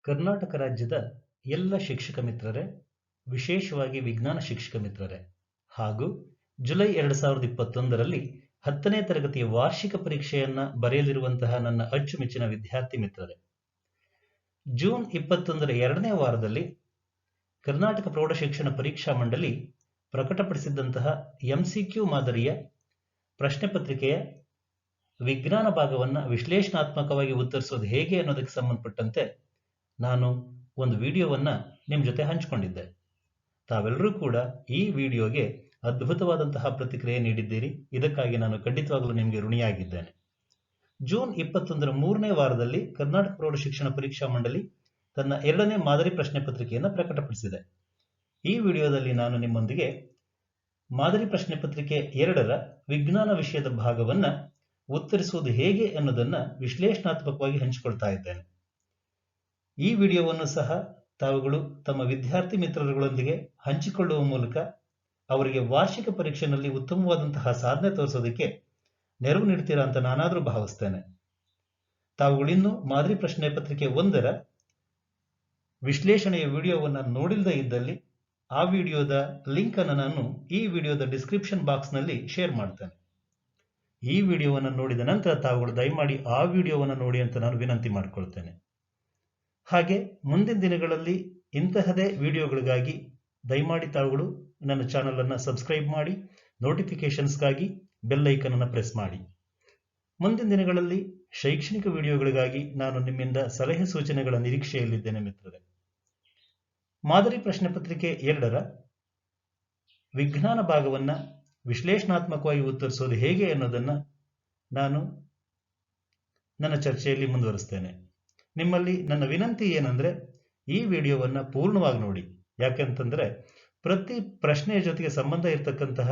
ಕರ್ನಾಟಕ ರಾಜ್ಯದ ಎಲ್ಲ ಶಿಕ್ಷಕ ಮಿತ್ರರೇ, ವಿಶೇಷವಾಗಿ ವಿಜ್ಞಾನ ಶಿಕ್ಷಕ ಮಿತ್ರರೇ ಹಾಗೂ ಜುಲೈ 2021ರಲ್ಲಿ 10ನೇ ತರಗತಿಯ ವಾರ್ಷಿಕ ಪರೀಕ್ಷೆಯನ್ನ ಬರೆಯಲಿರುವಂತಹ ನನ್ನ ಅಚ್ಚುಮೆಚ್ಚಿನ ವಿದ್ಯಾರ್ಥಿ ಮಿತ್ರರೇ, ಜೂನ್ 21ರ 2ನೇ ವಾರದಲ್ಲಿ ಕರ್ನಾಟಕ ಪ್ರೌಢಶಿಕ್ಷಣ ಪರೀಕ್ಷಾ ಮಂಡಳಿ ಪ್ರಕಟಪಡಿಸಿದ್ದಂತಹ MCQ ಮಾದರಿಯ ಪ್ರಶ್ನೆ ಪತ್ರಿಕೆಯ ವಿಜ್ಞಾನ ಭಾಗವನ್ನು ವಿಶ್ಲೇಷಣಾತ್ಮಕವಾಗಿ ಉತ್ತರಿಸೋದು ಹೇಗೆ ಅನ್ನೋದಕ್ಕೆ ಸಂಬಂಧಪಟ್ಟಂತೆ ನಾನು ಒಂದು ವಿಡಿಯೋವನ್ನ ನಿಮ್ಮ ಜೊತೆ ಹಂಚಿಕೊಂಡಿದ್ದೆ. ತಾವೆಲ್ಲರೂ ಕೂಡ ಈ ವಿಡಿಯೋಗೆ ಅದ್ಭುತವಾದಂತಹ ಪ್ರತಿಕ್ರಿಯೆ ನೀಡಿದ್ದೀರಿ. ಇದಕ್ಕಾಗಿ ನಾನು ಖಂಡಿತವಾಗಲೂ ನಿಮಗೆ ಋಣಿಯಾಗಿದ್ದೇನೆ. ಜೂನ್ 21ರ 3ನೇ ವಾರದಲ್ಲಿ ಕರ್ನಾಟಕ ಪ್ರೌಢಶಿಕ್ಷಣ ಪರೀಕ್ಷಾ ಮಂಡಳಿ ತನ್ನ 2ನೇ ಮಾದರಿ ಪ್ರಶ್ನೆ ಪತ್ರಿಕೆಯನ್ನು ಪ್ರಕಟಪಡಿಸಿದೆ. ಈ ವಿಡಿಯೋದಲ್ಲಿ ನಾನು ನಿಮ್ಮೊಂದಿಗೆ ಮಾದರಿ ಪ್ರಶ್ನೆ ಪತ್ರಿಕೆ 2ರ ವಿಜ್ಞಾನ ವಿಷಯದ ಭಾಗವನ್ನ ಉತ್ತರಿಸುವುದು ಹೇಗೆ ಅನ್ನೋದನ್ನ ವಿಶ್ಲೇಷಣಾತ್ಮಕವಾಗಿ ಹಂಚಿಕೊಳ್ತಾ ಇದ್ದೇನೆ. ಈ ವಿಡಿಯೋವನ್ನು ಸಹ ತಾವುಗಳು ತಮ್ಮ ವಿದ್ಯಾರ್ಥಿ ಮಿತ್ರರುಗಳೊಂದಿಗೆ ಹಂಚಿಕೊಳ್ಳುವ ಮೂಲಕ ಅವರಿಗೆ ವಾರ್ಷಿಕ ಪರೀಕ್ಷೆಯಲ್ಲಿ ಉತ್ತಮವಾದಂತಹ ಸಾಧನೆ ತೋರಿಸೋದಕ್ಕೆ ನೆರವು ನೀಡ್ತೀರಾ ಅಂತ ನಾನಾದರೂ ಭಾವಿಸ್ತೇನೆ. ತಾವುಗಳಿನ್ನೂ ಮಾದರಿ ಪ್ರಶ್ನೆ ಪತ್ರಿಕೆ 1ರ ವಿಶ್ಲೇಷಣೆಯ ವಿಡಿಯೋವನ್ನು ನೋಡಿಲ್ಲದೆ ಇದ್ದಲ್ಲಿ ಆ ವಿಡಿಯೋದ ಲಿಂಕ್ ಅನ್ನು ನಾನು ಈ ವಿಡಿಯೋದ ಡಿಸ್ಕ್ರಿಪ್ಷನ್ ಬಾಕ್ಸ್ ನಲ್ಲಿ ಶೇರ್ ಮಾಡ್ತೇನೆ. ಈ ವಿಡಿಯೋವನ್ನು ನೋಡಿದ ನಂತರ ತಾವುಗಳು ದಯಮಾಡಿ ಆ ವಿಡಿಯೋವನ್ನು ನೋಡಿ ಅಂತ ನಾನು ವಿನಂತಿ ಮಾಡಿಕೊಳ್ತೇನೆ. ಹಾಗೆ ಮುಂದಿನ ದಿನಗಳಲ್ಲಿ ಇಂತಹದೇ ವಿಡಿಯೋಗಳಿಗಾಗಿ ದಯಮಾಡಿ ತಾವುಗಳು ನನ್ನ ಚಾನಲ್ ಅನ್ನು ಸಬ್ಸ್ಕ್ರೈಬ್ ಮಾಡಿ, ನೋಟಿಫಿಕೇಶನ್ಸ್ಗಾಗಿ ಬೆಲ್ ಐಕನ್ ಅನ್ನು ಪ್ರೆಸ್ ಮಾಡಿ. ಮುಂದಿನ ದಿನಗಳಲ್ಲಿ ಶೈಕ್ಷಣಿಕ ವಿಡಿಯೋಗಳಿಗಾಗಿ ನಾನು ನಿಮ್ಮಿಂದ ಸಲಹೆ ಸೂಚನೆಗಳ ನಿರೀಕ್ಷೆಯಲ್ಲಿದ್ದೇನೆ ಮಿತ್ರರೇ. ಮಾದರಿ ಪ್ರಶ್ನೆ ಪತ್ರಿಕೆ 2ರ ವಿಜ್ಞಾನ ಭಾಗವನ್ನ ವಿಶ್ಲೇಷಣಾತ್ಮಕವಾಗಿ ಉತ್ತರಿಸೋದು ಹೇಗೆ ಅನ್ನೋದನ್ನ ನಾನು ನನ್ನ ಚರ್ಚೆಯಲ್ಲಿ ಮುಂದುವರಿಸ್ತೇನೆ. ನಿಮ್ಮಲ್ಲಿ ನನ್ನ ವಿನಂತಿ ಏನಂದ್ರೆ ಈ ವಿಡಿಯೋವನ್ನ ಪೂರ್ಣವಾಗಿ ನೋಡಿ. ಯಾಕೆಂತಂದ್ರೆ ಪ್ರತಿ ಪ್ರಶ್ನೆಯ ಜೊತೆಗೆ ಸಂಬಂಧ ಇರತಕ್ಕಂತಹ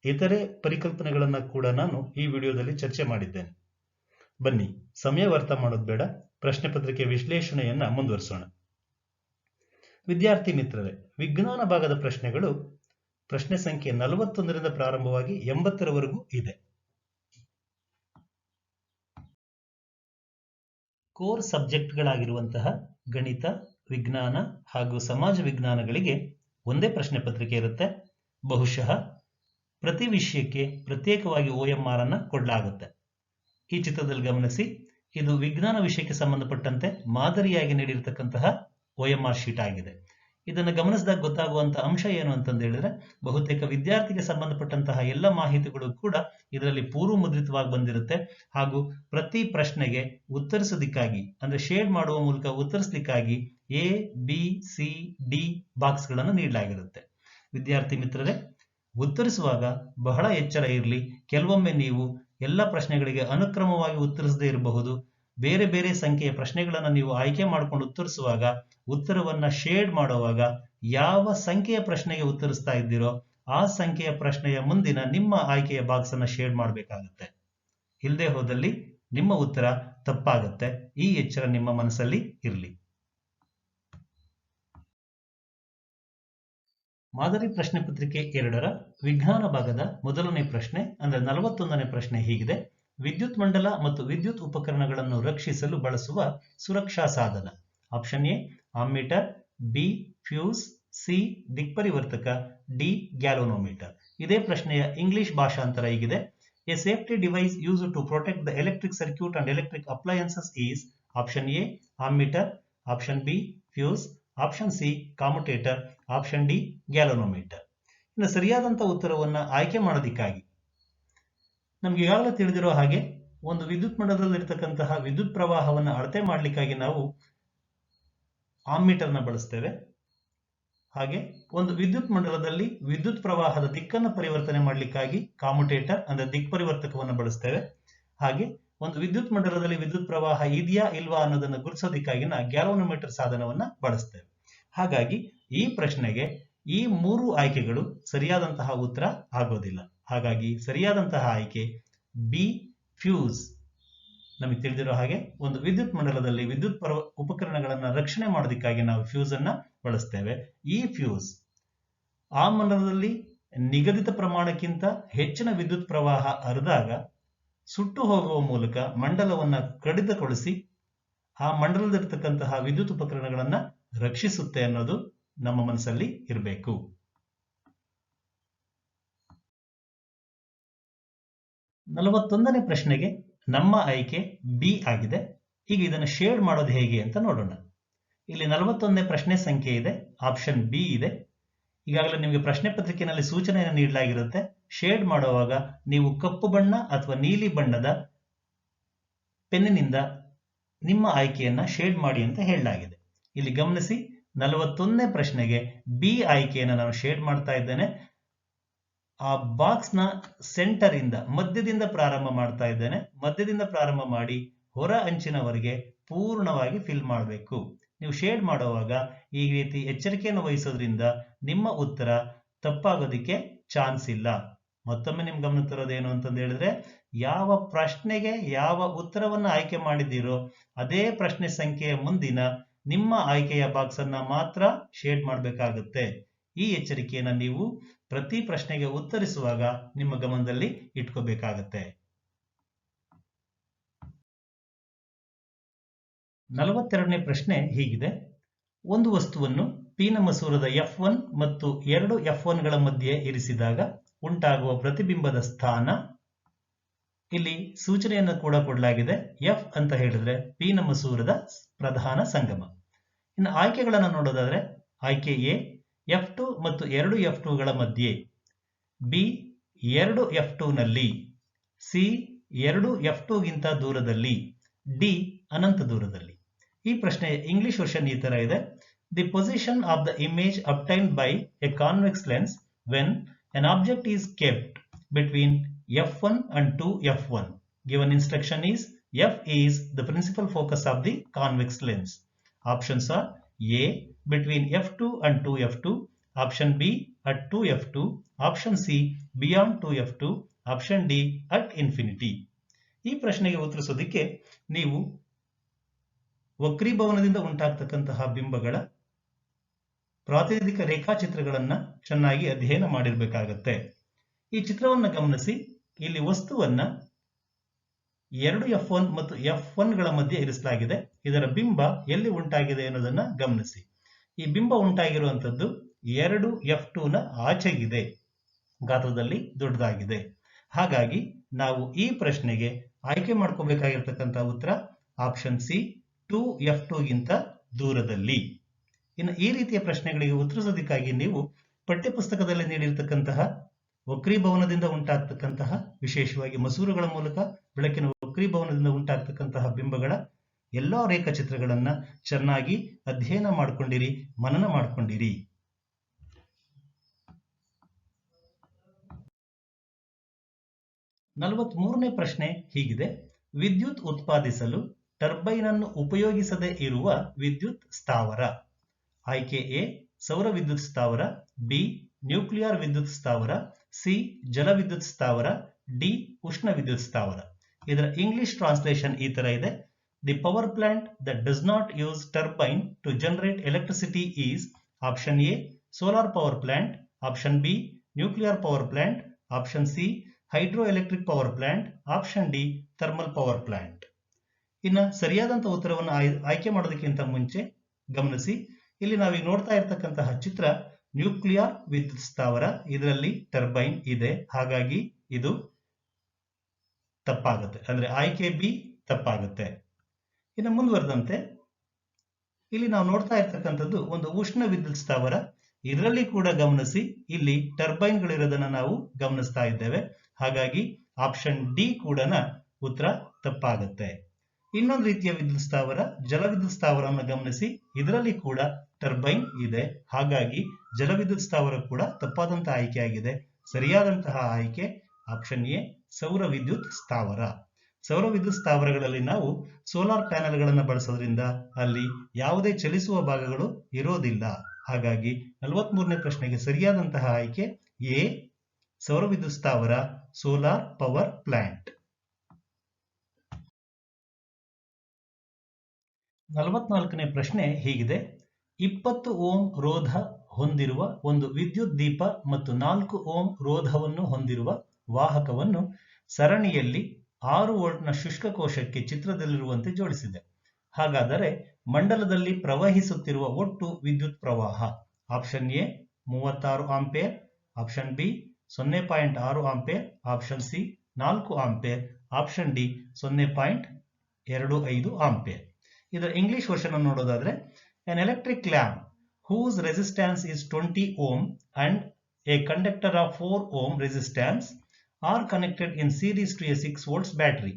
ಇತರೆ ಪರಿಕಲ್ಪನೆಗಳನ್ನ ಕೂಡ ನಾನು ಈ ವಿಡಿಯೋದಲ್ಲಿ ಚರ್ಚೆ ಮಾಡಿದ್ದೇನೆ. ಬನ್ನಿ, ಸಮಯ ವ್ಯರ್ಥ ಮಾಡೋದು ಬೇಡ, ಪ್ರಶ್ನೆ ಪತ್ರಿಕೆ ವಿಶ್ಲೇಷಣೆಯನ್ನ ಮುಂದುವರಿಸೋಣ. ವಿದ್ಯಾರ್ಥಿ ಮಿತ್ರರೇ, ವಿಜ್ಞಾನ ಭಾಗದ ಪ್ರಶ್ನೆಗಳು ಪ್ರಶ್ನೆ ಸಂಖ್ಯೆ 41ರಿಂದ ಪ್ರಾರಂಭವಾಗಿ 80ರವರೆಗೂ ಇದೆ. ಕೋರ್ ಸಬ್ಜೆಕ್ಟ್ಗಳಾಗಿರುವಂತಹ ಗಣಿತ, ವಿಜ್ಞಾನ ಹಾಗೂ ಸಮಾಜ ವಿಜ್ಞಾನಗಳಿಗೆ ಒಂದೇ ಪ್ರಶ್ನೆ ಪತ್ರಿಕೆ ಇರುತ್ತೆ. ಬಹುಶಃ ಪ್ರತಿ ವಿಷಯಕ್ಕೆ ಪ್ರತ್ಯೇಕವಾಗಿ OMR ಅನ್ನ ಕೊಡಲಾಗುತ್ತೆ. ಈ ಚಿತ್ರದಲ್ಲಿ ಗಮನಿಸಿ, ಇದು ವಿಜ್ಞಾನ ವಿಷಯಕ್ಕೆ ಸಂಬಂಧಪಟ್ಟಂತೆ ಮಾದರಿಯಾಗಿ ನೀಡಿರತಕ್ಕಂತಹ OMR ಶೀಟ್ ಆಗಿದೆ. ಇದನ್ನು ಗಮನಿಸಿದಾಗ ಗೊತ್ತಾಗುವಂತಹ ಅಂಶ ಏನು ಅಂತಂದು ಹೇಳಿದ್ರೆ, ಬಹುತೇಕ ವಿದ್ಯಾರ್ಥಿಗೆ ಸಂಬಂಧಪಟ್ಟಂತಹ ಎಲ್ಲ ಮಾಹಿತಿಗಳು ಕೂಡ ಇದರಲ್ಲಿ ಪೂರ್ವ ಮುದ್ರಿತವಾಗಿ ಬಂದಿರುತ್ತೆ. ಹಾಗೂ ಪ್ರತಿ ಪ್ರಶ್ನೆಗೆ ಉತ್ತರಿಸೋದಕ್ಕಾಗಿ ಅಂದ್ರೆ ಶೇಡ್ ಮಾಡುವ ಮೂಲಕ ಉತ್ತರಿಸಲಿಕ್ಕಾಗಿ ABCD ಬಾಕ್ಸ್ ಗಳನ್ನು ನೀಡಲಾಗಿರುತ್ತೆ. ವಿದ್ಯಾರ್ಥಿ ಮಿತ್ರರೇ, ಉತ್ತರಿಸುವಾಗ ಬಹಳ ಎಚ್ಚರ ಇರಲಿ. ಕೆಲವೊಮ್ಮೆ ನೀವು ಎಲ್ಲ ಪ್ರಶ್ನೆಗಳಿಗೆ ಅನುಕ್ರಮವಾಗಿ ಉತ್ತರಿಸದೇ ಇರಬಹುದು. ಬೇರೆ ಬೇರೆ ಸಂಖ್ಯೆಯ ಪ್ರಶ್ನೆಗಳನ್ನು ನೀವು ಆಯ್ಕೆ ಮಾಡಿಕೊಂಡು ಉತ್ತರಿಸುವಾಗ ಉತ್ತರವನ್ನ ಶೇಡ್ ಮಾಡುವಾಗ ಯಾವ ಸಂಖ್ಯೆಯ ಪ್ರಶ್ನೆಗೆ ಉತ್ತರಿಸ್ತಾ ಇದ್ದೀರೋ ಆ ಸಂಖ್ಯೆಯ ಪ್ರಶ್ನೆಯ ಮುಂದಿನ ನಿಮ್ಮ ಆಯ್ಕೆಯ ಬಾಕ್ಸ್ ಅನ್ನ ಶೇಡ್ ಮಾಡಬೇಕಾಗುತ್ತೆ. ಇಲ್ಲದೆ ಹೋದಲ್ಲಿ ನಿಮ್ಮ ಉತ್ತರ ತಪ್ಪಾಗುತ್ತೆ. ಈ ಎಚ್ಚರ ನಿಮ್ಮ ಮನಸ್ಸಲ್ಲಿ ಇರಲಿ. ಮಾದರಿ ಪ್ರಶ್ನೆ ಪತ್ರಿಕೆ 2ರ ವಿಜ್ಞಾನ ಭಾಗದ ಮೊದಲನೇ ಪ್ರಶ್ನೆ ಅಂದ್ರೆ 41ನೇ ಪ್ರಶ್ನೆ ಹೀಗಿದೆ: ವಿದ್ಯುತ್ ಮಂಡಲ ಮತ್ತು ವಿದ್ಯುತ್ ಉಪಕರಣಗಳನ್ನು ರಕ್ಷಿಸಲು ಬಳಸುವ ಸುರಕ್ಷಾ ಸಾಧನ. Option A ammeter, B fuse, C ದಿಕ್ಪರಿವರ್ತಕ, ಡಿ ಗ್ಯಾಲೋನೋಮೀಟರ್. ಇದೇ ಪ್ರಶ್ನೆಯ ಇಂಗ್ಲಿಷ್ ಭಾಷಾಂತರ ಹೀಗಿದೆ: a safety device used to protect the electric circuit and electric appliances is. Option A ammeter, option B fuse, option C commutator, option D galvanometer. ಇನ್ನು ಸರಿಯಾದಂತಹ ಉತ್ತರವನ್ನ ಆಯ್ಕೆ ಮಾಡೋದಕ್ಕಾಗಿ ನಮ್ಗೆ ಈಗಾಗಲೇ ತಿಳಿದಿರೋ ಹಾಗೆ ಒಂದು ವಿದ್ಯುತ್ ಮಂಡಲದಲ್ಲಿರ್ತಕ್ಕಂತಹ ವಿದ್ಯುತ್ ಪ್ರವಾಹವನ್ನು ಅಳತೆ ಮಾಡಲಿಕ್ಕಾಗಿ ನಾವು ಆಮ್ಮೀಟರ್ನ ಬಳಸ್ತೇವೆ. ಹಾಗೆ ಒಂದು ವಿದ್ಯುತ್ ಮಂಡಲದಲ್ಲಿ ವಿದ್ಯುತ್ ಪ್ರವಾಹದ ದಿಕ್ಕನ್ನು ಪರಿವರ್ತನೆ ಮಾಡಲಿಕ್ಕಾಗಿ ಕಾಮುಟೇಟರ್ ಅಂದ್ರೆ ದಿಕ್ಪರಿವರ್ತಕವನ್ನು ಬಳಸ್ತೇವೆ. ಹಾಗೆ ಒಂದು ವಿದ್ಯುತ್ ಮಂಡಲದಲ್ಲಿ ವಿದ್ಯುತ್ ಪ್ರವಾಹ ಇದೆಯಾ ಇಲ್ವಾ ಅನ್ನೋದನ್ನು ಗುರುತಿಸೋದಕ್ಕಾಗಿ ಗ್ಯಾಲೋನೋಮೀಟರ್ ಸಾಧನವನ್ನ ಬಳಸ್ತೇವೆ. ಹಾಗಾಗಿ ಈ ಪ್ರಶ್ನೆಗೆ ಈ 3 ಆಯ್ಕೆಗಳು ಸರಿಯಾದಂತಹ ಉತ್ತರ ಆಗೋದಿಲ್ಲ. ಹಾಗಾಗಿ ಸರಿಯಾದಂತಹ ಆಯ್ಕೆ ಬಿ ಫ್ಯೂಸ್. ನಮಗೆ ತಿಳಿದಿರೋ ಹಾಗೆ ಒಂದು ವಿದ್ಯುತ್ ಮಂಡಲದಲ್ಲಿ ವಿದ್ಯುತ್ ಉಪಕರಣಗಳನ್ನ ರಕ್ಷಣೆ ಮಾಡೋದಕ್ಕಾಗಿ ನಾವು ಫ್ಯೂಸ್ ಅನ್ನ ಬಳಸ್ತೇವೆ. ಈ ಫ್ಯೂಸ್ ಆ ಮಂಡಲದಲ್ಲಿ ನಿಗದಿತ ಪ್ರಮಾಣಕ್ಕಿಂತ ಹೆಚ್ಚಿನ ವಿದ್ಯುತ್ ಪ್ರವಾಹ ಹರಿದಾಗ ಸುಟ್ಟು ಹೋಗುವ ಮೂಲಕ ಮಂಡಲವನ್ನ ಕಡಿತಗೊಳಿಸಿ ಆ ಮಂಡಲದಲ್ಲಿರ್ತಕ್ಕಂತಹ ವಿದ್ಯುತ್ ಉಪಕರಣಗಳನ್ನ ರಕ್ಷಿಸುತ್ತೆ ಅನ್ನೋದು ನಮ್ಮ ಮನಸ್ಸಲ್ಲಿ ಇರಬೇಕು. 41ನೇ ಪ್ರಶ್ನೆಗೆ ನಮ್ಮ ಆಯ್ಕೆ ಬಿ ಆಗಿದೆ. ಈಗ ಇದನ್ನು ಶೇಡ್ ಮಾಡೋದು ಹೇಗೆ ಅಂತ ನೋಡೋಣ. ಇಲ್ಲಿ 41ನೇ ಪ್ರಶ್ನೆ ಸಂಖ್ಯೆ ಇದೆ, ಆಪ್ಷನ್ ಬಿ ಇದೆ. ಈಗಾಗಲೇ ನಿಮಗೆ ಪ್ರಶ್ನೆ ಪತ್ರಿಕೆಯಲ್ಲಿ ಸೂಚನೆಯನ್ನು ನೀಡಲಾಗಿರುತ್ತೆ. ಶೇಡ್ ಮಾಡುವಾಗ ನೀವು ಕಪ್ಪು ಬಣ್ಣ ಅಥವಾ ನೀಲಿ ಬಣ್ಣದ ಪೆನ್ನಿನಿಂದ ನಿಮ್ಮ ಆಯ್ಕೆಯನ್ನ ಶೇಡ್ ಮಾಡಿ ಅಂತ ಹೇಳಲಾಗಿದೆ. ಇಲ್ಲಿ ಗಮನಿಸಿ, 41ನೇ ಪ್ರಶ್ನೆಗೆ ಬಿ ಆಯ್ಕೆಯನ್ನು ನಾನು ಶೇಡ್ ಮಾಡ್ತಾ ಇದ್ದೇನೆ. ಆ ಬಾಕ್ಸ್ ನ ಸೆಂಟರ್ ಇಂದ ಮಧ್ಯದಿಂದ ಪ್ರಾರಂಭ ಮಾಡ್ತಾ ಇದ್ದೇನೆ. ಮಧ್ಯದಿಂದ ಪ್ರಾರಂಭ ಮಾಡಿ ಹೊರ ಅಂಚಿನವರೆಗೆ ಪೂರ್ಣವಾಗಿ ಫಿಲ್ ಮಾಡಬೇಕು. ನೀವು ಶೇಡ್ ಮಾಡುವಾಗ ಈ ರೀತಿ ಎಚ್ಚರಿಕೆಯನ್ನು ವಹಿಸೋದ್ರಿಂದ ನಿಮ್ಮ ಉತ್ತರ ತಪ್ಪಾಗೋದಿಕ್ಕೆ ಚಾನ್ಸ್ ಇಲ್ಲ. ಮತ್ತೊಮ್ಮೆ ನಿಮ್ ಗಮನ ತರೋದೇನು ಅಂತಂದು ಹೇಳಿದ್ರೆ, ಯಾವ ಪ್ರಶ್ನೆಗೆ ಯಾವ ಉತ್ತರವನ್ನ ಆಯ್ಕೆ ಮಾಡಿದ್ದೀರೋ ಅದೇ ಪ್ರಶ್ನೆ ಸಂಖ್ಯೆಯ ಮುಂದಿನ ನಿಮ್ಮ ಆಯ್ಕೆಯ ಬಾಕ್ಸ್ ಅನ್ನ ಮಾತ್ರ ಶೇಡ್ ಮಾಡಬೇಕಾಗುತ್ತೆ. ಈ ಎಚ್ಚರಿಕೆಯನ್ನ ನೀವು ಪ್ರತಿ ಪ್ರಶ್ನೆಗೆ ಉತ್ತರಿಸುವಾಗ ನಿಮ್ಮ ಗಮನದಲ್ಲಿ ಇಟ್ಕೋಬೇಕಾಗತ್ತೆ. 42ನೇ ಪ್ರಶ್ನೆ ಹೀಗಿದೆ. ಒಂದು ವಸ್ತುವನ್ನು ಪಿನ ಮಸೂರದ F1 ಮತ್ತು 2 F1ಗಳ ಮಧ್ಯೆ ಇರಿಸಿದಾಗ ಉಂಟಾಗುವ ಪ್ರತಿಬಿಂಬದ ಸ್ಥಾನ. ಇಲ್ಲಿ ಸೂಚನೆಯನ್ನು ಕೂಡ ಕೊಡಲಾಗಿದೆ. F ಅಂತ ಹೇಳಿದ್ರೆ ಪಿನ ಮಸೂರದ ಪ್ರಧಾನ ಸಂಗಮ. ಇನ್ನು ಆಯ್ಕೆಗಳನ್ನು ನೋಡೋದಾದ್ರೆ, ಆಯ್ಕೆ ಎ F2 ಮತ್ತು 2 F2ಗಳ ಮಧ್ಯೆ, ಬಿ 2 F2 ನಲ್ಲಿ, ಸಿ 2 F2ಗಿಂತ ದೂರದಲ್ಲಿ, ಡಿ ಅನಂತ ದೂರದಲ್ಲಿ. ಈ ಪ್ರಶ್ನೆ ಇಂಗ್ಲಿಷ್ ವರ್ಷನ್ ಈ ತರ ಇದೆ. The position of the image obtained by A convex lens when an object is kept between F1 and 2 F1. Given instruction is F is the principal focus of the convex lens. Options are A between F2 and 2 F2, option B at 2 F2, option C beyond 2 F2, option D at infinity. ಈ ಪ್ರಶ್ನೆಗೆ ಉತ್ತರಿಸೋದಕ್ಕೆ ನೀವು ವಕ್ರೀಭವನದಿಂದ ಉಂಟಾಗ್ತಕ್ಕಂತಹ ಬಿಂಬಗಳ ಪ್ರಾತಿನಿಧಿಕ ರೇಖಾಚಿತ್ರಗಳನ್ನ ಚೆನ್ನಾಗಿ ಅಧ್ಯಯನ ಮಾಡಿರಬೇಕಾಗತ್ತೆ. ಈ ಚಿತ್ರವನ್ನ ಗಮನಿಸಿ, ಇಲ್ಲಿ ವಸ್ತುವನ್ನ 2 F1 ಮತ್ತು F1ಗಳ ಮಧ್ಯೆ ಇರಿಸಲಾಗಿದೆ. ಇದರ ಬಿಂಬ ಎಲ್ಲಿ ಉಂಟಾಗಿದೆ ಅನ್ನೋದನ್ನ ಗಮನಿಸಿ. ಈ ಬಿಂಬ ಉಂಟಾಗಿರುವಂತದ್ದು 2 F2ನ ಆಚೆಗಿದೆ, ಗಾತ್ರದಲ್ಲಿ ದೊಡ್ಡದಾಗಿದೆ. ಹಾಗಾಗಿ ನಾವು ಈ ಪ್ರಶ್ನೆಗೆ ಆಯ್ಕೆ ಮಾಡ್ಕೋಬೇಕಾಗಿರ್ತಕ್ಕಂಥ ಉತ್ತರ ಆಪ್ಷನ್ ಸಿ 2 F2ಗಿಂತ ದೂರದಲ್ಲಿ. ಇನ್ನು ಈ ರೀತಿಯ ಪ್ರಶ್ನೆಗಳಿಗೆ ಉತ್ತರಿಸೋದಕ್ಕಾಗಿ ನೀವು ಪಠ್ಯಪುಸ್ತಕದಲ್ಲಿ ನೀಡಿರ್ತಕ್ಕಂತಹ ವಕ್ರೀಭವನದಿಂದ ಉಂಟಾಗ್ತಕ್ಕಂತಹ, ವಿಶೇಷವಾಗಿ ಮಸೂರಗಳ ಮೂಲಕ ಬೆಳಕಿನ ವಕ್ರೀಭವನದಿಂದ ಉಂಟಾಗ್ತಕ್ಕಂತಹ ಬಿಂಬಗಳ ಎಲ್ಲಾ ರೇಖಾಚಿತ್ರಗಳನ್ನ ಚೆನ್ನಾಗಿ ಅಧ್ಯಯನ ಮಾಡ್ಕೊಂಡಿರಿ, ಮನನ ಮಾಡ್ಕೊಂಡಿರಿ. 43ನೇ ಪ್ರಶ್ನೆ ಹೀಗಿದೆ. ವಿದ್ಯುತ್ ಉತ್ಪಾದಿಸಲು ಟರ್ಬೈನ್ ಅನ್ನು ಉಪಯೋಗಿಸದೇ ಇರುವ ವಿದ್ಯುತ್ ಸ್ಥಾವರ. ಆಯ್ಕೆ ಎ ಸೌರ ವಿದ್ಯುತ್ ಸ್ಥಾವರ, ಬಿ ನ್ಯೂಕ್ಲಿಯರ್ ವಿದ್ಯುತ್ ಸ್ಥಾವರ, ಸಿ ಜಲ ವಿದ್ಯುತ್ ಸ್ಥಾವರ, ಡಿ ಉಷ್ಣ ವಿದ್ಯುತ್ ಸ್ಥಾವರ. ಇದರ ಇಂಗ್ಲಿಷ್ ಟ್ರಾನ್ಸ್ಲೇಷನ್ ಈ ತರ ಇದೆ. The power plant that does not use turbine to generate electricity is option A solar power plant, option B nuclear power plant, option C hydroelectric power plant, option D thermal power plant. ಇನ್ನು ಸರಿಯಾದಂತ ಉತ್ತರವನ್ನು ಆಯ್ಕೆ ಮಾಡೋದಕ್ಕಿಂತ ಮುಂಚೆ ಗಮನಿಸಿ, ಇಲ್ಲಿ ನಾವೀಗ ನೋಡ್ತಾ ಇರ್ತಕ್ಕಂತಹ ಚಿತ್ರ ನ್ಯೂಕ್ಲಿಯರ್ ವಿದ್ಯುತ್ ಸ್ಥಾವರ. ಇದರಲ್ಲಿ ಟರ್ಬೈನ್ ಇದೆ, ಹಾಗಾಗಿ ಇದು ತಪ್ಪಾಗುತ್ತೆ. ಅಂದ್ರೆ ಆಯ್ಕೆ ಬಿ ತಪ್ಪಾಗುತ್ತೆ. ಇನ್ನು ಮುಂದುವರೆದಂತೆ ಇಲ್ಲಿ ನಾವು ನೋಡ್ತಾ ಇರ್ತಕ್ಕಂಥದ್ದು ಒಂದು ಉಷ್ಣ ವಿದ್ಯುತ್ ಸ್ಥಾವರ. ಇದರಲ್ಲಿ ಕೂಡ ಗಮನಿಸಿ, ಇಲ್ಲಿ ಟರ್ಬೈನ್ಗಳಿರೋದನ್ನ ನಾವು ಗಮನಿಸ್ತಾ ಇದ್ದೇವೆ. ಹಾಗಾಗಿ ಆಪ್ಷನ್ ಡಿ ಕೂಡ ಉತ್ತರ ತಪ್ಪಾಗುತ್ತೆ. ಇನ್ನೊಂದು ರೀತಿಯ ವಿದ್ಯುತ್ ಸ್ಥಾವರ ಜಲವಿದ್ಯುತ್ ಸ್ಥಾವರವನ್ನು ಗಮನಿಸಿ, ಇದರಲ್ಲಿ ಕೂಡ ಟರ್ಬೈನ್ ಇದೆ. ಹಾಗಾಗಿ ಜಲವಿದ್ಯುತ್ ಸ್ಥಾವರ ಕೂಡ ತಪ್ಪಾದಂತಹ ಆಯ್ಕೆಯಾಗಿದೆ. ಸರಿಯಾದಂತಹ ಆಯ್ಕೆ ಆಪ್ಷನ್ ಎ ಸೌರ ವಿದ್ಯುತ್ ಸ್ಥಾವರ. ಸೌರ ವಿದ್ಯುತ್ ಸ್ಥಾವರಗಳಲ್ಲಿ ನಾವು ಸೋಲಾರ್ ಪ್ಯಾನೆಲ್ಗಳನ್ನು ಬಳಸೋದ್ರಿಂದ ಅಲ್ಲಿ ಯಾವುದೇ ಚಲಿಸುವ ಭಾಗಗಳು ಇರೋದಿಲ್ಲ. ಹಾಗಾಗಿ 43ನೇ ಪ್ರಶ್ನೆಗೆ ಸರಿಯಾದಂತಹ ಆಯ್ಕೆ ಎ ಸೌರ ವಿದ್ಯುತ್ ಸ್ಥಾವರ, ಸೋಲಾರ್ ಪವರ್ ಪ್ಲಾಂಟ್. 44ನೇ ಪ್ರಶ್ನೆ ಹೀಗಿದೆ. 20 ಓಂ ರೋಧ ಹೊಂದಿರುವ ಒಂದು ವಿದ್ಯುತ್ ದೀಪ ಮತ್ತು 4 ಓಂ ರೋಧವನ್ನು ಹೊಂದಿರುವ ವಾಹಕವನ್ನು ಸರಣಿಯಲ್ಲಿ 6 ವೋಲ್ಟ್ನ ಶುಷ್ಕ ಕೋಶಕ್ಕೆ ಚಿತ್ರದಲ್ಲಿರುವಂತೆ ಜೋಡಿಸಿದೆ. ಹಾಗಾದರೆ ಮಂಡಲದಲ್ಲಿ ಪ್ರವಹಿಸುತ್ತಿರುವ ಒಟ್ಟು ವಿದ್ಯುತ್ ಪ್ರವಾಹ option A 36 ampere, option B 0.6 ampere, option C 4 ampere, option D 0.25 ampere. ಇದರ ಇಂಗ್ಲಿಷ್ ವರ್ಷನ್ ಅನ್ನು ನೋಡೋದಾದ್ರೆ an electric lamp whose resistance is 20 ohm and a conductor of 4 ohm resistance are connected in series to a 6 volts battery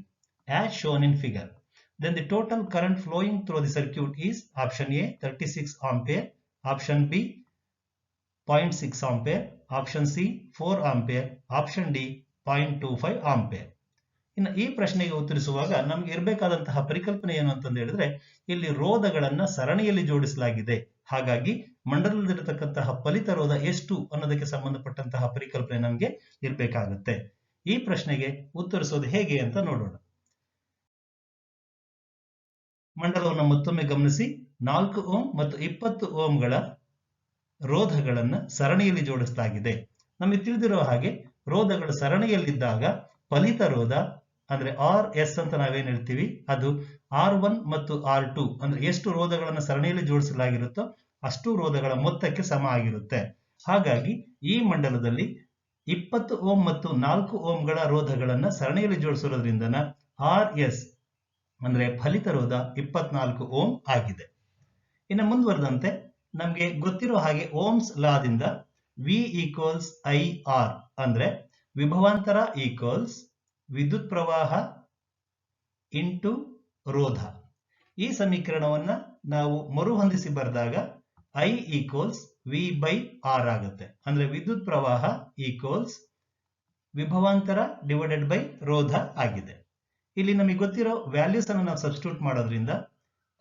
as shown in figure. Then the total current flowing through the circuit is option A 36 ampere, option B 0.6 ampere, option C 4 ampere, option D 0.25 ampere. ಇನ್ನು ಈ ಪ್ರಶ್ನೆಗೆ ಉತ್ತರಿಸುವಾಗ ನಮ್ಗೆ ಇರಬೇಕಾದಂತಹ ಪರಿಕಲ್ಪನೆ ಏನು ಅಂತಂದು ಹೇಳಿದ್ರೆ, ಇಲ್ಲಿ ರೋಧಗಳನ್ನ ಸರಣಿಯಲ್ಲಿ ಜೋಡಿಸಲಾಗಿದೆ, ಹಾಗಾಗಿ ಮಂಡಲದಲ್ಲಿರತಕ್ಕಂತಹ ಫಲಿತ ರೋಧ ಎಷ್ಟು ಅನ್ನೋದಕ್ಕೆ ಸಂಬಂಧಪಟ್ಟಂತಹ ಪರಿಕಲ್ಪನೆ ನಮ್ಗೆ ಇರಬೇಕಾಗುತ್ತೆ. ಈ ಪ್ರಶ್ನೆಗೆ ಉತ್ತರಿಸೋದು ಹೇಗೆ ಅಂತ ನೋಡೋಣ. ಮಂಡಲವನ್ನು ಮತ್ತೊಮ್ಮೆ ಗಮನಿಸಿ. 4 ಓಮ್ ಮತ್ತು 20 ಓಮ್ಗಳ ರೋಧಗಳನ್ನ ಸರಣಿಯಲ್ಲಿ ಜೋಡಿಸಲಾಗಿದೆ. ನಮಗೆ ತಿಳಿದಿರುವ ಹಾಗೆ ರೋಧಗಳು ಸರಣಿಯಲ್ಲಿದ್ದಾಗ ಫಲಿತ ರೋಧ ಅಂದ್ರೆ ಆರ್ ಎಸ್ ಅಂತ ನಾವೇನ್ ಹೇಳ್ತೀವಿ, ಅದು R1 ಮತ್ತು R2 ಅಂದ್ರೆ ಎಷ್ಟು ರೋಧಗಳನ್ನ ಸರಣಿಯಲ್ಲಿ ಜೋಡಿಸಲಾಗಿರುತ್ತೋ ಅಷ್ಟು ರೋಧಗಳ ಮೊತ್ತಕ್ಕೆ ಸಮ ಆಗಿರುತ್ತೆ. ಹಾಗಾಗಿ ಈ ಮಂಡಲದಲ್ಲಿ 20 ಓಂ ಮತ್ತು 4 ಓಂಗಳ ರೋಧಗಳನ್ನ ಸರಣಿಯಲ್ಲಿ ಜೋಡಿಸಿರೋದ್ರಿಂದ RS ಅಂದ್ರೆ ಫಲಿತ ರೋಧ 24 ಓಂ ಆಗಿದೆ. ಇನ್ನು ಮುಂದುವರೆದಂತೆ ನಮ್ಗೆ ಗೊತ್ತಿರೋ ಹಾಗೆ ಓಮ್ಸ್ ಲಾದಿಂದ V ಈಕ್ವಲ್ಸ್ IR ಅಂದ್ರೆ ವಿಭವಾಂತರ ಈಕ್ವಲ್ಸ್ ವಿದ್ಯುತ್ ಪ್ರವಾಹ ಇಂಟು ರೋಧ. ಈ ಸಮೀಕರಣವನ್ನ ನಾವು ಮರುಹೊಂದಿಸಿ ಬರೆದಾಗ I equals V by R ಆಗುತ್ತೆ. ಅಂದ್ರೆ ವಿದ್ಯುತ್ ಪ್ರವಾಹ ಈಕ್ವಲ್ಸ್ ವಿಭವಾಂತರ ಡಿವೈಡೆಡ್ ಬೈ ರೋಧ ಆಗಿದೆ. ಇಲ್ಲಿ ನಮಗೆ ಗೊತ್ತಿರೋ ವ್ಯಾಲ್ಯೂಸ್ ಅನ್ನು ನಾವು ಸಬ್ಸ್ಟಿಟ್ಯೂಟ್ ಮಾಡೋದ್ರಿಂದ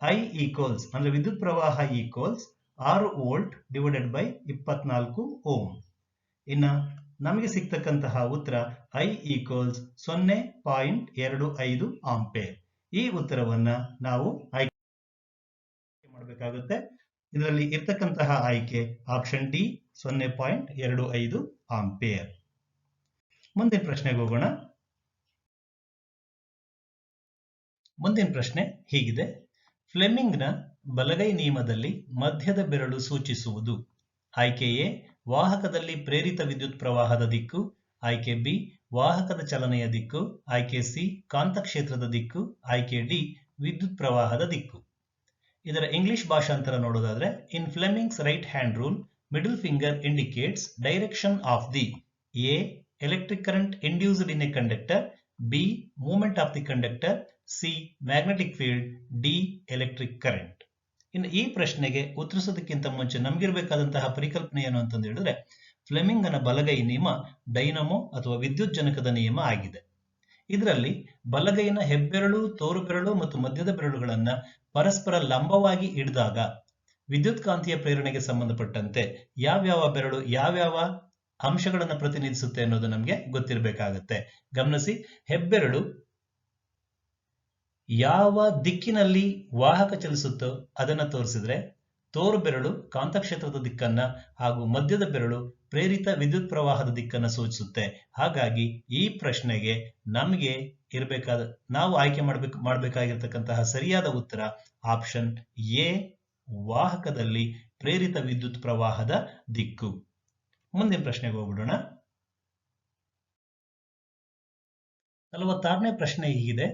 I ಈಕ್ವಲ್ಸ್ ಅಂದ್ರೆ ವಿದ್ಯುತ್ ಪ್ರವಾಹ equals 6 volt divided by 24 ohm. ಇನ್ನ ನಮಗೆ ಸಿಗ್ತಕ್ಕಂತಹ ಉತ್ತರ I ಈಕ್ವಲ್ಸ್ 0.25 ಆಂಪೇರ್. ಈ ಉತ್ತರವನ್ನ ನಾವು ಆಯ್ಕೆ ಮಾಡಬೇಕಾಗುತ್ತೆ. ಇದರಲ್ಲಿ ಇರ್ತಕ್ಕಂತಹ ಆಯ್ಕೆ ಆಪ್ಷನ್ ಡಿ 0.25 ಆಂಪೇರ್. ಮುಂದಿನ ಪ್ರಶ್ನೆಗೆ ಹೋಗೋಣ. ಮುಂದಿನ ಪ್ರಶ್ನೆ ಹೀಗಿದೆ: ಫ್ಲೆಮಿಂಗ್ನ ಬಲಗೈ ನಿಯಮದಲ್ಲಿ ಮಧ್ಯದ ಬೆರಳು ಸೂಚಿಸುವುದು? ಆಯ್ಕೆ ಎ ವಾಹಕದಲ್ಲಿ ಪ್ರೇರಿತ ವಿದ್ಯುತ್ ಪ್ರವಾಹದ ದಿಕ್ಕು, ಆಯ್ಕೆ ಬಿ ವಾಹಕದ ಚಲನೆಯ ದಿಕ್ಕು, ಆಯ್ಕೆ ಸಿ ಕಾಂತಕ್ಷೇತ್ರದ ದಿಕ್ಕು, ಆಯ್ಕೆ ಡಿ ವಿದ್ಯುತ್ ಪ್ರವಾಹದ ದಿಕ್ಕು. ಇದರ ಇಂಗ್ಲಿಷ್ ಭಾಷಾಂತರ ನೋಡೋದಾದ್ರೆ, in Fleming's right hand rule middle finger indicates direction of the A electric current induced in a conductor, B movement of the conductor, C magnetic field, D electric current. ಇನ್ನು ಈ ಪ್ರಶ್ನೆಗೆ ಉತ್ತರಿಸೋದಕ್ಕಿಂತ ಮುಂಚೆ ನಮಗಿರಬೇಕಾದಂತಹ ಪರಿಕಲ್ಪನೆ ಏನು ಅಂತಂದು ಹೇಳಿದ್ರೆ, ಫ್ಲೆಮಿಂಗನ ಬಲಗೈ ನಿಯಮ ಡೈನಮೋ ಅಥವಾ ವಿದ್ಯುತ್ ಜನಕದ ನಿಯಮ ಆಗಿದೆ. ಇದರಲ್ಲಿ ಬಲಗೈನ ಹೆಬ್ಬೆರಳು, ತೋರು ಬೆರಳು ಮತ್ತು ಮಧ್ಯದ ಬೆರಳುಗಳನ್ನ ಪರಸ್ಪರ ಲಂಬವಾಗಿ ಹಿಡಿದಾಗ ವಿದ್ಯುತ್ ಕಾಂತೀಯ ಪ್ರೇರಣೆಗೆ ಸಂಬಂಧಪಟ್ಟಂತೆ ಯಾವ್ಯಾವ ಬೆರಳು ಯಾವ್ಯಾವ ಅಂಶಗಳನ್ನು ಪ್ರತಿನಿಧಿಸುತ್ತೆ ಅನ್ನೋದು ನಮಗೆ ಗೊತ್ತಿರಬೇಕಾಗುತ್ತೆ. ಗಮನಿಸಿ, ಹೆಬ್ಬೆರಳು ಯಾವ ದಿಕ್ಕಿನಲ್ಲಿ ವಾಹಕ ಚಲಿಸುತ್ತೋ ಅದನ್ನ ತೋರಿಸಿದ್ರೆ, ತೋರು ಬೆರಳು ಕಾಂತಕ್ಷೇತ್ರದ ದಿಕ್ಕನ್ನ ಹಾಗೂ ಮಧ್ಯದ ಬೆರಳು ಪ್ರೇರಿತ ವಿದ್ಯುತ್ ಪ್ರವಾಹದ ದಿಕ್ಕನ್ನು ಸೂಚಿಸುತ್ತೆ. ಹಾಗಾಗಿ ಈ ಪ್ರಶ್ನೆಗೆ ನಮಗೆ ನಾವು ಆಯ್ಕೆ ಮಾಡಬೇಕಾಗಿರ್ತಕ್ಕಂತಹ ಸರಿಯಾದ ಉತ್ತರ ಆಪ್ಷನ್ ಎ ವಾಹಕದಲ್ಲಿ ಪ್ರೇರಿತ ವಿದ್ಯುತ್ ಪ್ರವಾಹದ ದಿಕ್ಕು. ಮುಂದಿನ ಪ್ರಶ್ನೆಗೆ ಹೋಗ್ಬಿಡೋಣ. 46ನೇ ಪ್ರಶ್ನೆ ಹೀಗಿದೆ: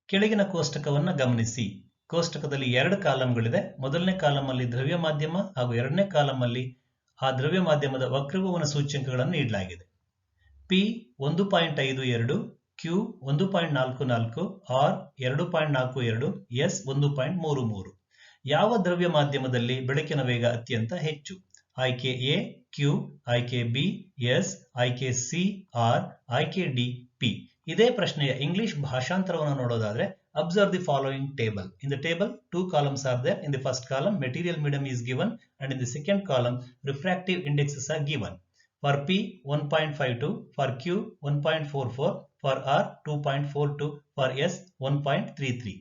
ಕೆಳಗಿನ ಕೋಷ್ಟಕವನ್ನ ಗಮನಿಸಿ. ಕೋಷ್ಟಕದಲ್ಲಿ 2 ಕಾಲಂಗಳಿದೆ. ಮೊದಲನೇ ಕಾಲಂ ಅಲ್ಲಿ ದ್ರವ್ಯ ಮಾಧ್ಯಮ ಹಾಗೂ ಎರಡನೇ ಕಾಲಂ ಅಲ್ಲಿ ಆ ದ್ರವ್ಯ ಮಾಧ್ಯಮದ ವಕ್ರಭವನ ಸೂಚ್ಯಂಕಗಳನ್ನು ನೀಡಲಾಗಿದೆ. P 1.52, Q 1.44, R 2.42, S 1.33. ಯಾವ ದ್ರವ್ಯ ಮಾಧ್ಯಮದಲ್ಲಿ ಬೆಳಕಿನ ವೇಗ ಅತ್ಯಂತ ಹೆಚ್ಚು? ಆಯ್ಕೆ ಎ Q, ಆಯ್ಕೆ ಬಿ S, ಆಯ್ಕೆ ಸಿ R, ಆಯ್ಕೆ ಡಿ P. ಇದೇ ಪ್ರಶ್ನೆಯ ಇಂಗ್ಲಿಷ್ ಭಾಷಾಂತರವನ್ನು ನೋಡೋದಾದ್ರೆ, observe the following table. In the table, 2 columns are there. In the first column, material medium is given, and in the second column, refractive indexes are given. For P 1.52, for Q 1.44, for R 2.42, for S 1.33.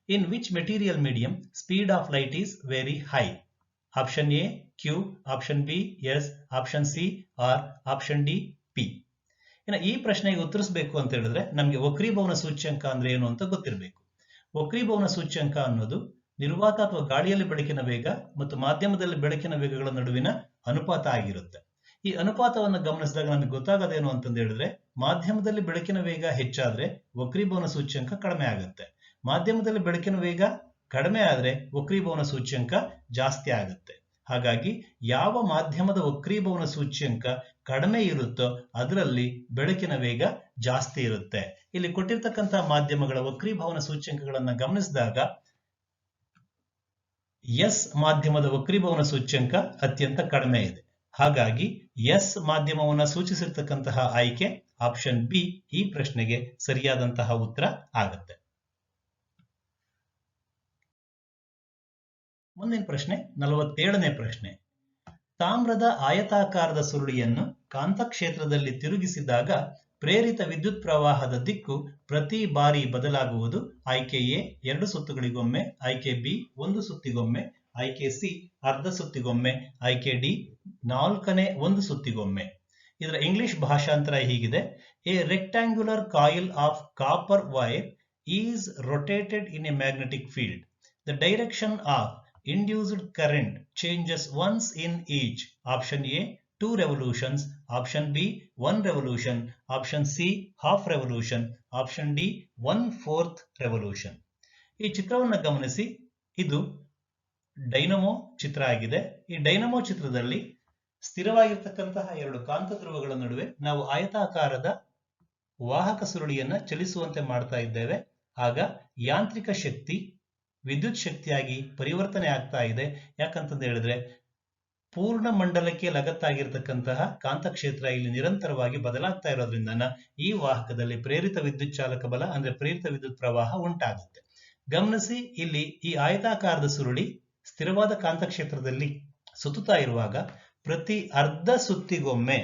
In which material medium speed of light is very high? Option A Q, option B S, option C R, option D P. ಇನ್ನು ಈ ಪ್ರಶ್ನೆಗೆ ಉತ್ತರಿಸಬೇಕು ಅಂತ ಹೇಳಿದ್ರೆ ನಮಗೆ ವಕ್ರೀಭವನ ಸೂಚ್ಯಂಕ ಅಂದ್ರೆ ಏನು ಅಂತ ಗೊತ್ತಿರಬೇಕು. ವಕ್ರೀಭವನ ಸೂಚ್ಯಂಕ ಅನ್ನೋದು ನಿರ್ವಾತ ಅಥವಾ ಗಾಳಿಯಲ್ಲಿ ಬೆಳಕಿನ ವೇಗ ಮತ್ತು ಮಾಧ್ಯಮದಲ್ಲಿ ಬೆಳಕಿನ ವೇಗಗಳ ನಡುವಿನ ಅನುಪಾತ ಆಗಿರುತ್ತೆ. ಈ ಅನುಪಾತವನ್ನು ಗಮನಿಸಿದಾಗ ನಮಗೆ ಗೊತ್ತಾಗೋದೇನು ಅಂತಂದು ಹೇಳಿದ್ರೆ, ಮಾಧ್ಯಮದಲ್ಲಿ ಬೆಳಕಿನ ವೇಗ ಹೆಚ್ಚಾದ್ರೆ ವಕ್ರೀಭವನ ಸೂಚ್ಯಂಕ ಕಡಿಮೆ ಆಗುತ್ತೆ. ಮಾಧ್ಯಮದಲ್ಲಿ ಬೆಳಕಿನ ವೇಗ ಕಡಿಮೆ ಆದ್ರೆ ವಕ್ರೀಭವನ ಸೂಚ್ಯಂಕ ಜಾಸ್ತಿ ಆಗುತ್ತೆ. ಹಾಗಾಗಿ ಯಾವ ಮಾಧ್ಯಮದ ವಕ್ರೀಭವನ ಸೂಚ್ಯಂಕ ಕಡಿಮೆ ಇರುತ್ತೋ ಅದರಲ್ಲಿ ಬೆಳಕಿನ ವೇಗ ಜಾಸ್ತಿ ಇರುತ್ತೆ. ಇಲ್ಲಿ ಕೊಟ್ಟಿರ್ತಕ್ಕಂತಹ ಮಾಧ್ಯಮಗಳ ವಕ್ರೀಭವನ ಸೂಚ್ಯಂಕಗಳನ್ನ ಗಮನಿಸಿದಾಗ ಎಸ್ ಮಾಧ್ಯಮದ ವಕ್ರೀಭವನ ಸೂಚ್ಯಂಕ ಅತ್ಯಂತ ಕಡಿಮೆ ಇದೆ. ಹಾಗಾಗಿ ಎಸ್ ಮಾಧ್ಯಮವನ್ನು ಸೂಚಿಸಿರ್ತಕ್ಕಂತಹ ಆಯ್ಕೆ ಆಪ್ಷನ್ ಬಿ ಈ ಪ್ರಶ್ನೆಗೆ ಸರಿಯಾದಂತಹ ಉತ್ತರ ಆಗುತ್ತೆ. ಮುಂದಿನ ಪ್ರಶ್ನೆ 47ನೇ ಪ್ರಶ್ನೆ. ತಾಮ್ರದ ಆಯತಾಕಾರದ ಸುರುಳಿಯನ್ನು ಕಾಂತಕ್ಷೇತ್ರದಲ್ಲಿ ತಿರುಗಿಸಿದಾಗ ಪ್ರೇರಿತ ವಿದ್ಯುತ್ ಪ್ರವಾಹದ ದಿಕ್ಕು ಪ್ರತಿ ಬಾರಿ ಬದಲಾಗುವುದು. ಆಯ್ಕೆ ಎ 2 ಸುತ್ತುಗಳಿಗೊಮ್ಮೆ, ಆಯ್ಕೆ ಬಿ 1 ಸುತ್ತಿಗೊಮ್ಮೆ, ಆಯ್ಕೆ ಸಿ ಅರ್ಧ ಸುತ್ತಿಗೊಮ್ಮೆ, ಆಯ್ಕೆ ಡಿ 4ನೇ 1 ಸುತ್ತಿಗೊಮ್ಮೆ. ಇದರ ಇಂಗ್ಲಿಷ್ ಭಾಷಾಂತರ ಹೀಗಿದೆ: A rectangular coil of copper wire is rotated in a magnetic field. The direction of induced current changes once in each. Option A 2 revolutions, option B 1 revolution, option C half revolution, option D 1/4 revolution. ಈ ಚಿತ್ರವನ್ನು ಗಮನಿಸಿ. ಇದು dynamo ಚಿತ್ರ ಆಗಿದೆ. ಈ dynamo ಚಿತ್ರದಲ್ಲಿ ಸ್ಥಿರವಾಗಿರ್ತಕ್ಕಂತಹ 2 ಕಾಂತ ಧ್ರುವಗಳ ನಡುವೆ ನಾವು ಆಯತಾಕಾರದ ವಾಹಕ ಸುರುಳಿಯನ್ನ ಚಲಿಸುವಂತೆ ಮಾಡ್ತಾ ಇದ್ದೇವೆ. ಆಗ ಯಾಂತ್ರಿಕ ಶಕ್ತಿ ವಿದ್ಯುತ್ ಶಕ್ತಿಯಾಗಿ ಪರಿವರ್ತನೆ ಆಗ್ತಾ ಇದೆ. ಯಾಕಂತಂದು ಹೇಳಿದ್ರೆ ಪೂರ್ಣ ಮಂಡಲಕ್ಕೆ ಲಗತ್ತಾಗಿರ್ತಕ್ಕಂತಹ ಕಾಂತಕ್ಷೇತ್ರ ಇಲ್ಲಿ ನಿರಂತರವಾಗಿ ಬದಲಾಗ್ತಾ ಇರೋದ್ರಿಂದ ಈ ವಾಹಕದಲ್ಲಿ ಪ್ರೇರಿತ ವಿದ್ಯುತ್ ಚಾಲಕ ಬಲ ಅಂದ್ರೆ ಪ್ರೇರಿತ ವಿದ್ಯುತ್ ಪ್ರವಾಹ ಉಂಟಾಗುತ್ತೆ. ಗಮನಿಸಿ, ಇಲ್ಲಿ ಈ ಆಯತಾಕಾರದ ಸುರುಳಿ ಸ್ಥಿರವಾದ ಕಾಂತಕ್ಷೇತ್ರದಲ್ಲಿ ಸುತ್ತುತ್ತಾ ಇರುವಾಗ ಪ್ರತಿ ಅರ್ಧ ಸುತ್ತಿಗೊಮ್ಮೆ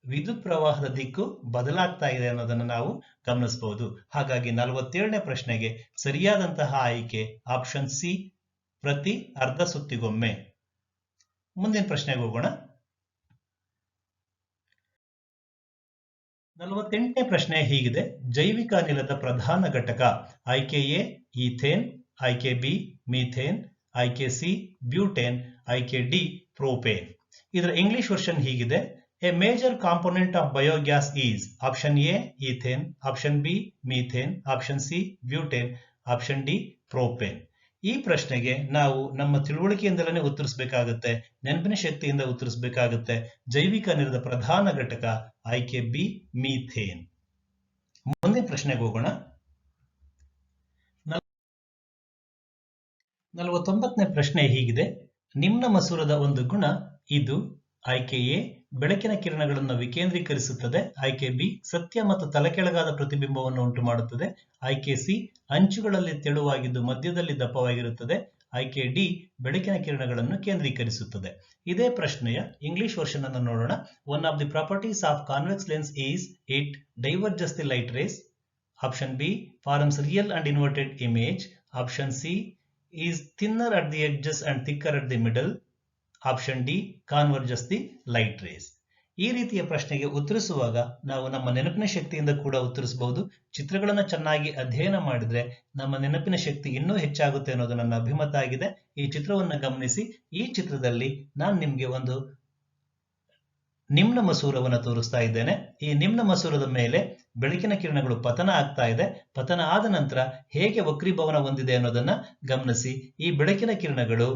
ವಿದ್ಯುತ್ ಪ್ರವಾಹದ ದಿಕ್ಕು ಬದಲಾಗ್ತಾ ಇದೆ ಅನ್ನೋದನ್ನು ನಾವು ಗಮನಿಸಬಹುದು. ಹಾಗಾಗಿ 47ನೇ ಪ್ರಶ್ನೆಗೆ ಸರಿಯಾದಂತಹ ಆಯ್ಕೆ ಆಪ್ಷನ್ ಸಿ ಪ್ರತಿ ಅರ್ಧ ಸುತ್ತಿಗೊಮ್ಮೆ. ಮುಂದಿನ ಪ್ರಶ್ನೆಗೆ ಹೋಗೋಣ. 48ನೇ ಪ್ರಶ್ನೆ ಹೀಗಿದೆ: ಜೈವಿಕ ಅನಿಲದ ಪ್ರಧಾನ ಘಟಕ. ಆಯ್ಕೆ ಎ ಈಥೇನ್, ಆಯ್ಕೆ ಬಿ ಮೀಥೇನ್, ಆಯ್ಕೆ ಸಿ ಬ್ಯೂಟೇನ್, ಆಯ್ಕೆ ಡಿ ಪ್ರೋಪೇನ್. ಇದರ ಇಂಗ್ಲಿಷ್ ವರ್ಷನ್ ಹೀಗಿದೆ: A major component of biogas is option A ethane, option B methane, option C butane, option D propane. ಈ ಪ್ರಶ್ನೆಗೆ ನಾವು ನಮ್ಮ ತಿಳುವಳಿಕೆಯಿಂದಲೇ ಉತ್ತರಿಸಬೇಕಾಗುತ್ತೆ, ನೆನಪಿನ ಶಕ್ತಿಯಿಂದ ಉತ್ತರಿಸಬೇಕಾಗುತ್ತೆ. ಜೈವಿಕ ಅನಿಲದ ಪ್ರಧಾನ ಘಟಕ ಆಯ್ಕೆ ಬಿ ಮೀಥೇನ್. ಮುಂದಿನ ಪ್ರಶ್ನೆಗೆ ಹೋಗೋಣ. 49ನೇ ಪ್ರಶ್ನೆ ಹೀಗಿದೆ: ನಿಮ್ನ ಮಸೂರದ ಒಂದು ಗುಣ ಇದು. ಆಯ್ಕೆ ಎ ಬೆಳಕಿನ ಕಿರಣಗಳನ್ನು ವಿಕೇಂದ್ರೀಕರಿಸುತ್ತದೆ, ಆಯ್ಕೆ ಬಿ ಸತ್ಯ ಮತ್ತು ತಲೆಕೆಳಗಾದ ಪ್ರತಿಬಿಂಬವನ್ನು ಉಂಟು ಮಾಡುತ್ತದೆ, ಆಯ್ಕೆ ಸಿ ಅಂಚುಗಳಲ್ಲಿ ತೆಳುವಾಗಿದ್ದು ಮಧ್ಯದಲ್ಲಿ ದಪ್ಪವಾಗಿರುತ್ತದೆ, ಆಯ್ಕೆ ಡಿ ಬೆಳಕಿನ ಕಿರಣಗಳನ್ನು ಕೇಂದ್ರೀಕರಿಸುತ್ತದೆ. ಇದೇ ಪ್ರಶ್ನೆಯ ಇಂಗ್ಲಿಷ್ ವರ್ಷನ್ ಅನ್ನು ನೋಡೋಣ. One of the properties of convex lens is it diverges the light rays. Option B forms real and inverted image. Option C is thinner at the edges and thicker at the middle. Option D converges the light rays. ಈ ರೀತಿಯ ಪ್ರಶ್ನೆಗೆ ಉತ್ತರಿಸುವಾಗ ನಾವು ನಮ್ಮ ನೆನಪಿನ ಶಕ್ತಿಯಿಂದ ಕೂಡ ಉತ್ತರಿಸಬಹುದು. ಚಿತ್ರಗಳನ್ನು ಚೆನ್ನಾಗಿ ಅಧ್ಯಯನ ಮಾಡಿದ್ರೆ ನಮ್ಮ ನೆನಪಿನ ಶಕ್ತಿ ಇನ್ನೂ ಹೆಚ್ಚಾಗುತ್ತೆ ಅನ್ನೋದು ನನ್ನ ಅಭಿಮತ ಆಗಿದೆ. ಈ ಚಿತ್ರವನ್ನು ಗಮನಿಸಿ. ಈ ಚಿತ್ರದಲ್ಲಿ ನಾನು ನಿಮ್ಗೆ ಒಂದು ನಿಮ್ನ ಮಸೂರವನ್ನು ತೋರಿಸ್ತಾ ಇದ್ದೇನೆ. ಈ ನಿಮ್ನ ಮಸೂರದ ಮೇಲೆ ಬೆಳಕಿನ ಕಿರಣಗಳು ಪತನ ಆಗ್ತಾ ಇದೆ. ಪತನ ಆದ ನಂತರ ಹೇಗೆ ವಕ್ರೀಭವನ ಹೊಂದಿದೆ ಅನ್ನೋದನ್ನ ಗಮನಿಸಿ. ಈ ಬೆಳಕಿನ ಕಿರಣಗಳು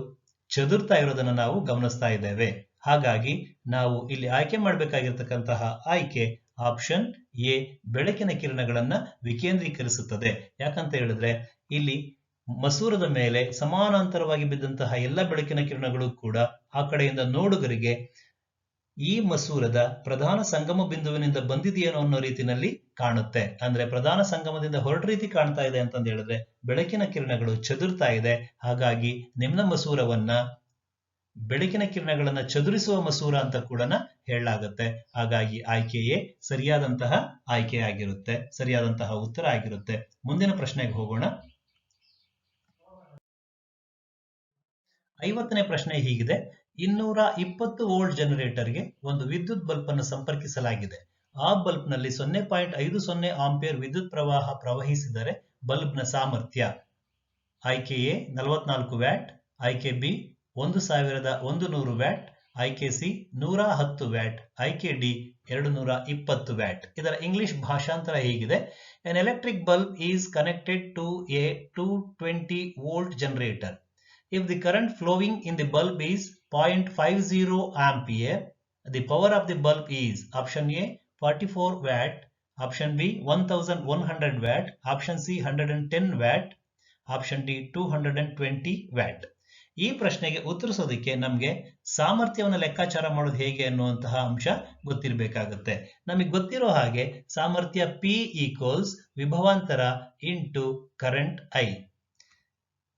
ಚದುರ್ತಾ ಇರೋದನ್ನ ನಾವು ಗಮನಿಸ್ತಾ ಇದ್ದೇವೆ. ಹಾಗಾಗಿ ನಾವು ಇಲ್ಲಿ ಆಯ್ಕೆ ಮಾಡಬೇಕಾಗಿರ್ತಕ್ಕಂತಹ ಆಯ್ಕೆ ಆಪ್ಷನ್ ಎ ಬೆಳಕಿನ ಕಿರಣಗಳನ್ನ ವಿಕೇಂದ್ರೀಕರಿಸುತ್ತದೆ. ಯಾಕಂತ ಹೇಳಿದ್ರೆ ಇಲ್ಲಿ ಮಸೂರದ ಮೇಲೆ ಸಮಾನಾಂತರವಾಗಿ ಬಿದ್ದಂತಹ ಎಲ್ಲ ಬೆಳಕಿನ ಕಿರಣಗಳು ಕೂಡ ಆ ಕಡೆಯಿಂದ ನೋಡುಗರಿಗೆ ಈ ಮಸೂರದ ಪ್ರಧಾನ ಸಂಗಮ ಬಿಂದುವಿನಿಂದ ಬಂದಿದೆಯೇನೋ ಅನ್ನೋ ರೀತಿಯಲ್ಲಿ ಕಾಣುತ್ತೆ. ಅಂದ್ರೆ ಪ್ರಧಾನ ಸಂಗಮದಿಂದ ಹೊರಟ ರೀತಿ ಕಾಣ್ತಾ ಇದೆ ಅಂತಂದು ಹೇಳಿದ್ರೆ ಬೆಳಕಿನ ಕಿರಣಗಳು ಚದುರ್ತಾ ಇದೆ. ಹಾಗಾಗಿ ನಿಮ್ನ ಮಸೂರವನ್ನ ಬೆಳಕಿನ ಕಿರಣಗಳನ್ನ ಚದುರಿಸುವ ಮಸೂರ ಅಂತ ಕೂಡ ಹೇಳಲಾಗುತ್ತೆ. ಹಾಗಾಗಿ ಆಯ್ಕೆಯೇ ಸರಿಯಾದಂತಹ ಆಯ್ಕೆ ಆಗಿರುತ್ತೆ, ಸರಿಯಾದಂತಹ ಉತ್ತರ ಆಗಿರುತ್ತೆ. ಮುಂದಿನ ಪ್ರಶ್ನೆಗೆ ಹೋಗೋಣ. 50ನೇ ಪ್ರಶ್ನೆ ಹೀಗಿದೆ: 220 ವೋಲ್ಟ್ ಜನರೇಟರ್ಗೆ ಒಂದು ವಿದ್ಯುತ್ ಬಲ್ಬ್ ಅನ್ನು ಸಂಪರ್ಕಿಸಲಾಗಿದೆ. ಆ ಬಲ್ಬ್ ನಲ್ಲಿ 0.50 ಆಂಪಿಯರ್ ವಿದ್ಯುತ್ ಪ್ರವಾಹ ಪ್ರವಹಿಸಿದರೆ ಬಲ್ಬ್ನ ಸಾಮರ್ಥ್ಯ. ಆಯ್ಕೆ ಎ 44 ವ್ಯಾಟ್, ಆಯ್ಕೆ ಬಿ 1100 ವ್ಯಾಟ್, ಆಯ್ಕೆ ಸಿ 110 ವ್ಯಾಟ್, ಆಯ್ಕೆ ಡಿ 220 ವ್ಯಾಟ್. ಇದರ ಇಂಗ್ಲಿಷ್ ಭಾಷಾಂತರ ಹೀಗಿದೆ: an electric bulb is connected to a 220 volt generator. If the current flowing in the bulb is 0.50 ampere, the power of the bulb is option A 44 watt, option B 1100 watt, option C 110 watt, option D 220 watt. ಈ ಪ್ರಶ್ನೆಗೆ ಉತ್ತರಿಸೋದಕ್ಕೆ ನಮಗೆ ಸಾಮರ್ಥ್ಯವನ್ನು ಲೆಕ್ಕಾಚಾರ ಮಾಡೋದು ಹೇಗೆ ಅನ್ನುವಂತಹ ಅಂಶ ಗೊತ್ತಿರಬೇಕಾಗುತ್ತೆ. ನಮಗೆ ಗೊತ್ತಿರೋ ಹಾಗೆ ಸಾಮರ್ಥ್ಯ P ಈಕ್ವಲ್ಸ್ ವಿಭವಾಂತರ ಇಂಟು ಕರೆಂಟ್ I.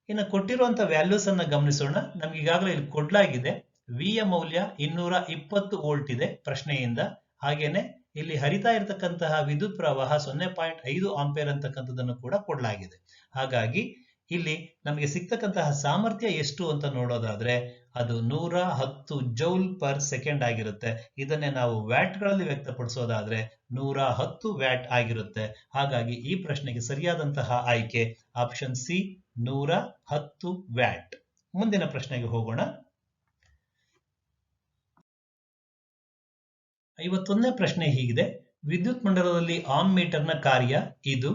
ಇನ್ನು ಕೊಟ್ಟಿರುವಂತಹ ವ್ಯಾಲ್ಯೂಸ್ ಅನ್ನ ಗಮನಿಸೋಣ. ನಮ್ಗೆ ಈಗಾಗಲೇ ಇಲ್ಲಿ ಕೊಡಲಾಗಿದೆ ವಿ ಯ ಮೌಲ್ಯ 220 ವೋಲ್ಟ್ ಇದೆ ಪ್ರಶ್ನೆಯಿಂದ. ಹಾಗೇನೆ ಇಲ್ಲಿ ಹರಿತಾ ಇರತಕ್ಕಂತಹ ವಿದ್ಯುತ್ ಪ್ರವಾಹ 0.5 ಆಂಪಿಯರ್ ಅಂತಕ್ಕಂಥದ್ದನ್ನು ಕೂಡ ಕೊಡಲಾಗಿದೆ. ಹಾಗಾಗಿ ಇಲ್ಲಿ ನಮಗೆ ಸಿಗ್ತಕ್ಕಂತಹ ಸಾಮರ್ಥ್ಯ ಎಷ್ಟು ಅಂತ ನೋಡೋದಾದ್ರೆ ಅದು 110 ಜೌಲ್ ಪರ್ ಸೆಕೆಂಡ್ ಆಗಿರುತ್ತೆ. ಇದನ್ನೇ ನಾವು ವ್ಯಾಟ್ಗಳಲ್ಲಿ ವ್ಯಕ್ತಪಡಿಸೋದಾದ್ರೆ 110 ವ್ಯಾಟ್ ಆಗಿರುತ್ತೆ. ಹಾಗಾಗಿ ಈ ಪ್ರಶ್ನೆಗೆ ಸರಿಯಾದಂತಹ ಆಯ್ಕೆ ಆಪ್ಷನ್ ಸಿ 110 ವ್ಯಾಟ್. ಮುಂದಿನ ಪ್ರಶ್ನೆಗೆ ಹೋಗೋಣ. 51ನೇ ಪ್ರಶ್ನೆ ಹೀಗಿದೆ: ವಿದ್ಯುತ್ ಮಂಡಲದಲ್ಲಿ ಆಮ್ ಮೀಟರ್ನ ಕಾರ್ಯ ಇದು.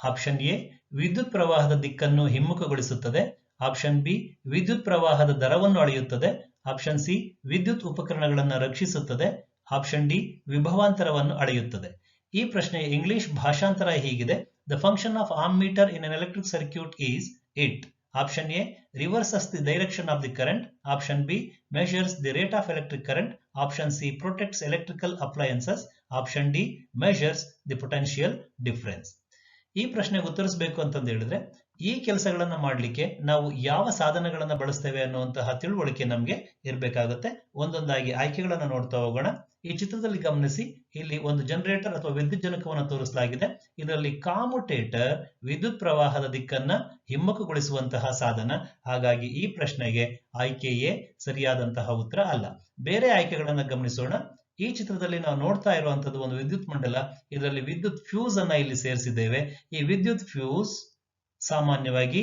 ಆಪ್ಷನ್ ಎ ವಿದ್ಯುತ್ ಪ್ರವಾಹದ ದಿಕ್ಕನ್ನು ಹಿಮ್ಮುಖಗೊಳಿಸುತ್ತದೆ, ಆಪ್ಷನ್ ಬಿ ವಿದ್ಯುತ್ ಪ್ರವಾಹದ ದರವನ್ನು ಅಳೆಯುತ್ತದೆ, ಆಪ್ಷನ್ ಸಿ ವಿದ್ಯುತ್ ಉಪಕರಣಗಳನ್ನು ರಕ್ಷಿಸುತ್ತದೆ, ಆಪ್ಷನ್ ಡಿ ವಿಭವಾಂತರವನ್ನು ಅಳೆಯುತ್ತದೆ. ಈ ಪ್ರಶ್ನೆಯ ಇಂಗ್ಲಿಷ್ ಭಾಷಾಂತರ ಹೀಗಿದೆ: the function of ammeter in an electric circuit is it. Option A reverses the direction of the current, option B measures the rate of electric current, option C protects electrical appliances, option D measures the potential difference. ಈ ಪ್ರಶ್ನೆಗೆ ಉತ್ತರಿಸಬೇಕು ಅಂತಂದು ಹೇಳಿದ್ರೆ ಈ ಕೆಲಸಗಳನ್ನ ಮಾಡಲಿಕ್ಕೆ ನಾವು ಯಾವ ಸಾಧನಗಳನ್ನ ಬಳಸ್ತೇವೆ ಅನ್ನುವಂತಹ ತಿಳುವಳಿಕೆ ನಮಗೆ ಇರಬೇಕಾಗುತ್ತೆ. ಒಂದೊಂದಾಗಿ ಆಯ್ಕೆಗಳನ್ನು ನೋಡ್ತಾ ಹೋಗೋಣ. ಈ ಚಿತ್ರದಲ್ಲಿ ಗಮನಿಸಿ, ಇಲ್ಲಿ ಒಂದು ಜನರೇಟರ್ ಅಥವಾ ವಿದ್ಯುತ್ ಜನಕವನ್ನು ತೋರಿಸಲಾಗಿದೆ. ಇದರಲ್ಲಿ ಕಾಮುಟೇಟರ್ ವಿದ್ಯುತ್ ಪ್ರವಾಹದ ದಿಕ್ಕನ್ನ ಹಿಮ್ಮುಖಗೊಳಿಸುವಂತಹ ಸಾಧನ. ಹಾಗಾಗಿ ಈ ಪ್ರಶ್ನೆಗೆ ಆಯ್ಕೆ ಎ ಸರಿಯಾದಂತಹ ಉತ್ತರ ಅಲ್ಲ. ಬೇರೆ ಆಯ್ಕೆಗಳನ್ನ ಗಮನಿಸೋಣ. ಈ ಚಿತ್ರದಲ್ಲಿ ನಾವು ನೋಡ್ತಾ ಇರುವಂತದ್ದು ಒಂದು ವಿದ್ಯುತ್ ಮಂಡಲ. ಇದರಲ್ಲಿ ವಿದ್ಯುತ್ ಫ್ಯೂಸ್ ಅನ್ನ ಇಲ್ಲಿ ಸೇರಿಸಿದ್ದೇವೆ. ಈ ವಿದ್ಯುತ್ ಫ್ಯೂಸ್ ಸಾಮಾನ್ಯವಾಗಿ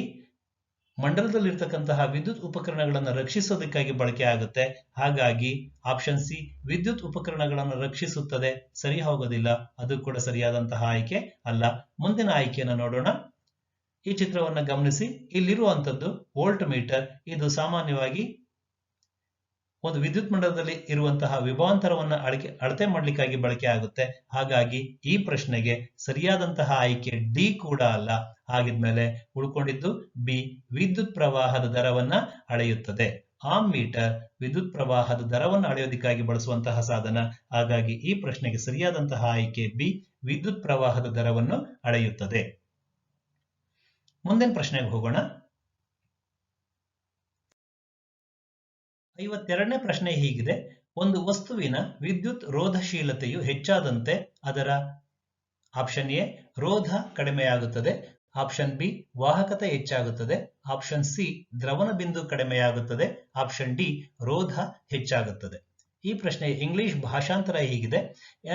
ಮಂಡಲದಲ್ಲಿರ್ತಕ್ಕಂತಹ ವಿದ್ಯುತ್ ಉಪಕರಣಗಳನ್ನು ರಕ್ಷಿಸೋದಕ್ಕಾಗಿ ಬಳಕೆ ಆಗುತ್ತೆ. ಹಾಗಾಗಿ ಆಪ್ಷನ್ ಸಿ ವಿದ್ಯುತ್ ಉಪಕರಣಗಳನ್ನು ರಕ್ಷಿಸುತ್ತದೆ ಸರಿ ಹೋಗೋದಿಲ್ಲ. ಅದು ಕೂಡ ಸರಿಯಾದಂತಹ ಆಯ್ಕೆ ಅಲ್ಲ. ಮುಂದಿನ ಆಯ್ಕೆಯನ್ನು ನೋಡೋಣ. ಈ ಚಿತ್ರವನ್ನು ಗಮನಿಸಿ, ಇಲ್ಲಿರುವಂತದ್ದು ವೋಲ್ಟ್ ಮೀಟರ್. ಇದು ಸಾಮಾನ್ಯವಾಗಿ ಒಂದು ವಿದ್ಯುತ್ ಮಂಡಲದಲ್ಲಿ ಇರುವಂತಹ ವಿಭವಾಂತರವನ್ನು ಅಳತೆ ಮಾಡಲಿಕ್ಕಾಗಿ ಬಳಕೆ ಆಗುತ್ತೆ. ಹಾಗಾಗಿ ಈ ಪ್ರಶ್ನೆಗೆ ಸರಿಯಾದಂತಹ ಆಯ್ಕೆ ಡಿ ಕೂಡ ಅಲ್ಲ. ಹಾಗಿದ್ಮೇಲೆ ಉಳ್ಕೊಂಡಿದ್ದು ಬಿ ವಿದ್ಯುತ್ ಪ್ರವಾಹದ ದರವನ್ನ ಅಳೆಯುತ್ತದೆ. ಆಮ್ ಮೀಟರ್ ವಿದ್ಯುತ್ ಪ್ರವಾಹದ ದರವನ್ನು ಅಳೆಯೋದಕ್ಕಾಗಿ ಬಳಸುವಂತಹ ಸಾಧನ. ಹಾಗಾಗಿ ಈ ಪ್ರಶ್ನೆಗೆ ಸರಿಯಾದಂತಹ ಆಯ್ಕೆ ಬಿ ವಿದ್ಯುತ್ ಪ್ರವಾಹದ ದರವನ್ನು ಅಳೆಯುತ್ತದೆ. ಮುಂದಿನ ಪ್ರಶ್ನೆಗೆ ಹೋಗೋಣ. 52ನೇ ಪ್ರಶ್ನೆ ಹೀಗಿದೆ: ಒಂದು ವಸ್ತುವಿನ ವಿದ್ಯುತ್ ರೋಧಶೀಲತೆಯು ಹೆಚ್ಚಾದಂತೆ ಅದರ ಆಪ್ಷನ್ ಎ ರೋಧ ಕಡಿಮೆಯಾಗುತ್ತದೆ, ಆಪ್ಷನ್ ಬಿ ವಾಹಕತೆ ಹೆಚ್ಚಾಗುತ್ತದೆ, ಆಪ್ಷನ್ ಸಿ ದ್ರವಣ ಬಿಂದು ಕಡಿಮೆಯಾಗುತ್ತದೆ, ಆಪ್ಷನ್ ಡಿ ರೋಧ ಹೆಚ್ಚಾಗುತ್ತದೆ. ಈ ಪ್ರಶ್ನೆಯ ಇಂಗ್ಲಿಷ್ ಭಾಷಾಂತರ ಹೀಗಿದೆ: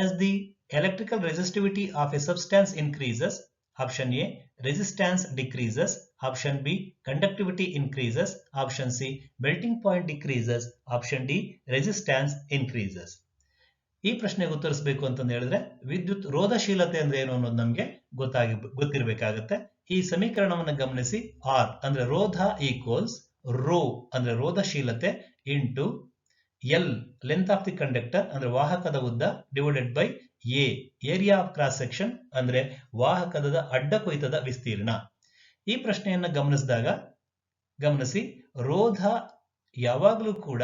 as the electrical resistivity of a substance increases, option A resistance decreases, option B conductivity increases, option C melting point decreases, option D resistance increases. ಈ ಪ್ರಶ್ನೆಗೆ ಉತ್ತರಿಸಬೇಕು ಅಂತಂದು ಹೇಳಿದ್ರೆ ವಿದ್ಯುತ್ ರೋಧಶೀಲತೆ ಅಂದ್ರೆ ಏನು ಅನ್ನೋದು ನಮಗೆ ಗೊತ್ತಿರಬೇಕಾಗುತ್ತೆ. ಈ ಸಮೀಕರಣವನ್ನು ಗಮನಿಸಿ. ಆರ್ ಅಂದ್ರೆ ರೋಧ ಈಕ್ವಲ್ಸ್ ರೋ ಅಂದ್ರೆ ರೋಧಶೀಲತೆ into L length of the conductor ಅಂದ್ರೆ ವಾಹಕದ ಉದ್ದ divided by A area of cross section ಅಂದ್ರೆ ವಾಹಕದ ಅಡ್ಡ ಕೊಯ್ತದ ವಿಸ್ತೀರ್ಣ. ಈ ಪ್ರಶ್ನೆಯನ್ನ ಗಮನಿಸಿ, ರೋಧ ಯಾವಾಗಲೂ ಕೂಡ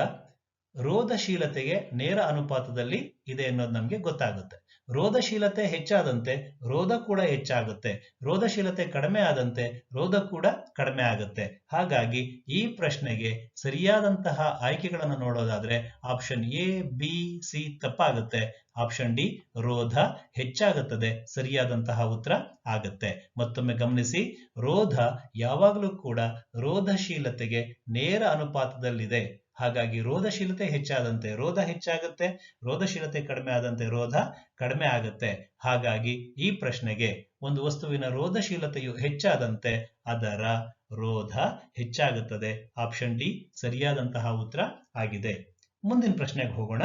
ರೋಧಶೀಲತೆಗೆ ನೇರ ಅನುಪಾತದಲ್ಲಿ ಇದೆ ಅನ್ನೋದು ನಮಗೆ ಗೊತ್ತಾಗುತ್ತೆ. ರೋಧಶೀಲತೆ ಹೆಚ್ಚಾದಂತೆ ರೋಧ ಕೂಡ ಹೆಚ್ಚಾಗುತ್ತೆ, ರೋಧಶೀಲತೆ ಕಡಿಮೆ ಆದಂತೆ ರೋಧ ಕೂಡ ಕಡಿಮೆ ಆಗುತ್ತೆ. ಹಾಗಾಗಿ ಈ ಪ್ರಶ್ನೆಗೆ ಸರಿಯಾದಂತಹ ಆಯ್ಕೆಗಳನ್ನು ನೋಡೋದಾದ್ರೆ ಆಪ್ಷನ್ ಎ ಬಿ ಸಿ ತಪ್ಪಾಗುತ್ತೆ. ಆಪ್ಷನ್ ಡಿ ರೋಧ ಹೆಚ್ಚಾಗುತ್ತದೆ ಸರಿಯಾದಂತಹ ಉತ್ತರ ಆಗುತ್ತೆ. ಮತ್ತೊಮ್ಮೆ ಗಮನಿಸಿ, ರೋಧ ಯಾವಾಗಲೂ ಕೂಡ ರೋಧಶೀಲತೆಗೆ ನೇರ ಅನುಪಾತದಲ್ಲಿದೆ. ಹಾಗಾಗಿ ರೋಧಶೀಲತೆ ಹೆಚ್ಚಾದಂತೆ ರೋಧ ಹೆಚ್ಚಾಗುತ್ತೆ, ರೋಧಶೀಲತೆ ಕಡಿಮೆ ಆದಂತೆ ರೋಧ ಕಡಿಮೆ ಆಗುತ್ತೆ. ಹಾಗಾಗಿ ಈ ಪ್ರಶ್ನೆಗೆ ಒಂದು ವಸ್ತುವಿನ ರೋಧಶೀಲತೆಯು ಹೆಚ್ಚಾದಂತೆ ಅದರ ರೋಧ ಹೆಚ್ಚಾಗುತ್ತದೆ. ಆಪ್ಷನ್ ಡಿ ಸರಿಯಾದಂತಹ ಉತ್ತರ ಆಗಿದೆ. ಮುಂದಿನ ಪ್ರಶ್ನೆಗೆ ಹೋಗೋಣ.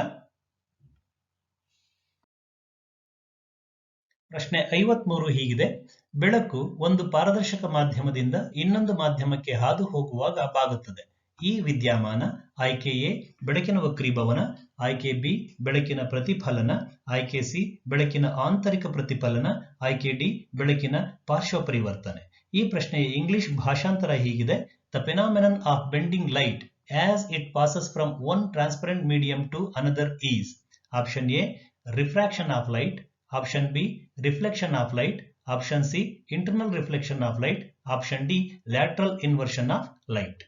ಪ್ರಶ್ನೆ 53 ಹೀಗಿದೆ: ಬೆಳಕು ಒಂದು ಪಾರದರ್ಶಕ ಮಾಧ್ಯಮದಿಂದ ಇನ್ನೊಂದು ಮಾಧ್ಯಮಕ್ಕೆ ಹಾದು ಹೋಗುವಾಗ ಬಾಗುತ್ತದೆ. ಈ ವಿದ್ಯಮಾನ ಆಯ್ಕೆ ಎ ಬೆಳಕಿನ ವಕ್ರೀಭವನ, ಆಯ್ಕೆ ಬಿ ಬೆಳಕಿನ ಪ್ರತಿಫಲನ, ಆಯ್ಕೆ ಸಿ ಬೆಳಕಿನ ಆಂತರಿಕ ಪ್ರತಿಫಲನ, ಆಯ್ಕೆ ಡಿ ಬೆಳಕಿನ ಪಾರ್ಶ್ವ ಪರಿವರ್ತನೆ. ಈ ಪ್ರಶ್ನೆಯ ಇಂಗ್ಲಿಷ್ ಭಾಷಾಂತರ ಹೀಗಿದೆ: the phenomenon of bending light as it passes from one transparent medium to another is. Option A refraction of light, option B reflection of light, option C internal reflection of light, option D lateral inversion of light.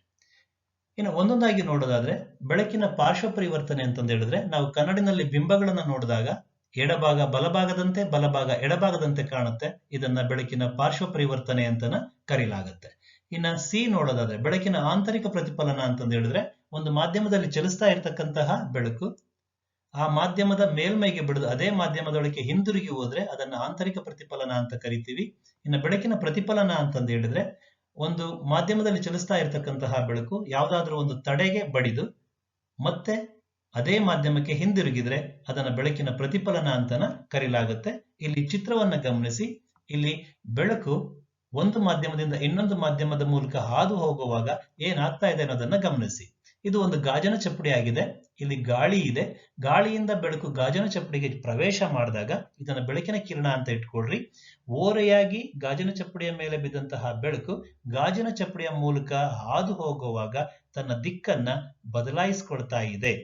ಇನ್ನು ಒಂದೊಂದಾಗಿ ನೋಡೋದಾದ್ರೆ ಬೆಳಕಿನ ಪಾರ್ಶ್ವ ಪರಿವರ್ತನೆ ಅಂತಂದು ಹೇಳಿದ್ರೆ, ನಾವು ಕನ್ನಡಿನಲ್ಲಿ ಬಿಂಬಗಳನ್ನು ನೋಡಿದಾಗ ಎಡಭಾಗ ಬಲಭಾಗದಂತೆ ಬಲಭಾಗ ಎಡಭಾಗದಂತೆ ಕಾಣುತ್ತೆ. ಇದನ್ನ ಬೆಳಕಿನ ಪಾರ್ಶ್ವ ಪರಿವರ್ತನೆ ಅಂತನ ಕರೀಲಾಗುತ್ತೆ. ಇನ್ನ ಸಿ ನೋಡೋದಾದ್ರೆ ಬೆಳಕಿನ ಆಂತರಿಕ ಪ್ರತಿಫಲನ ಅಂತಂದು ಹೇಳಿದ್ರೆ, ಒಂದು ಮಾಧ್ಯಮದಲ್ಲಿ ಚಲಿಸ್ತಾ ಇರತಕ್ಕಂತಹ ಬೆಳಕು ಆ ಮಾಧ್ಯಮದ ಮೇಲ್ಮೈಗೆ ಬಿಡದು ಅದೇ ಮಾಧ್ಯಮದೊಳಗೆ ಹಿಂದಿರುಗಿ ಹೋದ್ರೆ ಅದನ್ನ ಆಂತರಿಕ ಪ್ರತಿಫಲನ ಅಂತ ಕರಿತೀವಿ. ಇನ್ನು ಬೆಳಕಿನ ಪ್ರತಿಫಲನ ಅಂತಂದು ಹೇಳಿದ್ರೆ, ಒಂದು ಮಾಧ್ಯಮದಲ್ಲಿ ಚಲಿಸ್ತಾ ಇರತಕ್ಕಂತಹ ಬೆಳಕು ಯಾವುದಾದ್ರೂ ಒಂದು ತಡೆಗೆ ಬಡಿದು ಮತ್ತೆ ಅದೇ ಮಾಧ್ಯಮಕ್ಕೆ ಹಿಂದಿರುಗಿದ್ರೆ ಅದನ್ನ ಬೆಳಕಿನ ಪ್ರತಿಫಲನ ಅಂತನ ಕರೀಲಾಗುತ್ತೆ. ಇಲ್ಲಿ ಚಿತ್ರವನ್ನ ಗಮನಿಸಿ. ಇಲ್ಲಿ ಬೆಳಕು ಒಂದು ಮಾಧ್ಯಮದಿಂದ ಇನ್ನೊಂದು ಮಾಧ್ಯಮದ ಮೂಲಕ ಹಾದು ಹೋಗುವಾಗ ಏನಾಗ್ತಾ ಇದೆ ಅನ್ನೋದನ್ನ ಗಮನಿಸಿ. ಇದು ಒಂದು ಗಾಜನ ಚಪ್ಪಡಿ ಆಗಿದೆ. ಇಲ್ಲಿ ಗಾಳಿ ಇದೆ. ಗಾಳಿಯಿಂದ ಬೆಳಕು ಗಾಜನ ಚಪ್ಪಡಿಗೆ ಪ್ರವೇಶ ಮಾಡಿದಾಗ ಇದನ್ನ ಬೆಳಕಿನ ಕಿರಣ ಅಂತ ಇಟ್ಕೊಳ್ರಿ. ಓರೆಯಾಗಿ ಗಾಜಿನ ಚಪ್ಪಡಿಯ ಮೇಲೆ ಬಿದ್ದಂತಹ ಬೆಳಕು ಗಾಜಿನ ಚಪ್ಪಡಿಯ ಮೂಲಕ ಹಾದು ಹೋಗುವಾಗ ತನ್ನ ದಿಕ್ಕನ್ನ ಬದಲಾಯಿಸಿಕೊಳ್ತಾ ಇದೆ.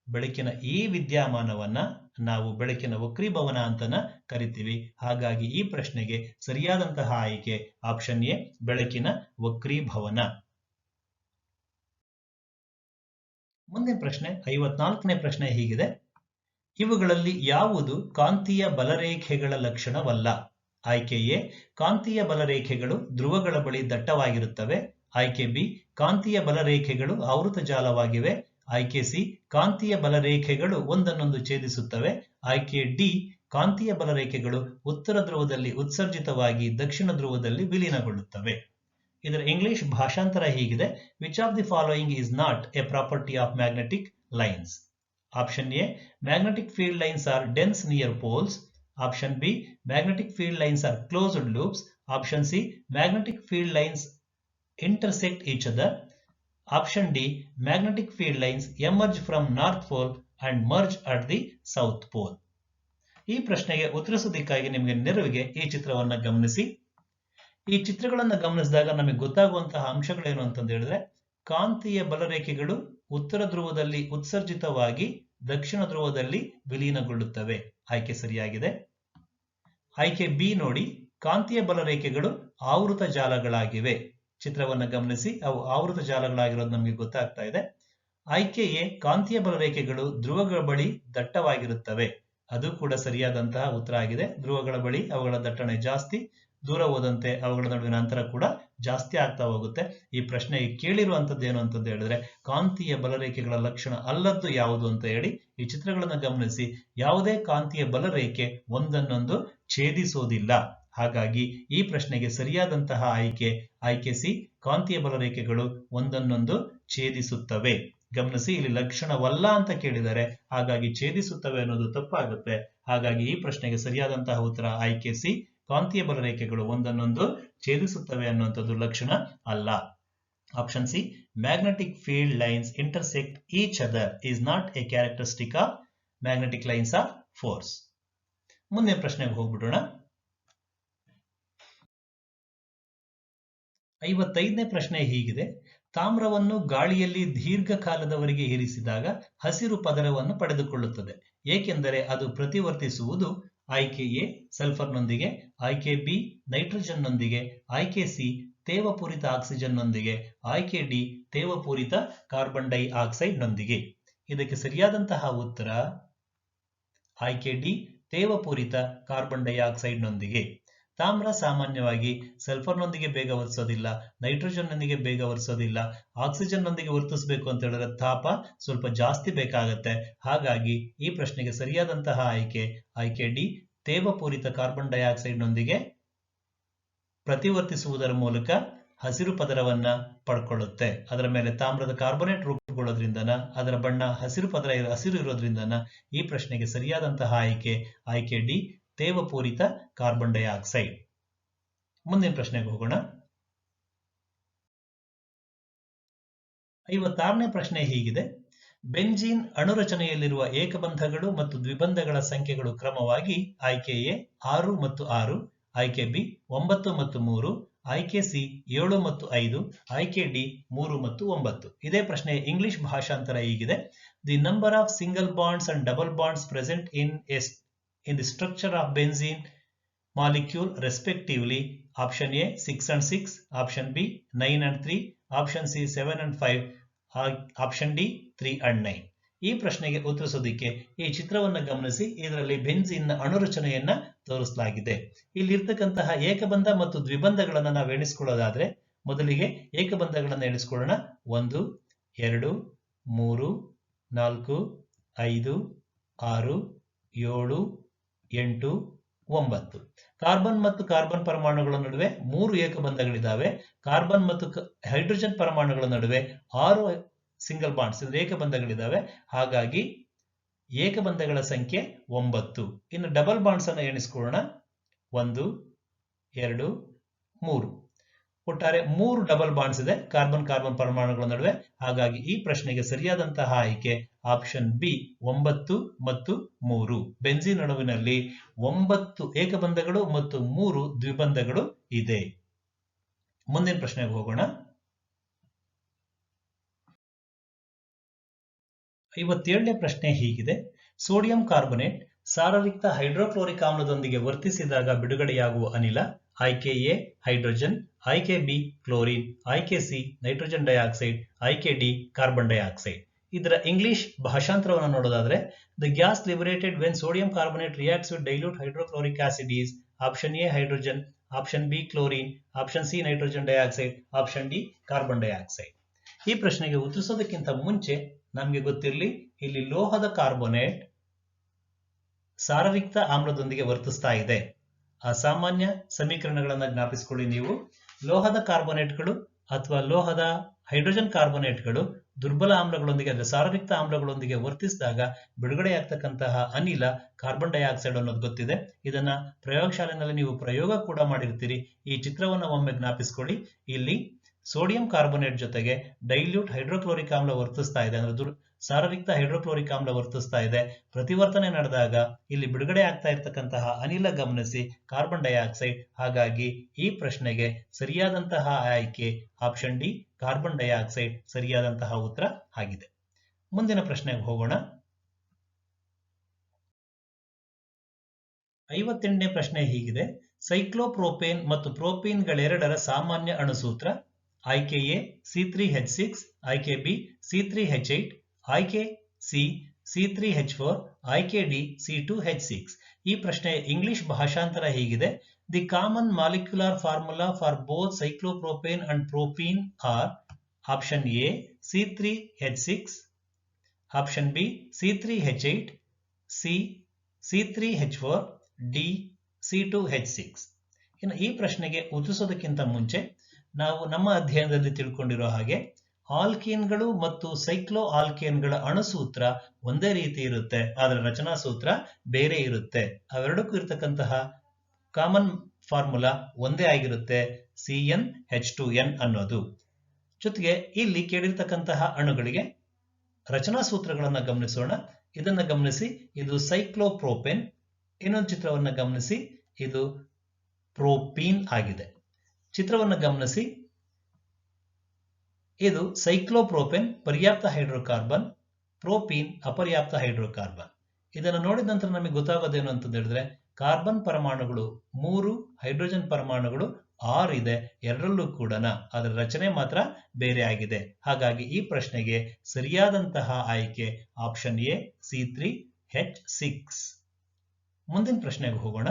ಬೆಳಕಿನ ಈ ವಿದ್ಯಮಾನವನ್ನ ನಾವು ಬೆಳಕಿನ ವಕ್ರೀಭವನ ಅಂತನ ಕರಿತೀವಿ. ಹಾಗಾಗಿ ಈ ಪ್ರಶ್ನೆಗೆ ಸರಿಯಾದಂತಹ ಆಯ್ಕೆ ಆಪ್ಷನ್ ಎ ಬೆಳಕಿನ ವಕ್ರೀಭವನ. ಮುಂದಿನ ಪ್ರಶ್ನೆ 54ನೇ ಪ್ರಶ್ನೆ ಹೀಗಿದೆ: ಇವುಗಳಲ್ಲಿ ಯಾವುದು ಕಾಂತೀಯ ಬಲರೇಖೆಗಳ ಲಕ್ಷಣವಲ್ಲ? ಆಯ್ಕೆ ಎ ಕಾಂತೀಯ ಬಲರೇಖೆಗಳು ಧ್ರುವಗಳ ಬಳಿ ದಟ್ಟವಾಗಿರುತ್ತವೆ, ಆಯ್ಕೆ ಬಿ ಕಾಂತೀಯ ಬಲರೇಖೆಗಳು ಆವೃತ ಜಾಲವಾಗಿವೆ, ಆಯ್ಕೆ ಸಿ ಕಾಂತೀಯ ಬಲರೇಖೆಗಳು ಒಂದನ್ನೊಂದು ಛೇದಿಸುತ್ತವೆ, ಆಯ್ಕೆ ಡಿ ಕಾಂತೀಯ ಬಲರೇಖೆಗಳು ಉತ್ತರ ಧ್ರುವದಲ್ಲಿ ಉತ್ಸರ್ಜಿತವಾಗಿ ದಕ್ಷಿಣ ಧ್ರುವದಲ್ಲಿ ವಿಲೀನಗೊಳ್ಳುತ್ತವೆ. ಇದರ ಇಂಗ್ಲಿಷ್ ಭಾಷಾಂತರ ಹೀಗಿದೆ: which of the following is not A property of magnetic lines? Option A magnetic field lines are dense near poles, option B magnetic field lines are closed loops, option C magnetic field lines intersect each other, option D magnetic field lines emerge from north pole and merge at the south pole. ಈ ಪ್ರಶ್ನೆಗೆ ಉತ್ತರಿಸೋದಕ್ಕಾಗಿ ನಿಮಗೆ ನೆರವಿಗೆ ಈ ಚಿತ್ರವನ್ನ ಗಮನಿಸಿ. ಈ ಚಿತ್ರಗಳನ್ನು ಗಮನಿಸಿದಾಗ ನಮಗೆ ಗೊತ್ತಾಗುವಂತಹ ಅಂಶಗಳೇನು ಅಂತಂದು ಹೇಳಿದ್ರೆ, ಕಾಂತೀಯ ಬಲರೇಖೆಗಳು ಉತ್ತರ ಧ್ರುವದಲ್ಲಿ ಉತ್ಸರ್ಜಿತವಾಗಿ ದಕ್ಷಿಣ ಧ್ರುವದಲ್ಲಿ ವಿಲೀನಗೊಳ್ಳುತ್ತವೆ. ಆಯ್ಕೆ ಸರಿಯಾಗಿದೆ. ಆಯ್ಕೆ ಬಿ ನೋಡಿ, ಕಾಂತೀಯ ಬಲರೇಖೆಗಳು ಆವೃತ ಜಾಲಗಳಾಗಿವೆ. ಚಿತ್ರವನ್ನು ಗಮನಿಸಿ, ಅವು ಆವೃತ ಜಾಲಗಳಾಗಿರೋದು ನಮಗೆ ಗೊತ್ತಾಗ್ತಾ ಇದೆ. ಆಯ್ಕೆ ಎ ಕಾಂತೀಯ ಬಲರೇಖೆಗಳು ಧ್ರುವಗಳ ಬಳಿ ದಟ್ಟವಾಗಿರುತ್ತವೆ. ಅದು ಕೂಡ ಸರಿಯಾದಂತಹ ಉತ್ತರ ಆಗಿದೆ. ಧ್ರುವಗಳ ಬಳಿ ಅವುಗಳ ದಟ್ಟಣೆ ಜಾಸ್ತಿ, ದೂರ ಹೋದಂತೆ ಅವುಗಳ ನಡುವಿನ ಅಂತರ ಕೂಡ ಜಾಸ್ತಿ ಆಗ್ತಾ ಹೋಗುತ್ತೆ. ಈ ಪ್ರಶ್ನೆ ಕೇಳಿರುವಂತದ್ದು ಏನು ಅಂತಂದು ಹೇಳಿದ್ರೆ, ಕಾಂತೀಯ ಬಲರೇಖೆಗಳ ಲಕ್ಷಣ ಅಲ್ಲದ್ದು ಯಾವುದು ಅಂತ ಹೇಳಿ ಈ ಚಿತ್ರಗಳನ್ನು ಗಮನಿಸಿ. ಯಾವುದೇ ಕಾಂತೀಯ ಬಲರೇಖೆ ಒಂದನ್ನೊಂದು ಛೇದಿಸೋದಿಲ್ಲ. ಹಾಗಾಗಿ ಈ ಪ್ರಶ್ನೆಗೆ ಸರಿಯಾದಂತಹ ಆಯ್ಕೆ ಸಿ ಕಾಂತೀಯ ಬಲರೇಖೆಗಳು ಒಂದನ್ನೊಂದು ಛೇದಿಸುತ್ತವೆ. ಗಮನಿಸಿ, ಇಲ್ಲಿ ಲಕ್ಷಣವಲ್ಲ ಅಂತ ಕೇಳಿದರೆ, ಹಾಗಾಗಿ ಛೇದಿಸುತ್ತವೆ ಅನ್ನೋದು ತಪ್ಪಾಗುತ್ತೆ. ಹಾಗಾಗಿ ಈ ಪ್ರಶ್ನೆಗೆ ಸರಿಯಾದಂತಹ ಉತ್ತರ ಆಯ್ಕೆ ಸಿ ಕಾಂತೀಯ ಬಲರೇಖೆಗಳು ಒಂದನ್ನೊಂದು ಛೇದಿಸುತ್ತವೆ ಅನ್ನುವಂಥದ್ದು ಲಕ್ಷಣ ಅಲ್ಲ. Option C magnetic field lines intersect each other is not A characteristic of magnetic lines of force. ಮುಂದಿನ ಪ್ರಶ್ನೆಗೆ ಹೋಗ್ಬಿಡೋಣ. 55ನೇ ಪ್ರಶ್ನೆ ಹೀಗಿದೆ: ತಾಮ್ರವನ್ನು ಗಾಳಿಯಲ್ಲಿ ದೀರ್ಘಕಾಲದವರೆಗೆ ಇರಿಸಿದಾಗ ಹಸಿರು ಪದರವನ್ನು ಪಡೆದುಕೊಳ್ಳುತ್ತದೆ, ಏಕೆಂದರೆ ಅದು ಪ್ರತಿವರ್ತಿಸುವುದು ಆಯ್ಕೆ ಎ ಸಲ್ಫರ್ನೊಂದಿಗೆ, ಆಯ್ಕೆ ಬಿ ನೈಟ್ರೋಜನ್ನೊಂದಿಗೆ, ಆಯ್ಕೆ ಸಿ ತೇವಪೂರಿತ ಆಕ್ಸಿಜನ್ನೊಂದಿಗೆ, ಆಯ್ಕೆ ಡಿ ತೇವಪೂರಿತ ಕಾರ್ಬನ್ ಡೈ ಆಕ್ಸೈಡ್ನೊಂದಿಗೆ. ಇದಕ್ಕೆ ಸರಿಯಾದಂತಹ ಉತ್ತರ ಆಯ್ಕೆ ಡಿ ತೇವಪೂರಿತ ಕಾರ್ಬನ್ ಡೈ ಆಕ್ಸೈಡ್ನೊಂದಿಗೆ. ತಾಮ್ರ ಸಾಮಾನ್ಯವಾಗಿ ಸಲ್ಫರ್ನೊಂದಿಗೆ ಬೇಗ ವರ್ತಿಸೋದಿಲ್ಲ, ನೈಟ್ರೋಜನ್ನೊಂದಿಗೆ ಬೇಗ ವರ್ತಿಸೋದಿಲ್ಲ. ಆಕ್ಸಿಜನ್ನೊಂದಿಗೆ ವರ್ತಿಸಬೇಕು ಅಂತ ಹೇಳಿದ್ರೆ ತಾಪ ಸ್ವಲ್ಪ ಜಾಸ್ತಿ ಬೇಕಾಗತ್ತೆ. ಹಾಗಾಗಿ ಈ ಪ್ರಶ್ನೆಗೆ ಸರಿಯಾದಂತಹ ಆಯ್ಕೆ ಡಿ ತೇವಪೂರಿತ ಕಾರ್ಬನ್ ಡೈಆಕ್ಸೈಡ್ನೊಂದಿಗೆ ಪ್ರತಿವರ್ತಿಸುವುದರ ಮೂಲಕ ಹಸಿರು ಪದರವನ್ನ ಪಡ್ಕೊಳ್ಳುತ್ತೆ. ಅದರ ಮೇಲೆ ತಾಮ್ರದ ಕಾರ್ಬೊನೇಟ್ ರೂಪುಗೊಳ್ಳೋದ್ರಿಂದನ ಅದರ ಬಣ್ಣ ಹಸಿರು ಪದರ ಹಸಿರು ಇರೋದ್ರಿಂದನ ಈ ಪ್ರಶ್ನೆಗೆ ಸರಿಯಾದಂತಹ ಆಯ್ಕೆ ಡಿ, ತೇವಪೂರಿತ ಕಾರ್ಬನ್ ಡೈಆಕ್ಸೈಡ್. ಮುಂದಿನ ಪ್ರಶ್ನೆಗೆ ಹೋಗೋಣ. 56ನೇ ಪ್ರಶ್ನೆ ಹೀಗಿದೆ: ಬೆಂಜೀನ್ ಅಣುರಚನೆಯಲ್ಲಿರುವ ಏಕಬಂಧಗಳು ಮತ್ತು ದ್ವಿಬಂಧಗಳ ಸಂಖ್ಯೆಗಳು ಕ್ರಮವಾಗಿ ಆಯ್ಕೆ ಎ 6 ಮತ್ತು 6, ಆಯ್ಕೆ ಬಿ 9 ಮತ್ತು 3, ಆಯ್ಕೆ ಸಿ 7 ಮತ್ತು 5, ಆಯ್ಕೆ ಡಿ 3 ಮತ್ತು 9. ಇದೇ ಪ್ರಶ್ನೆಯ ಇಂಗ್ಲಿಷ್ ಭಾಷಾಂತರ ಹೀಗಿದೆ: the number of single bonds and double bonds present in the structure of benzene molecule respectively. Option A 6 and 6, option B 9 and 3, option C 7 and 5, option D 3 and 9. ಈ ಪ್ರಶ್ನೆಗೆ ಉತ್ತರಿಸೋದಕ್ಕೆ ಈ ಚಿತ್ರವನ್ನು ಗಮನಿಸಿ. ಇದರಲ್ಲಿ ಬೆಂಜೀನ್ ಅಣುರಚನೆಯನ್ನ ತೋರಿಸಲಾಗಿದೆ. ಇಲ್ಲಿರ್ತಕ್ಕಂತಹ ಏಕಬಂಧ ಮತ್ತು ದ್ವಿಬಂಧಗಳನ್ನು ನಾವು ಎಣಿಸ್ಕೊಳ್ಳೋದಾದ್ರೆ ಮೊದಲಿಗೆ ಏಕಬಂಧಗಳನ್ನು ಎಣಿಸ್ಕೊಳ್ಳೋಣ. 1 2 3 4 5 6 7 8 9. ಕಾರ್ಬನ್ ಮತ್ತು ಕಾರ್ಬನ್ ಪರಮಾಣುಗಳ ನಡುವೆ 3 ಏಕಬಂಧಗಳಿದ್ದಾವೆ. ಕಾರ್ಬನ್ ಮತ್ತು ಹೈಡ್ರೋಜನ್ ಪರಮಾಣುಗಳ ನಡುವೆ 6 ಸಿಂಗಲ್ ಬಾಂಡ್ಸ್ ಏಕಬಂಧಗಳಿದ್ದಾವೆ. ಹಾಗಾಗಿ ಏಕಬಂಧಗಳ ಸಂಖ್ಯೆ 9. ಇನ್ನು ಡಬಲ್ ಬಾಂಡ್ಸ್ ಅನ್ನು ಎಣಿಸ್ಕೊಳ್ಳೋಣ. 1 2 3. ಒಟ್ಟಾರೆ 3 ಡಬಲ್ ಬಾಂಡ್ಸ್ ಇದೆ ಕಾರ್ಬನ್ ಕಾರ್ಬನ್ ಪರಮಾಣುಗಳ ನಡುವೆ. ಹಾಗಾಗಿ ಈ ಪ್ರಶ್ನೆಗೆ ಸರಿಯಾದಂತಹ ಆಯ್ಕೆ ಆಪ್ಷನ್ ಬಿ 9 ಮತ್ತು 3. ಬೆಂಜೀನ್ ಅಣುವಿನಲ್ಲಿ 9 ಏಕಬಂಧಗಳು ಮತ್ತು 3 ದ್ವಿಬಂಧಗಳು ಇದೆ. ಮುಂದಿನ ಪ್ರಶ್ನೆಗೆ ಹೋಗೋಣ. 57ನೇ ಪ್ರಶ್ನೆ ಹೀಗಿದೆ: ಸೋಡಿಯಂ ಕಾರ್ಬೊನೇಟ್ ಸಾರಯುಕ್ತ ಹೈಡ್ರೋಕ್ಲೋರಿಕ್ ಆಮ್ಲದೊಂದಿಗೆ ವರ್ತಿಸಿದಾಗ ಬಿಡುಗಡೆಯಾಗುವ ಅನಿಲ ಆಯ್ಕೆ ಎ ಹೈಡ್ರೋಜನ್, ಆಯ್ಕೆ ಬಿ ಕ್ಲೋರಿನ್, ಆಯ್ಕೆ ಸಿ ನೈಟ್ರೋಜನ್ ಡೈಆಕ್ಸೈಡ್, ಆಯ್ಕೆ ಡಿ ಕಾರ್ಬನ್ ಡೈಆಕ್ಸೈಡ್. ಇದರ ಇಂಗ್ಲಿಷ್ ಭಾಷಾಂತರವನ್ನು ನೋಡೋದಾದ್ರೆ the gas liberated when sodium carbonate reacts with dilute hydrochloric acid is option A hydrogen, option B chlorine, option C nitrogen dioxide, option D carbon dioxide. ಈ ಪ್ರಶ್ನೆಗೆ ಉತ್ತರಿಸೋದಕ್ಕಿಂತ ಮುಂಚೆ ನಮಗೆ ಗೊತ್ತಿರಲಿ, ಇಲ್ಲಿ ಲೋಹದ ಕಾರ್ಬೊನೇಟ್ ಸಾರಯುಕ್ತ ಆಮ್ಲದೊಂದಿಗೆ ವರ್ತಿಸ್ತಾ ಇದೆ. ಆ ಸಾಮಾನ್ಯ ಸಮೀಕರಣಗಳನ್ನು ಜ್ಞಾಪಿಸಿಕೊಳ್ಳಿ ನೀವು. ಲೋಹದ ಕಾರ್ಬೊನೇಟ್ಗಳು ಅಥವಾ ಲೋಹದ ಹೈಡ್ರೋಜನ್ ಕಾರ್ಬೊನೇಟ್ಗಳು ದುರ್ಬಲ ಆಮ್ಲಗಳೊಂದಿಗೆ ಅಂದರೆ ಸಾರಯುಕ್ತ ಆಮ್ಲಗಳೊಂದಿಗೆ ವರ್ತಿಸಿದಾಗ ಬಿಡುಗಡೆಯಾಗ್ತಕ್ಕಂತಹ ಅನಿಲ ಕಾರ್ಬನ್ ಡೈಆಕ್ಸೈಡ್ ಅನ್ನೋದು ಗೊತ್ತಿದೆ. ಇದನ್ನ ಪ್ರಯೋಗಶಾಲೆಯಲ್ಲಿ ನೀವು ಪ್ರಯೋಗ ಕೂಡ ಮಾಡಿರ್ತೀರಿ. ಈ ಚಿತ್ರವನ್ನು ಒಮ್ಮೆ ಜ್ಞಾಪಿಸಿಕೊಳ್ಳಿ. ಇಲ್ಲಿ ಸೋಡಿಯಂ ಕಾರ್ಬೊನೇಟ್ ಜೊತೆಗೆ ಡೈಲ್ಯೂಟ್ ಹೈಡ್ರೋಕ್ಲೋರಿಕ್ ಆಮ್ಲ ವರ್ತಿಸ್ತಾ ಇದೆ, ಅಂದ್ರೆ ಸಾರಯುಕ್ತ ಹೈಡ್ರೋಕ್ಲೋರಿಕ್ ಆಮ್ಲ ವರ್ತಿಸ್ತಾ ಇದೆ. ಪ್ರತಿವರ್ತನೆ ನಡೆದಾಗ ಇಲ್ಲಿ ಬಿಡುಗಡೆ ಆಗ್ತಾ ಇರತಕ್ಕಂತಹ ಅನಿಲ ಗಮನಿಸಿ ಕಾರ್ಬನ್ ಡೈಆಕ್ಸೈಡ್. ಹಾಗಾಗಿ ಈ ಪ್ರಶ್ನೆಗೆ ಸರಿಯಾದಂತಹ ಆಯ್ಕೆ ಆಪ್ಷನ್ ಡಿ ಕಾರ್ಬನ್ ಡೈಆಕ್ಸೈಡ್ ಸರಿಯಾದಂತಹ ಉತ್ತರ ಆಗಿದೆ. ಮುಂದಿನ ಪ್ರಶ್ನೆಗೆ ಹೋಗೋಣ. 58ನೇ ಪ್ರಶ್ನೆ ಹೀಗಿದೆ: ಸೈಕ್ಲೋಪ್ರೋಪೇನ್ ಮತ್ತು ಪ್ರೋಪೀನ್ಗಳೆರಡರ ಸಾಮಾನ್ಯ ಅಣುಸೂತ್ರ ಆಯ್ಕೆ ಎ C3H6, ಆಯ್ಕೆ ಬಿ C3H8, ಆಯ್ಕೆ ಸಿ C3H4, ಆಯ್ಕೆ ಡಿ C2H6. ಈ ಪ್ರಶ್ನೆಯ ಇಂಗ್ಲಿಷ್ ಭಾಷಾಂತರ ಹೀಗಿದೆ: the common molecular formula for both cyclopropane and propene are option A C3H6, option B C3H8, C C3H4, D C2H6. ಇನ್ನು ಈ ಪ್ರಶ್ನೆಗೆ ಉತ್ತರಿಸೋದಕ್ಕಿಂತ ಮುಂಚೆ ನಾವು ನಮ್ಮ ಅಧ್ಯಯನದಲ್ಲಿ ತಿಳ್ಕೊಂಡಿರೋ ಹಾಗೆ ಆಲ್ಕೇನ್ಗಳು ಮತ್ತು ಸೈಕ್ಲೋ ಆಲ್ಕೇನ್ಗಳ ಅಣುಸೂತ್ರ ಒಂದೇ ರೀತಿ ಇರುತ್ತೆ, ಆದರೆ ರಚನಾ ಸೂತ್ರ ಬೇರೆ ಇರುತ್ತೆ. ಅವೆರಡಕ್ಕೂ ಇರತಕ್ಕಂತಹ ಕಾಮನ್ ಫಾರ್ಮುಲಾ ಒಂದೇ ಆಗಿರುತ್ತೆ, CnH2n ಅನ್ನೋದು. ಜೊತೆಗೆ ಇಲ್ಲಿ ಕೇಳಿರ್ತಕ್ಕಂತಹ ಅಣುಗಳಿಗೆ ರಚನಾ ಸೂತ್ರಗಳನ್ನು ಗಮನಿಸೋಣ. ಇದನ್ನ ಗಮನಿಸಿ, ಇದು ಸೈಕ್ಲೋಪ್ರೋಪೇನ್. ಇನ್ನೊಂದು ಚಿತ್ರವನ್ನು ಗಮನಿಸಿ, ಇದು ಪ್ರೋಪೀನ್ ಆಗಿದೆ. ಚಿತ್ರವನ್ನು ಗಮನಿಸಿ, ಇದು ಸೈಕ್ಲೋಪ್ರೋಪೇನ್ ಪರ್ಯಾಪ್ತ ಹೈಡ್ರೋಕಾರ್ಬನ್, ಪ್ರೋಪೀನ್ ಅಪರ್ಯಾಪ್ತ ಹೈಡ್ರೋಕಾರ್ಬನ್. ಇದನ್ನು ನೋಡಿದ ನಂತರ ನಮಗೆ ಗೊತ್ತಾಗೋದೇನು ಅಂತ ಹೇಳಿದ್ರೆ ಕಾರ್ಬನ್ ಪರಮಾಣುಗಳು 3, ಹೈಡ್ರೋಜನ್ ಪರಮಾಣುಗಳು 6 ಇದೆ. ಎರಡರಲ್ಲೂ ಕೂಡ ಅದರ ರಚನೆ ಮಾತ್ರ ಬೇರೆ ಆಗಿದೆ. ಹಾಗಾಗಿ ಈ ಪ್ರಶ್ನೆಗೆ ಸರಿಯಾದಂತಹ ಆಯ್ಕೆ ಆಪ್ಷನ್ ಎ C3H6. ಮುಂದಿನ ಪ್ರಶ್ನೆಗೆ ಹೋಗೋಣ.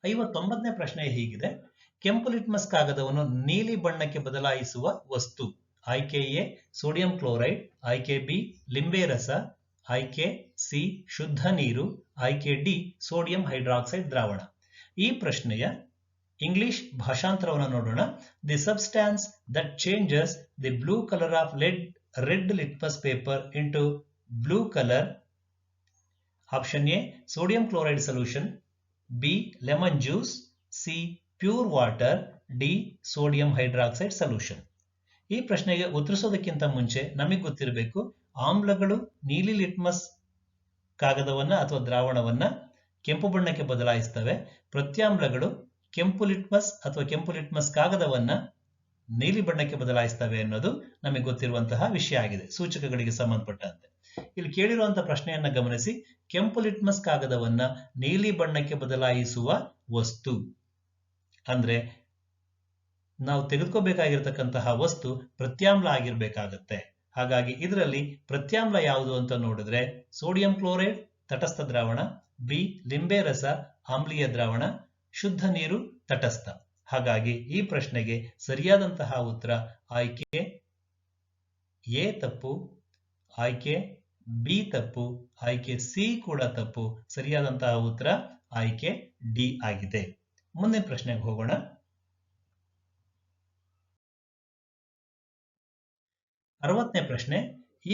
59ನೇ ಪ್ರಶ್ನೆ ಹೀಗಿದೆ: ಕೆಂಪು ಲಿಟ್ಮಸ್ ಕಾಗದವನ್ನು ನೀಲಿ ಬಣ್ಣಕ್ಕೆ ಬದಲಾಯಿಸುವ ವಸ್ತು ಆಯ್ಕೆ ಎ ಸೋಡಿಯಂ ಕ್ಲೋರೈಡ್, ಆಯ್ಕೆ ಬಿ ಲಿಂಬೆ ರಸ, ಆಯ್ಕೆ ಸಿ ಶುದ್ಧ ನೀರು, ಆಯ್ಕೆ ಡಿ ಸೋಡಿಯಂ ಹೈಡ್ರಾಕ್ಸೈಡ್ ದ್ರಾವಣ. ಈ ಪ್ರಶ್ನೆಯ ಇಂಗ್ಲಿಷ್ ಭಾಷಾಂತರವನ್ನು ನೋಡೋಣ. The substance that changes the blue colour of red litmus paper into blue colour. Option A sodium chloride solution, B lemon juice, C pure water, D sodium hydroxide solution. ಈ ಪ್ರಶ್ನೆಗೆ ಉತ್ತರಿಸೋದಕ್ಕಿಂತ ಮುಂಚೆ ನಮಗೆ ಗೊತ್ತಿರಬೇಕು, ಆಮ್ಲಗಳು ನೀಲಿ ಲಿಟ್ಮಸ್ ಕಾಗದವನ್ನ ಅಥವಾ ದ್ರಾವಣವನ್ನ ಕೆಂಪು ಬಣ್ಣಕ್ಕೆ ಬದಲಾಯಿಸ್ತವೆ. ಪ್ರತ್ಯಾಮ್ಲಗಳು ಕೆಂಪು ಲಿಟ್ಮಸ್ ಅಥವಾ ಕೆಂಪು ಲಿಟ್ಮಸ್ ಕಾಗದವನ್ನ ನೀಲಿ ಬಣ್ಣಕ್ಕೆ ಬದಲಾಯಿಸ್ತವೆ ಅನ್ನೋದು ನಮಗೆ ಗೊತ್ತಿರುವಂತಹ ವಿಷಯ ಆಗಿದೆ, ಸೂಚಕಗಳಿಗೆ ಸಂಬಂಧಪಟ್ಟಂತೆ. ಇಲ್ಲಿ ಕೇಳಿರುವಂತಹ ಪ್ರಶ್ನೆಯನ್ನ ಗಮನಿಸಿ. ಕೆಂಪು ಲಿಟ್ಮಸ್ ಕಾಗದವನ್ನ ನೀಲಿ ಬಣ್ಣಕ್ಕೆ ಬದಲಾಯಿಸುವ ವಸ್ತು ಅಂದ್ರೆ ನಾವು ತೆಗೆದುಕೋಬೇಕಾಗಿರ್ತಕ್ಕಂತಹ ವಸ್ತು ಪ್ರತ್ಯಾಮ್ಲ ಆಗಿರ್ಬೇಕಾಗತ್ತೆ. ಹಾಗಾಗಿ ಇದರಲ್ಲಿ ಪ್ರತ್ಯಾಮ್ಲ ಯಾವುದು ಅಂತ ನೋಡಿದ್ರೆ ಸೋಡಿಯಂ ಕ್ಲೋರೈಡ್ ತಟಸ್ಥ ದ್ರಾವಣ, ಬಿ ಲಿಂಬೆ ರಸ ಆಮ್ಲೀಯ ದ್ರಾವಣ, ಶುದ್ಧ ನೀರು ತಟಸ್ಥ. ಹಾಗಾಗಿ ಈ ಪ್ರಶ್ನೆಗೆ ಸರಿಯಾದಂತಹ ಉತ್ತರ ಆಯ್ಕೆ ಎ ತಪ್ಪು, ಆಯ್ಕೆ ಬಿ ತಪ್ಪು, ಆಯ್ಕೆ ಸಿ ಕೂಡ ತಪ್ಪು. ಸರಿಯಾದಂತಹ ಉತ್ತರ ಆಯ್ಕೆ ಡಿ ಆಗಿದೆ. ಮುಂದಿನ ಪ್ರಶ್ನೆಗೆ ಹೋಗೋಣ. 60ನೇ ಪ್ರಶ್ನೆ.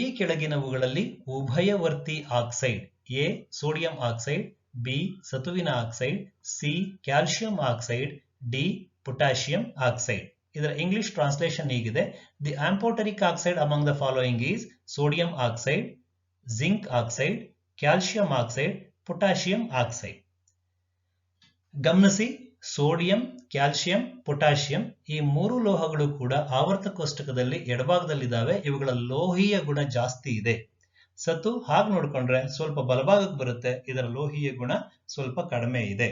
ಈ ಕೆಳಗಿನವುಗಳಲ್ಲಿ ಉಭಯವರ್ತಿ oxide A sodium oxide, B ಸತುವಿನ oxide, C calcium oxide, D potassium oxide. ಇದರ ಇಂಗ್ಲಿಷ್ ಟ್ರಾನ್ಸ್ಲೇಷನ್ ಹೀಗಿದೆ: the amphoteric oxide among the following is sodium oxide, zinc oxide, calcium oxide, potassium oxide. ಗಮನಿಸಿ, ಸೋಡಿಯಂ, ಕ್ಯಾಲ್ಸಿಯಂ, ಪೊಟ್ಯಾಷಿಯಂ ಈ ಮೂರು ಲೋಹಗಳು ಕೂಡ ಆವರ್ತ ಕೋಷ್ಟಕದಲ್ಲಿ ಎಡಭಾಗದಲ್ಲಿದ್ದಾವೆ. ಇವುಗಳ ಲೋಹೀಯ ಗುಣ ಜಾಸ್ತಿ ಇದೆ. ಸತು ಹಾಗೆ ನೋಡ್ಕೊಂಡ್ರೆ ಸ್ವಲ್ಪ ಬಲಭಾಗಕ್ಕೆ ಬರುತ್ತೆ, ಇದರ ಲೋಹೀಯ ಗುಣ ಸ್ವಲ್ಪ ಕಡಿಮೆ ಇದೆ.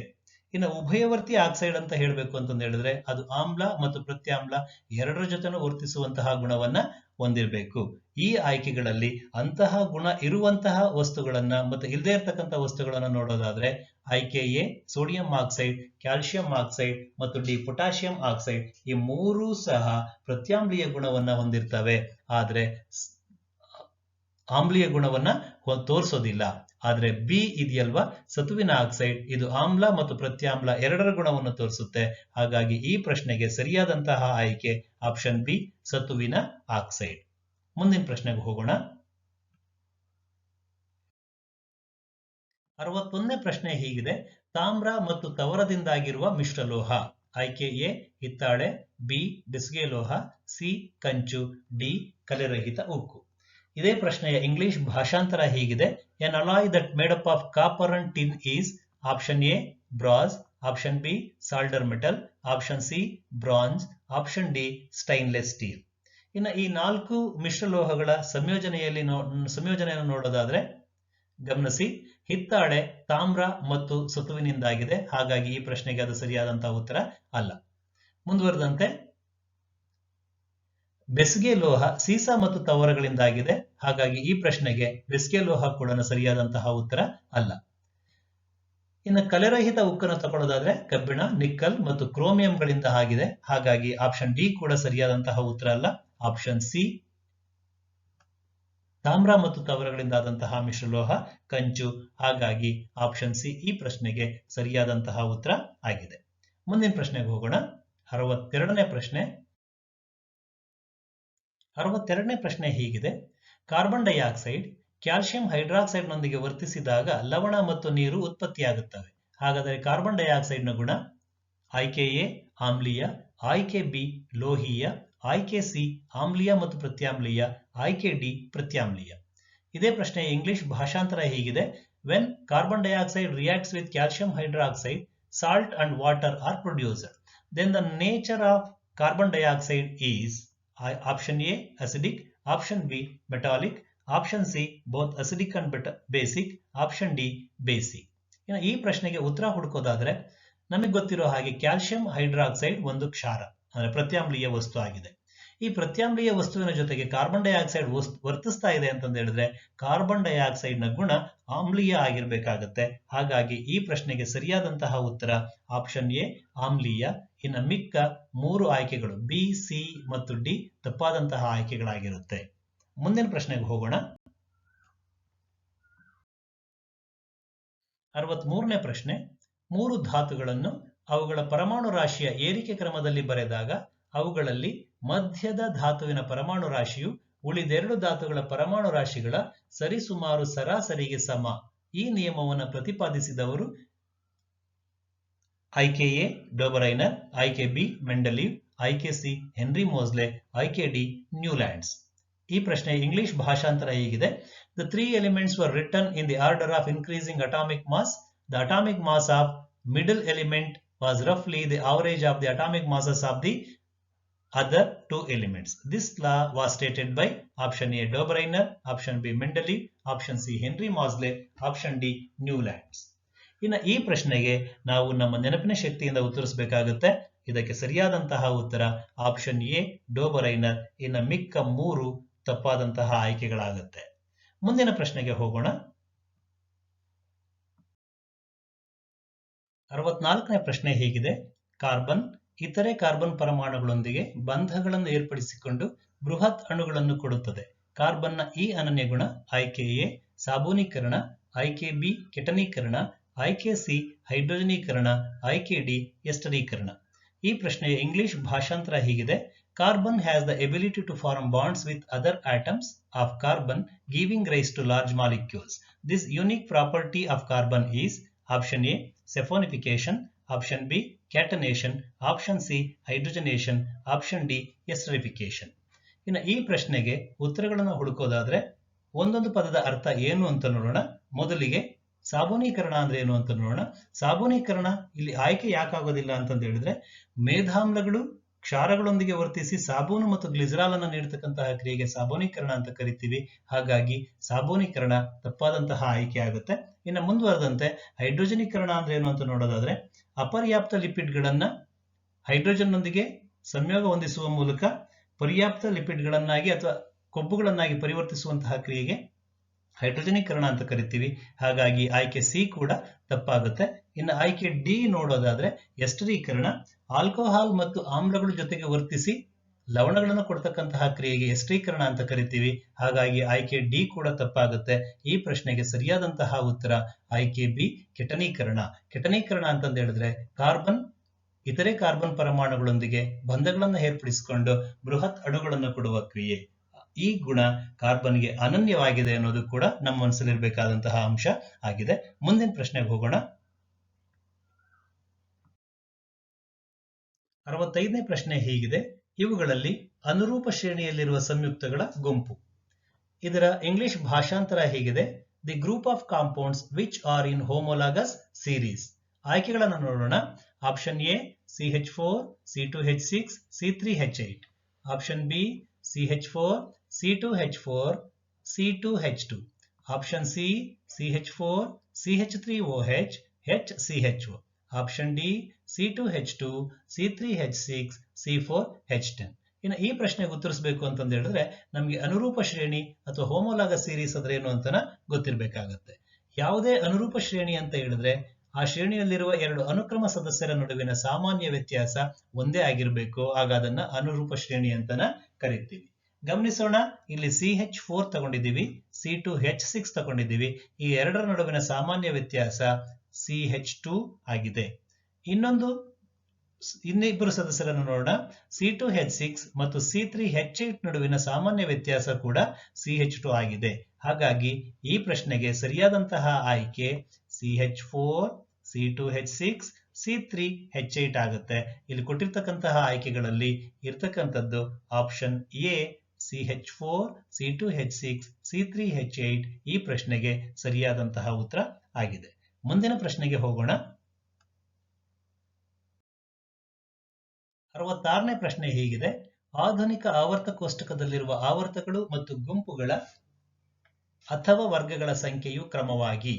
ಇನ್ನು ಉಭಯವರ್ತಿ ಆಕ್ಸೈಡ್ ಅಂತ ಹೇಳಬೇಕು ಅಂತಂದು ಹೇಳಿದ್ರೆ ಅದು ಆಮ್ಲ ಮತ್ತು ಪ್ರತ್ಯಾಮ್ಲ ಎರಡರ ಜೊತೆನೂ ವರ್ತಿಸುವಂತಹ ಗುಣವನ್ನ ಹೊಂದಿರಬೇಕು. ಈ ಆಯ್ಕೆಗಳಲ್ಲಿ ಅಂತಹ ಗುಣ ಇರುವಂತಹ ವಸ್ತುಗಳನ್ನ ಮತ್ತು ಇಲ್ಲದೆ ಇರತಕ್ಕಂತಹ ವಸ್ತುಗಳನ್ನ ನೋಡೋದಾದ್ರೆ ಆಯ್ಕೆ A sodium oxide, calcium oxide ಮತ್ತು ಡಿ ಪೊಟ್ಯಾಷಿಯಂ ಆಕ್ಸೈಡ್ ಈ ಮೂರೂ ಸಹ ಪ್ರತ್ಯಾಮ್ಲೀಯ ಗುಣವನ್ನ ಹೊಂದಿರ್ತವೆ, ಆದ್ರೆ ಆಮ್ಲೀಯ ಗುಣವನ್ನ ತೋರಿಸೋದಿಲ್ಲ. ಆದ್ರೆ ಬಿ ಇದೆಯಲ್ವಾ ಸತುವಿನ ಆಕ್ಸೈಡ್, ಇದು ಆಮ್ಲ ಮತ್ತು ಪ್ರತ್ಯಾಮ್ಲ ಎರಡರ ಗುಣವನ್ನು ತೋರಿಸುತ್ತೆ. ಹಾಗಾಗಿ ಈ ಪ್ರಶ್ನೆಗೆ ಸರಿಯಾದಂತಹ ಆಯ್ಕೆ ಆಪ್ಷನ್ ಬಿ ಸತುವಿನ ಆಕ್ಸೈಡ್. ಮುಂದಿನ ಪ್ರಶ್ನೆಗೆ ಹೋಗೋಣ. 61ನೇ ಪ್ರಶ್ನೆ ಹೀಗಿದೆ: ತಾಮ್ರ ಮತ್ತು ತವರದಿಂದಾಗಿರುವ ಮಿಶ್ರಲೋಹ. ಆಯ್ಕೆ ಎ ಹಿತ್ತಾಳೆ, ಬಿ ಬೆಸುಗೆ ಲೋಹ, ಸಿ ಕಂಚು, ಡಿ ಕಲೆರಹಿತ ಉಕ್ಕು. ಇದೇ ಪ್ರಶ್ನೆಯ ಇಂಗ್ಲಿಷ್ ಭಾಷಾಂತರ ಹೀಗಿದೆ: N alloy that made up of copper and tin is. Option A brass, option B solder metal, option C bronze, option D stainless steel. ಇನ್ನು ಈ ನಾಲ್ಕು ಮಿಶ್ರಲೋಹಗಳ ಸಂಯೋಜನೆಯನ್ನು ನೋಡೋದಾದ್ರೆ ಗಮನಿಸಿ, ಹಿತ್ತಾಳೆ ತಾಮ್ರ ಮತ್ತು ಸತುವಿನಿಂದಾಗಿದೆ. ಹಾಗಾಗಿ ಈ ಪ್ರಶ್ನೆಗೆ ಅದು ಸರಿಯಾದಂತಹ ಉತ್ತರ ಅಲ್ಲ. ಮುಂದುವರೆದಂತೆ ಬೆಸುಗೆ ಲೋಹ ಸೀಸ ಮತ್ತು ತವರಗಳಿಂದಾಗಿದೆ. ಹಾಗಾಗಿ ಈ ಪ್ರಶ್ನೆಗೆ ಬೆಸುಗೆ ಲೋಹ ಕೂಡ ಸರಿಯಾದಂತಹ ಉತ್ತರ ಅಲ್ಲ. ಇನ್ನು ಕಲೆರಹಿತ ಉಕ್ಕನ್ನು ತಗೊಳ್ಳೋದಾದ್ರೆ ಕಬ್ಬಿಣ, ನಿಕ್ಕಲ್ ಮತ್ತು ಕ್ರೋಮಿಯಂಗಳಿಂದ ಆಗಿದೆ. ಹಾಗಾಗಿ ಆಪ್ಷನ್ ಡಿ ಕೂಡ ಸರಿಯಾದಂತಹ ಉತ್ತರ ಅಲ್ಲ. ಆಪ್ಷನ್ ಸಿ ತಾಮ್ರ ಮತ್ತು ತವರಗಳಿಂದಾದಂತಹ ಮಿಶ್ರಲೋಹ ಕಂಚು. ಹಾಗಾಗಿ ಆಪ್ಷನ್ ಸಿ ಈ ಪ್ರಶ್ನೆಗೆ ಸರಿಯಾದಂತಹ ಉತ್ತರ ಆಗಿದೆ. ಮುಂದಿನ ಪ್ರಶ್ನೆಗೆ ಹೋಗೋಣ. 62ನೇ ಪ್ರಶ್ನೆ. 62ನೇ ಪ್ರಶ್ನೆ ಹೀಗಿದೆ: ಕಾರ್ಬನ್ ಡೈಆಕ್ಸೈಡ್ ಕ್ಯಾಲ್ಸಿಯಂ ಹೈಡ್ರಾಕ್ಸೈಡ್ ನೊಂದಿಗೆ ವರ್ತಿಸಿದಾಗ ಲವಣ ಮತ್ತು ನೀರು ಉತ್ಪತ್ತಿಯಾಗುತ್ತವೆ. ಹಾಗಾದರೆ ಕಾರ್ಬನ್ ಡೈಆಕ್ಸೈಡ್ ನ ಗುಣ ಆಯ್ಕೆ ಎ ಆಮ್ಲೀಯ, ಆಯ್ಕೆ ಬಿ ಲೋಹೀಯ, ಆಯ್ಕೆ ಸಿ ಆಮ್ಲೀಯ ಮತ್ತು ಪ್ರತ್ಯಾಮ್ಲೀಯ, ಆಯ್ಕೆ ಡಿ ಪ್ರತ್ಯಾಮ್ಲೀಯ. ಇದೇ ಪ್ರಶ್ನೆಯ ಇಂಗ್ಲಿಷ್ ಭಾಷಾಂತರ ಹೀಗಿದೆ: when carbon dioxide reacts with calcium hydroxide, salt and water are produced, then the nature of carbon dioxide is. Option A acidic, option B metallic, option C both acidic and basic, option D basic. ಈ ಪ್ರಶ್ನೆಗೆ ಉತ್ತರ ಹುಡುಕೋದಾದ್ರೆ ನಮಗೆ ಗೊತ್ತಿರೋ ಹಾಗೆ calcium hydroxide ಒಂದು ಕ್ಷಾರ ಅಂದ್ರೆ ಪ್ರತ್ಯಾಮ್ಲೀಯ ವಸ್ತು ಆಗಿದೆ. ಈ ಪ್ರತ್ಯಾಮ್ಲೀಯ ವಸ್ತುವಿನ ಜೊತೆಗೆ ಕಾರ್ಬನ್ ಡೈಆಕ್ಸೈಡ್ ವರ್ತಿಸ್ತಾ ಇದೆ ಅಂತಂದು ಹೇಳಿದ್ರೆ ಕಾರ್ಬನ್ ಡೈಆಕ್ಸೈಡ್ ನ ಗುಣ ಆಮ್ಲೀಯ ಆಗಿರ್ಬೇಕಾಗತ್ತೆ. ಹಾಗಾಗಿ ಈ ಪ್ರಶ್ನೆಗೆ ಸರಿಯಾದಂತಹ ಉತ್ತರ ಆಪ್ಷನ್ ಎ ಆಮ್ಲೀಯ. ಇನ್ನು ಮಿಕ್ಕ ಮೂರು ಆಯ್ಕೆಗಳು ಬಿ, ಸಿ ಮತ್ತು ಡಿ ತಪ್ಪಾದಂತಹ ಆಯ್ಕೆಗಳಾಗಿರುತ್ತೆ. ಮುಂದಿನ ಪ್ರಶ್ನೆಗೆ ಹೋಗೋಣ. 63ನೇ ಪ್ರಶ್ನೆ. ಮೂರು ಧಾತುಗಳನ್ನು ಅವುಗಳ ಪರಮಾಣು ರಾಶಿಯ ಏರಿಕೆ ಕ್ರಮದಲ್ಲಿ ಬರೆದಾಗ ಅವುಗಳಲ್ಲಿ ಮಧ್ಯದ ಧಾತುವಿನ ಪರಮಾಣು ರಾಶಿಯು ಉಳಿದೆರಡು ಧಾತುಗಳ ಪರಮಾಣು ರಾಶಿಗಳ ಸರಿಸುಮಾರು ಸರಾಸರಿಗೆ ಸಮ. ಈ ನಿಯಮವನ್ನು ಪ್ರತಿಪಾದಿಸಿದವರು ಆಯ್ಕೆ ಎ ಡೋಬರೈನರ್, ಆಯ್ಕೆ ಬಿ ಮೆಂಡಲೀವ್, ಆಯ್ಕೆ ಸಿ ಹೆನ್ರಿ ಮೋಸ್ಲೆ, ಆಯ್ಕೆ ಡಿ ನ್ಯೂಲ್ಯಾಂಡ್ಸ್. ಈ ಪ್ರಶ್ನೆ ಇಂಗ್ಲಿಷ್ ಭಾಷಾಂತರ ಹೀಗಿದೆ. The three elements were written in the order of increasing atomic mass. The atomic mass of middle element was roughly the average of the atomic masses of the other two elements. This law was stated by option A Dobereiner, option B Mendeleev, option C Henry Moseley, option D Newlands. ಇನ್ನು ಈ ಪ್ರಶ್ನೆಗೆ ನಾವು ನಮ್ಮ ನೆನಪಿನ ಶಕ್ತಿಯಿಂದ ಉತ್ತರಿಸಬೇಕಾಗುತ್ತೆ. ಇದಕ್ಕೆ ಸರಿಯಾದಂತಹ ಉತ್ತರ ಆಪ್ಷನ್ ಎ ಡೋಬರೈನರ್. ಇನ್ನು ಮಿಕ್ಕ ಮೂರು ತಪ್ಪಾದಂತಹ ಆಯ್ಕೆಗಳಾಗುತ್ತೆ. ಮುಂದಿನ ಪ್ರಶ್ನೆಗೆ ಹೋಗೋಣ. 64ನೇ ಪ್ರಶ್ನೆ ಹೀಗಿದೆ. ಕಾರ್ಬನ್ ಇತರೆ ಕಾರ್ಬನ್ ಪರಮಾಣುಗಳೊಂದಿಗೆ ಬಂಧಗಳನ್ನು ಏರ್ಪಡಿಸಿಕೊಂಡು ಬೃಹತ್ ಅಣುಗಳನ್ನು ಕೊಡುತ್ತದೆ. ಕಾರ್ಬನ್ನ ಈ ಅನನ್ಯ ಗುಣ ಆಯ್ಕೆ ಎ ಸಾಬೂನೀಕರಣ, ಆಯ್ಕೆ ಬಿ ಕೆಟನೀಕರಣ, ಆಯ್ಕೆ ಸಿ ಹೈಡ್ರೋಜನೀಕರಣ, ಆಯ್ಕೆ ಡಿ ಎಸ್ಟರೀಕರಣ. ಈ ಪ್ರಶ್ನೆಯ ಇಂಗ್ಲಿಷ್ ಭಾಷಾಂತರ ಹೀಗಿದೆ. Carbon has the ability to form bonds with other atoms of carbon, giving rise to large molecules. This unique property of carbon is option A saponification, option B catenation, option C hydrogenation, option D esterification. ಇನ್ನು ಈ ಪ್ರಶ್ನೆಗೆ ಉತ್ತರಗಳನ್ನು ಹುಡುಕೋದಾದ್ರೆ ಒಂದೊಂದು ಪದದ ಅರ್ಥ ಏನು ಅಂತ ನೋಡೋಣ. ಮೊದಲಿಗೆ ಸಾಬೂನೀಕರಣ ಅಂದ್ರೆ ಏನು ಅಂತ ನೋಡೋಣ. ಸಾಬೂನೀಕರಣ ಇಲ್ಲಿ ಆಯ್ಕೆ ಯಾಕಾಗೋದಿಲ್ಲ ಅಂತಂದ ಹೇಳಿದ್ರೆ ಮೇಧಾಮ್ಲಗಳು ಕ್ಷಾರಗಳೊಂದಿಗೆ ವರ್ತಿಸಿ ಸಾಬೂನು ಮತ್ತು ಗ್ಲಿಸರಾಲ್ ಅನ್ನು ನೀಡತಕ್ಕಂತಹ ಕ್ರಿಯೆಗೆ ಸಾಬೂನೀಕರಣ ಅಂತ ಕರಿತೀವಿ. ಹಾಗಾಗಿ ಸಾಬೂನೀಕರಣ ತಪ್ಪಾದಂತಹ ಆಯ್ಕೆ ಆಗುತ್ತೆ. ಇನ್ನು ಮುಂದುವರೆದಂತೆ ಹೈಡ್ರೋಜನೀಕರಣ ಅಂದ್ರೆ ಏನು ಅಂತ ನೋಡೋದಾದ್ರೆ ಅಪರ್ಯಾಪ್ತ ಲಿಪಿಡ್ಗಳನ್ನ ಹೈಡ್ರೋಜನ್ನೊಂದಿಗೆ ಸಂಯೋಗ ಹೊಂದಿಸುವ ಮೂಲಕ ಪರ್ಯಾಪ್ತ ಲಿಪಿಡ್ಗಳನ್ನಾಗಿ ಅಥವಾ ಕೊಬ್ಬುಗಳನ್ನಾಗಿ ಪರಿವರ್ತಿಸುವಂತಹ ಕ್ರಿಯೆಗೆ ಹೈಡ್ರೋಜನೀಕರಣ ಅಂತ ಕರಿತೀವಿ. ಹಾಗಾಗಿ ಆಯ್ಕೆ ಸಿ ಕೂಡ ತಪ್ಪಾಗುತ್ತೆ. ಇನ್ನು ಆಯ್ಕೆ ಡಿ ನೋಡೋದಾದ್ರೆ ಎಸ್ಟರೀಕರಣ ಆಲ್ಕೋಹಾಲ್ ಮತ್ತು ಆಮ್ಲಗಳ ಜೊತೆಗೆ ವರ್ತಿಸಿ ಲವಣಗಳನ್ನು ಕೊಡ್ತಕ್ಕಂತಹ ಕ್ರಿಯೆಗೆ ಎಸ್ಟರೀಕರಣ ಅಂತ ಕರಿತೀವಿ. ಹಾಗಾಗಿ ಆಯ್ಕೆ ಡಿ ಕೂಡ ತಪ್ಪಾಗುತ್ತೆ. ಈ ಪ್ರಶ್ನೆಗೆ ಸರಿಯಾದಂತಹ ಉತ್ತರ ಆಯ್ಕೆ ಬಿ ಕೆಟನೀಕರಣ. ಕೆಟನೀಕರಣ ಅಂತಂದು ಹೇಳಿದ್ರೆ ಕಾರ್ಬನ್ ಇತರೆ ಕಾರ್ಬನ್ ಪರಮಾಣುಗಳೊಂದಿಗೆ ಬಂಧಗಳನ್ನು ಏರ್ಪಡಿಸಿಕೊಂಡು ಬೃಹತ್ ಅಣುಗಳನ್ನು ಕೊಡುವ ಕ್ರಿಯೆ. ಈ ಗುಣ ಕಾರ್ಬನ್ಗೆ ಅನನ್ಯವಾಗಿದೆ ಅನ್ನೋದು ಕೂಡ ನಮ್ಮ ಮನಸ್ಸಲ್ಲಿರಬೇಕಾದಂತಹ ಅಂಶ ಆಗಿದೆ. ಮುಂದಿನ ಪ್ರಶ್ನೆಗೆ ಹೋಗೋಣ. 65ನೇ ಪ್ರಶ್ನೆ ಹೀಗಿದೆ. ಇವುಗಳಲ್ಲಿ ಅನುರೂಪ ಶ್ರೇಣಿಯಲ್ಲಿರುವ ಸಂಯುಕ್ತಗಳ ಗುಂಪು. ಇದರ ಇಂಗ್ಲಿಷ್ ಭಾಷಾಂತರ ಹೀಗಿದೆ. The group of compounds which are in homologous series. ಆಯ್ಕೆಗಳನ್ನು ನೋಡೋಣ. Option A CH4, C2H6, C3H8, option B CH4, C2H4, C2H2, option C CH4, CH3OH, HCHO, option D C2H2, C3H6, C4H10. ಇನ್ನು ಈ ಪ್ರಶ್ನೆಗೆ ಉತ್ತರಿಸಬೇಕು ಅಂತಂದು ಹೇಳಿದ್ರೆ ನಮಗೆ ಅನುರೂಪ ಶ್ರೇಣಿ ಅಥವಾ ಹೋಮೋಲಾಗ ಸೀರೀಸ್ ಅಂದ್ರೆ ಏನು ಅಂತ ಗೊತ್ತಿರಬೇಕಾಗತ್ತೆ. ಯಾವುದೇ ಅನುರೂಪ ಶ್ರೇಣಿ ಅಂತ ಹೇಳಿದ್ರೆ ಆ ಶ್ರೇಣಿಯಲ್ಲಿರುವ ಎರಡು ಅನುಕ್ರಮ ಸದಸ್ಯರ ನಡುವಿನ ಸಾಮಾನ್ಯ ವ್ಯತ್ಯಾಸ ಒಂದೇ ಆಗಿರಬೇಕು. ಆಗ ಅದನ್ನ ಅನುರೂಪ ಶ್ರೇಣಿ ಅಂತನ ಕರಿತೀವಿ. ಗಮನಿಸೋಣ, ಇಲ್ಲಿ CH4 ತಗೊಂಡಿದ್ದೀವಿ, C2H6 ತಗೊಂಡಿದ್ದೀವಿ. ಈ ಎರಡರ ನಡುವಿನ ಸಾಮಾನ್ಯ ವ್ಯತ್ಯಾಸ CH2 ಆಗಿದೆ. ಇನ್ನಿಬ್ಬರು ಸದಸ್ಯರನ್ನು ನೋಡೋಣ. C2H6 ಮತ್ತು C3H8 ನಡುವಿನ ಸಾಮಾನ್ಯ ವ್ಯತ್ಯಾಸ ಕೂಡ CH2 ಆಗಿದೆ. ಹಾಗಾಗಿ ಈ ಪ್ರಶ್ನೆಗೆ ಸರಿಯಾದಂತಹ ಆಯ್ಕೆ CH4, C2H6, C3H8 ಆಗುತ್ತೆ. ಇಲ್ಲಿ ಕೊಟ್ಟಿರ್ತಕ್ಕಂತಹ ಆಯ್ಕೆಗಳಲ್ಲಿ ಇರ್ತಕ್ಕಂಥದ್ದು option A CH4, C2H6, C3H8 ಈ ಪ್ರಶ್ನೆಗೆ ಸರಿಯಾದಂತಹ ಉತ್ತರ ಆಗಿದೆ. ಮುಂದಿನ ಪ್ರಶ್ನೆಗೆ ಹೋಗೋಣ. 66ನೇ ಪ್ರಶ್ನೆ ಹೀಗಿದೆ. ಆಧುನಿಕ ಆವರ್ತ ಕೋಷ್ಟಕದಲ್ಲಿರುವ ಆವರ್ತಗಳು ಮತ್ತು ಗುಂಪುಗಳ ಅಥವಾ ವರ್ಗಗಳ ಸಂಖ್ಯೆಯು ಕ್ರಮವಾಗಿ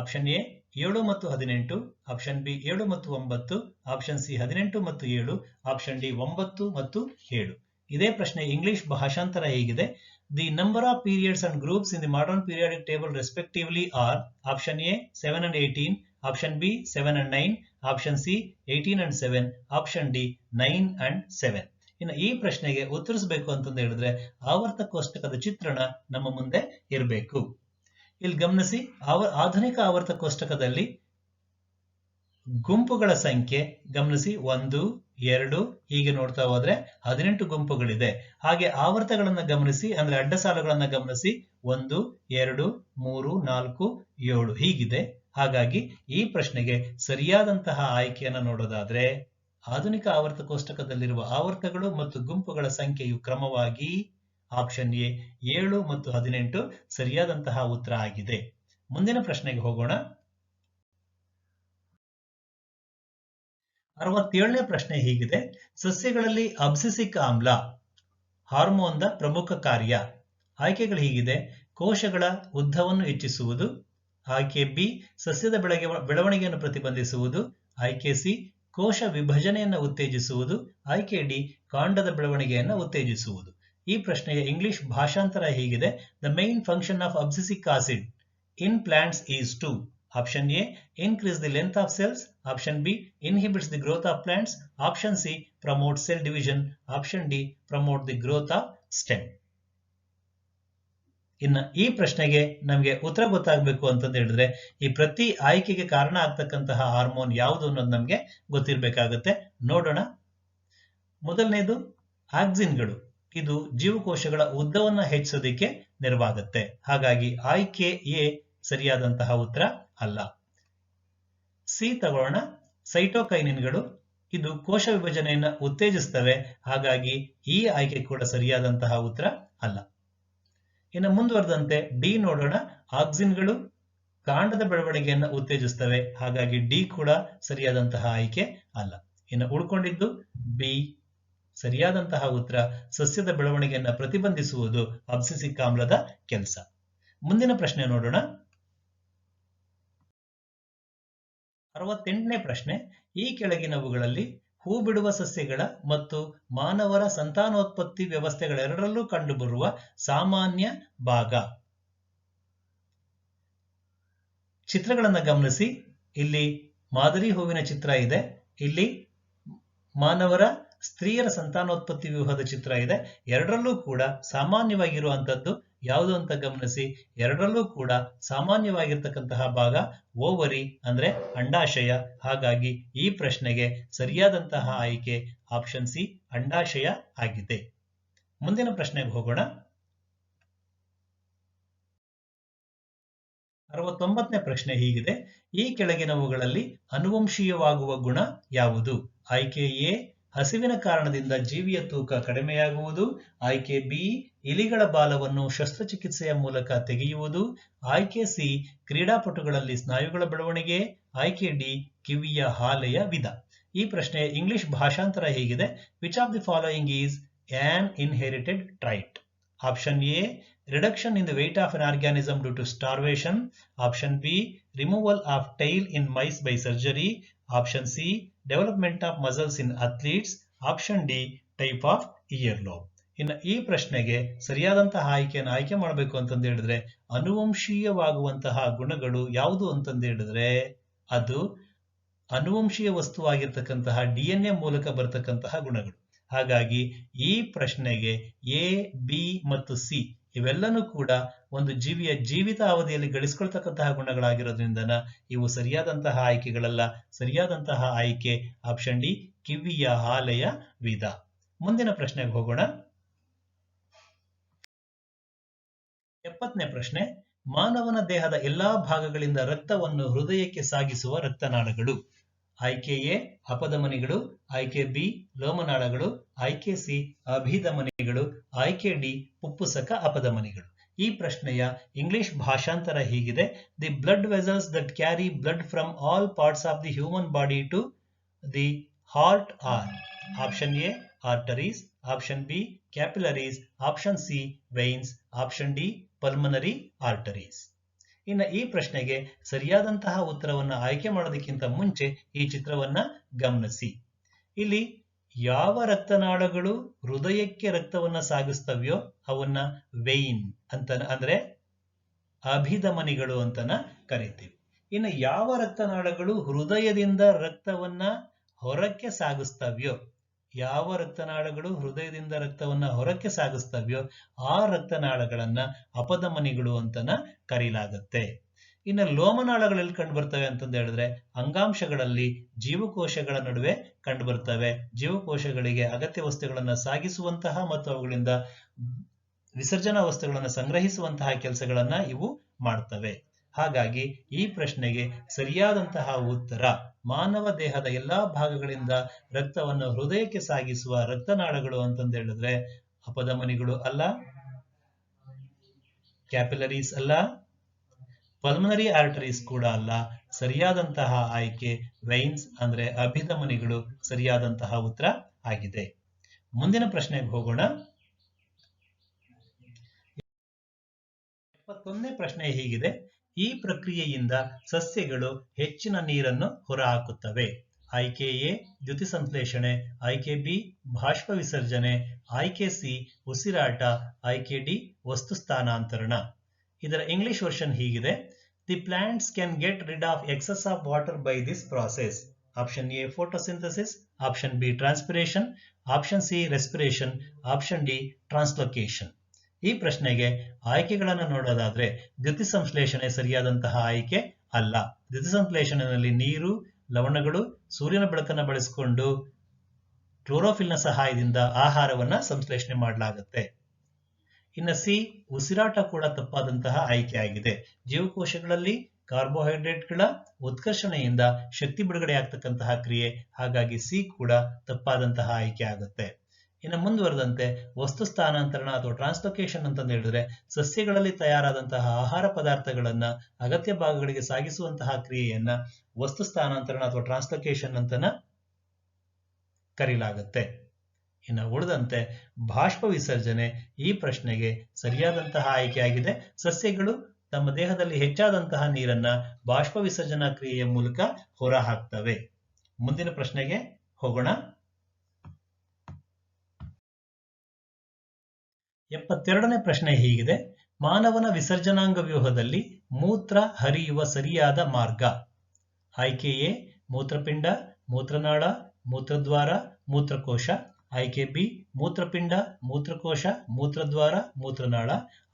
ಆಪ್ಷನ್ ಎ 7 ಮತ್ತು 18, ಆಪ್ಷನ್ ಬಿ 7 ಮತ್ತು 9, ಆಪ್ಷನ್ ಸಿ 18 ಮತ್ತು 7, ಆಪ್ಷನ್ ಡಿ 9 ಮತ್ತು 7. ಇದೇ ಪ್ರಶ್ನೆ ಇಂಗ್ಲಿಷ್ ಭಾಷಾಂತರ ಹೀಗಿದೆ. The number of periods and groups in the modern periodic table respectively are option A 7 and 18, option B 7 and 9, option C 18 and 7, option D 9 and 7. ಇನ್ನು ಈ ಪ್ರಶ್ನೆಗೆ ಉತ್ತರಿಸಬೇಕು ಅಂತಂದು ಹೇಳಿದ್ರೆ ಆವರ್ತ ಕೋಷ್ಟಕದ ಚಿತ್ರಣ ನಮ್ಮ ಮುಂದೆ ಇರಬೇಕು. ಇಲ್ಲಿ ಗಮನಿಸಿ, ಆಧುನಿಕ ಆವರ್ತ ಕೋಷ್ಟಕದಲ್ಲಿ ಗುಂಪುಗಳ ಸಂಖ್ಯೆ ಗಮನಿಸಿ 1 2 ಹೀಗೆ ನೋಡ್ತಾ ಹೋದ್ರೆ 18 ಗುಂಪುಗಳಿದೆ. ಹಾಗೆ ಆವರ್ತಗಳನ್ನು ಗಮನಿಸಿ, ಅಂದ್ರೆ ಅಡ್ಡ ಸಾಲುಗಳನ್ನ ಗಮನಿಸಿ 1 2 3 4 7 ಹೀಗಿದೆ. ಹಾಗಾಗಿ ಈ ಪ್ರಶ್ನೆಗೆ ಸರಿಯಾದಂತಹ ಆಯ್ಕೆಯನ್ನು ನೋಡೋದಾದ್ರೆ ಆಧುನಿಕ ಆವರ್ತ ಕೋಷ್ಟಕದಲ್ಲಿರುವ ಆವರ್ತಗಳು ಮತ್ತು ಗುಂಪುಗಳ ಸಂಖ್ಯೆಯು ಕ್ರಮವಾಗಿ ಆಪ್ಷನ್ ಎ 7 ಮತ್ತು 18 ಸರಿಯಾದಂತಹ ಉತ್ತರ ಆಗಿದೆ. ಮುಂದಿನ ಪ್ರಶ್ನೆಗೆ ಹೋಗೋಣ. 67ನೇ ಪ್ರಶ್ನೆ ಹೀಗಿದೆ: ಸಸ್ಯಗಳಲ್ಲಿ ಅಬ್ಸಿಸಿಕ್ ಆಮ್ಲ ಹಾರ್ಮೋನ್ನ ಪ್ರಮುಖ ಕಾರ್ಯ. ಆಯ್ಕೆಗಳು ಹೀಗಿದೆ: ಕೋಶಗಳ ಉದ್ದವನ್ನು ಹೆಚ್ಚಿಸುವುದು, ಆಯ್ಕೆ ಬಿ ಸಸ್ಯದ ಬೆಳವಣಿಗೆಯನ್ನು ಪ್ರತಿಬಂಧಿಸುವುದು, ಆಯ್ಕೆ ಸಿ ಕೋಶ ವಿಭಜನೆಯನ್ನು ಉತ್ತೇಜಿಸುವುದು, ಆಯ್ಕೆ ಡಿ ಕಾಂಡದ ಬೆಳವಣಿಗೆಯನ್ನು ಉತ್ತೇಜಿಸುವುದು. ಈ ಪ್ರಶ್ನೆಯ ಇಂಗ್ಲಿಷ್ ಭಾಷಾಂತರ ಹೀಗಿದೆ: the main function of abscisic acid in plants is to option A increase the length of cells, option B inhibits the growth of plants, option C promotes cell division, option D promote the growth of stem. ಇನ್ನು ಈ ಪ್ರಶ್ನೆಗೆ ನಮಗೆ ಉತ್ತರ ಗೊತ್ತಾಗಬೇಕು ಅಂತಂದು ಹೇಳಿದ್ರೆ ಈ ಪ್ರತಿ ಆಯ್ಕೆಗೆ ಕಾರಣ ಆಗ್ತಕ್ಕಂತಹ ಹಾರ್ಮೋನ್ ಯಾವುದು ಅನ್ನೋದು ನಮಗೆ ಗೊತ್ತಿರಬೇಕಾಗುತ್ತೆ. ನೋಡೋಣ. ಮೊದಲನೇದು ಆಕ್ಸಿನ್ಗಳು. ಇದು ಜೀವಕೋಶಗಳ ಉದ್ದವನ್ನ ಹೆಚ್ಚಿಸೋದಕ್ಕೆ ನೆರವಾಗುತ್ತೆ. ಹಾಗಾಗಿ ಆಯ್ಕೆ ಎ ಸರಿಯಾದಂತಹ ಉತ್ತರ ಅಲ್ಲ. ಸಿ ತಗೊಳ್ಳೋಣ. ಸೈಟೋಕೈನಿನ್ಗಳು. ಇದು ಕೋಶ ವಿಭಜನೆಯನ್ನ ಉತ್ತೇಜಿಸ್ತವೆ. ಹಾಗಾಗಿ ಈ ಆಯ್ಕೆ ಕೂಡ ಸರಿಯಾದಂತಹ ಉತ್ತರ ಅಲ್ಲ. ಇನ್ನು ಮುಂದುವರೆದಂತೆ ಡಿ ನೋಡೋಣ. ಆಕ್ಸಿನ್ಗಳು ಕಾಂಡದ ಬೆಳವಣಿಗೆಯನ್ನು ಉತ್ತೇಜಿಸ್ತವೆ. ಹಾಗಾಗಿ ಡಿ ಕೂಡ ಸರಿಯಾದಂತಹ ಆಯ್ಕೆ ಅಲ್ಲ. ಇನ್ನು ಉಳ್ಕೊಂಡಿದ್ದು ಬಿ ಸರಿಯಾದಂತಹ ಉತ್ತರ. ಸಸ್ಯದ ಬೆಳವಣಿಗೆಯನ್ನು ಪ್ರತಿಬಂಧಿಸುವುದು ಅಬ್ಸಿಸಿಕ್ ಆಮ್ಲದ ಕೆಲಸ. ಮುಂದಿನ ಪ್ರಶ್ನೆ ನೋಡೋಣ. 68ನೇ ಪ್ರಶ್ನೆ: ಈ ಕೆಳಗಿನವುಗಳಲ್ಲಿ ಹೂ ಬಿಡುವ ಸಸ್ಯಗಳ ಮತ್ತು ಮಾನವರ ಸಂತಾನೋತ್ಪತ್ತಿ ವ್ಯವಸ್ಥೆಗಳೆರಡರಲ್ಲೂ ಕಂಡುಬರುವ ಸಾಮಾನ್ಯ ಭಾಗ. ಚಿತ್ರಗಳನ್ನು ಗಮನಿಸಿ. ಇಲ್ಲಿ ಮಾದರಿ ಹೂವಿನ ಚಿತ್ರ ಇದೆ. ಇಲ್ಲಿ ಮಾನವರ ಸ್ತ್ರೀಯರ ಸಂತಾನೋತ್ಪತ್ತಿ ವ್ಯೂಹದ ಚಿತ್ರ ಇದೆ. ಎರಡರಲ್ಲೂ ಕೂಡ ಸಾಮಾನ್ಯವಾಗಿರುವಂತದ್ದು ಯಾವುದು ಅಂತ ಗಮನಿಸಿ. ಎರಡರಲ್ಲೂ ಕೂಡ ಸಾಮಾನ್ಯವಾಗಿರ್ತಕ್ಕಂತಹ ಭಾಗ ಓವರಿ ಅಂದ್ರೆ ಅಂಡಾಶಯ. ಹಾಗಾಗಿ ಈ ಪ್ರಶ್ನೆಗೆ ಸರಿಯಾದಂತಹ ಆಯ್ಕೆ ಆಪ್ಷನ್ ಸಿ ಅಂಡಾಶಯ ಆಗಿದೆ. ಮುಂದಿನ ಪ್ರಶ್ನೆಗೆ ಹೋಗೋಣ. 69ನೇ ಪ್ರಶ್ನೆ ಹೀಗಿದೆ: ಈ ಕೆಳಗಿನವುಗಳಲ್ಲಿ ಅನುವಂಶೀಯವಾಗುವ ಗುಣ ಯಾವುದು? ಆಯ್ಕೆ ಎ ಹಸಿವಿನ ಕಾರಣದಿಂದ ಜೀವಿಯ ತೂಕ ಕಡಿಮೆಯಾಗುವುದು, ಆಯ್ಕೆ ಬಿ ಇಲಿಗಳ ಬಾಲವನ್ನು ಶಸ್ತ್ರಚಿಕಿತ್ಸೆಯ ಮೂಲಕ ತೆಗೆಯುವುದು, ಆಯ್ಕೆ ಸಿ ಕ್ರೀಡಾಪಟುಗಳಲ್ಲಿ ಸ್ನಾಯುಗಳ ಬೆಳವಣಿಗೆ, ಆಯ್ಕೆ ಡಿ ಕಿವಿಯ ಹಾಲೆಯ ವಿಧ. ಈ ಪ್ರಶ್ನೆಯ ಇಂಗ್ಲಿಷ್ ಭಾಷಾಂತರ ಹೀಗಿದೆ: which of the following is an inherited trait? Option A reduction in the weight of an organism due to starvation, option B removal of tail in mice by surgery, option C development of muscles in athletes, option D type of earlobe. ಇನ್ನು ಈ ಪ್ರಶ್ನೆಗೆ ಸರಿಯಾದಂತಹ ಆಯ್ಕೆಯನ್ನು ಆಯ್ಕೆ ಮಾಡಬೇಕು ಅಂತಂದು ಹೇಳಿದ್ರೆ ಅನುವಂಶೀಯವಾಗುವಂತಹ ಗುಣಗಳು ಯಾವುದು ಅಂತಂದು ಹೇಳಿದ್ರೆ ಅದು ಅನುವಂಶೀಯ ವಸ್ತುವಾಗಿರ್ತಕ್ಕಂತಹ DNA ಮೂಲಕ ಬರತಕ್ಕಂತಹ ಗುಣಗಳು. ಹಾಗಾಗಿ ಈ ಪ್ರಶ್ನೆಗೆ ಎ ಬಿ ಮತ್ತು ಸಿ ಇವೆಲ್ಲನೂ ಕೂಡ ಒಂದು ಜೀವಿಯ ಜೀವಿತ ಅವಧಿಯಲ್ಲಿ ಗಳಿಸಿಕೊಳ್ತಕ್ಕಂತಹ ಗುಣಗಳಾಗಿರೋದ್ರಿಂದ ಇವು ಸರಿಯಾದಂತಹ ಆಯ್ಕೆಗಳಲ್ಲ. ಸರಿಯಾದಂತಹ ಆಯ್ಕೆ ಆಪ್ಷನ್ ಡಿ ಕಿವಿಯ ಹಾಲೆಯ ವಿಧ. ಮುಂದಿನ ಪ್ರಶ್ನೆಗೆ ಹೋಗೋಣ. 70ನೇ ಪ್ರಶ್ನೆ: ಮಾನವನ ದೇಹದ ಎಲ್ಲಾ ಭಾಗಗಳಿಂದ ರಕ್ತವನ್ನು ಹೃದಯಕ್ಕೆ ಸಾಗಿಸುವ ರಕ್ತನಾಳಗಳು. ಆಯ್ಕೆ ಎ ಅಪಧಮನಿಗಳು, ಆಯ್ಕೆ ಬಿ ಲೋಮನಾಳಗಳು, ಆಯ್ಕೆ ಸಿ ಅಭಿಧಮನಿಗಳು, ಆಯ್ಕೆ ಡಿ ಪುಪ್ಪುಸಕ ಅಪಧಮನಿಗಳು. ಈ ಪ್ರಶ್ನೆಯ ಇಂಗ್ಲಿಷ್ ಭಾಷಾಂತರ ಹೀಗಿದೆ: the blood vessels that carry blood from all parts of the human body to the heart are option A arteries, option B capillaries, option C veins, option D pulmonary arteries. ಇನ್ನು ಈ ಪ್ರಶ್ನೆಗೆ ಸರಿಯಾದಂತಹ ಉತ್ತರವನ್ನು ಆಯ್ಕೆ ಮಾಡೋದಕ್ಕಿಂತ ಮುಂಚೆ ಈ ಚಿತ್ರವನ್ನ ಗಮನಿಸಿ. ಇಲ್ಲಿ ಯಾವ ರಕ್ತನಾಳಗಳು ಹೃದಯಕ್ಕೆ ರಕ್ತವನ್ನ ಸಾಗಿಸ್ತವ್ಯೋ ಅವನ್ನ ವೆಯಿನ್ ಅಂತ ಅಂದ್ರೆ ಅಭಿಧಮನಿಗಳು ಅಂತನ ಕರಿತೀವಿ. ಇನ್ನು ಯಾವ ರಕ್ತನಾಳಗಳು ಹೃದಯದಿಂದ ರಕ್ತವನ್ನ ಹೊರಕ್ಕೆ ಸಾಗಿಸ್ತವ್ಯೋ ಯಾವ ರಕ್ತನಾಳಗಳು ಹೃದಯದಿಂದ ರಕ್ತವನ್ನ ಹೊರಕ್ಕೆ ಸಾಗಿಸ್ತವ್ಯೋ ಆ ರಕ್ತನಾಳಗಳನ್ನ ಅಪಧಮನಿಗಳು ಅಂತನ ಕರೀಲಾಗುತ್ತೆ. ಇನ್ನು ಲೋಮನಾಳಗಳಲ್ಲಿ ಕಂಡು ಬರ್ತವೆ ಅಂತಂದು ಹೇಳಿದ್ರೆ ಅಂಗಾಂಶಗಳಲ್ಲಿ ಜೀವಕೋಶಗಳ ನಡುವೆ ಕಂಡು ಬರ್ತವೆ. ಜೀವಕೋಶಗಳಿಗೆ ಅಗತ್ಯ ವಸ್ತುಗಳನ್ನು ಸಾಗಿಸುವಂತಹ ಮತ್ತು ಅವುಗಳಿಂದ ವಿಸರ್ಜನಾ ವಸ್ತುಗಳನ್ನು ಸಂಗ್ರಹಿಸುವಂತಹ ಕೆಲಸಗಳನ್ನ ಇವು ಮಾಡ್ತವೆ. ಹಾಗಾಗಿ ಈ ಪ್ರಶ್ನೆಗೆ ಸರಿಯಾದಂತಹ ಉತ್ತರ ಮಾನವ ದೇಹದ ಎಲ್ಲಾ ಭಾಗಗಳಿಂದ ರಕ್ತವನ್ನು ಹೃದಯಕ್ಕೆ ಸಾಗಿಸುವ ರಕ್ತನಾಳಗಳು ಅಂತಂದು ಹೇಳಿದ್ರೆ ಅಪಧಮನಿಗಳು ಅಲ್ಲ, ಕ್ಯಾಪಿಲರೀಸ್ ಅಲ್ಲ, ಪಲ್ಮನರಿ ಆರ್ಟರೀಸ್ ಕೂಡ ಅಲ್ಲ. ಸರಿಯಾದಂತಹ ಆಯ್ಕೆ ವೈನ್ಸ್ ಅಂದ್ರೆ ಅಭಿಧಮನಿಗಳು ಸರಿಯಾದಂತಹ ಉತ್ತರ ಆಗಿದೆ. ಮುಂದಿನ ಪ್ರಶ್ನೆಗೆ ಹೋಗೋಣ. 71ನೇ ಪ್ರಶ್ನೆ ಹೀಗಿದೆ: ಈ ಪ್ರಕ್ರಿಯೆಯಿಂದ ಸಸ್ಯಗಳು ಹೆಚ್ಚಿನ ನೀರನ್ನು ಹೊರಹಾಕುತ್ತವೆ. ಆಯ್ಕೆ ಎ ದ್ಯುತಿ ಸಂಶ್ಲೇಷಣೆ, ಆಯ್ಕೆ ಬಿ ಬಾಷ್ಪ ವಿಸರ್ಜನೆ, ಆಯ್ಕೆ ಸಿ ಉಸಿರಾಟ, ಆಯ್ಕೆ ಡಿ ವಸ್ತು ಸ್ಥಾನಾಂತರಣ. ಇದರ ಇಂಗ್ಲಿಷ್ ವರ್ಷನ್ ಹೀಗಿದೆ: the plants can get rid of excess of water by this process. Option A photosynthesis, option B transpiration, option C respiration, option D translocation. ಈ ಪ್ರಶ್ನೆಗೆ ಆಯ್ಕೆಗಳನ್ನು ನೋಡೋದಾದ್ರೆ ದ್ಯುತಿ ಸಂಶ್ಲೇಷಣೆ ಸರಿಯಾದಂತಹ ಆಯ್ಕೆ ಅಲ್ಲ. ದ್ಯುತಿ ಸಂಶ್ಲೇಷಣೆಯಲ್ಲಿ ನೀರು, ಲವಣಗಳು, ಸೂರ್ಯನ ಬೆಳಕನ್ನು ಬಳಸಿಕೊಂಡು ಕ್ಲೋರೋಫಿಲ್ನ ಸಹಾಯದಿಂದ ಆಹಾರವನ್ನ ಸಂಶ್ಲೇಷಣೆ ಮಾಡಲಾಗುತ್ತೆ. ಇನ್ನು ಸಿ ಉಸಿರಾಟ ಕೂಡ ತಪ್ಪಾದಂತಹ ಆಯ್ಕೆ ಆಗಿದೆ. ಜೀವಕೋಶಗಳಲ್ಲಿ ಕಾರ್ಬೋಹೈಡ್ರೇಟ್ಗಳ ಉತ್ಕರ್ಷಣೆಯಿಂದ ಶಕ್ತಿ ಬಿಡುಗಡೆ ಆಗ್ತಕ್ಕಂತಹ ಕ್ರಿಯೆ, ಹಾಗಾಗಿ ಸಿ ಕೂಡ ತಪ್ಪಾದಂತಹ ಆಯ್ಕೆ ಆಗುತ್ತೆ. ಇನ್ನು ಮುಂದುವರೆದಂತೆ ವಸ್ತು ಸ್ಥಾನಾಂತರಣ ಅಥವಾ ಟ್ರಾನ್ಸ್ಲೊಕೇಶನ್ ಅಂತಂದು ಹೇಳಿದ್ರೆ ಸಸ್ಯಗಳಲ್ಲಿ ತಯಾರಾದಂತಹ ಆಹಾರ ಪದಾರ್ಥಗಳನ್ನ ಅಗತ್ಯ ಭಾಗಗಳಿಗೆ ಸಾಗಿಸುವಂತಹ ಕ್ರಿಯೆಯನ್ನ ವಸ್ತು ಸ್ಥಾನಾಂತರಣ ಅಥವಾ ಟ್ರಾನ್ಸ್ಲೊಕೇಶನ್ ಅಂತನ ಕರೆಯಲಾಗುತ್ತೆ. ಇನ್ನು ಉಳಿದಂತೆ ಬಾಷ್ಪ ವಿಸರ್ಜನೆ ಈ ಪ್ರಶ್ನೆಗೆ ಸರಿಯಾದಂತಹ ಆಯ್ಕೆಯಾಗಿದೆ. ಸಸ್ಯಗಳು ತಮ್ಮ ದೇಹದಲ್ಲಿ ಹೆಚ್ಚಾದಂತಹ ನೀರನ್ನ ಬಾಷ್ಪ ವಿಸರ್ಜನಾ ಕ್ರಿಯೆಯ ಮೂಲಕ ಹೊರ ಹಾಕ್ತವೆ. ಮುಂದಿನ ಪ್ರಶ್ನೆಗೆ ಹೋಗೋಣ. 72ನೇ ಪ್ರಶ್ನೆ ಹೀಗಿದೆ: ಮಾನವನ ವಿಸರ್ಜನಾಂಗ ವ್ಯೂಹದಲ್ಲಿ ಮೂತ್ರ ಹರಿಯುವ ಸರಿಯಾದ ಮಾರ್ಗ. ಆಯ್ಕೆ ಎ ಮೂತ್ರಪಿಂಡ, ಮೂತ್ರನಾಳ, ಮೂತ್ರದ್ವಾರ, ಮೂತ್ರಕೋಶ. ಆಯ್ಕೆ ಬಿ ಮೂತ್ರಪಿಂಡ, ಮೂತ್ರಕೋಶ, ಮೂತ್ರದ್ವಾರ, ಮೂತ್ರನಾಳ.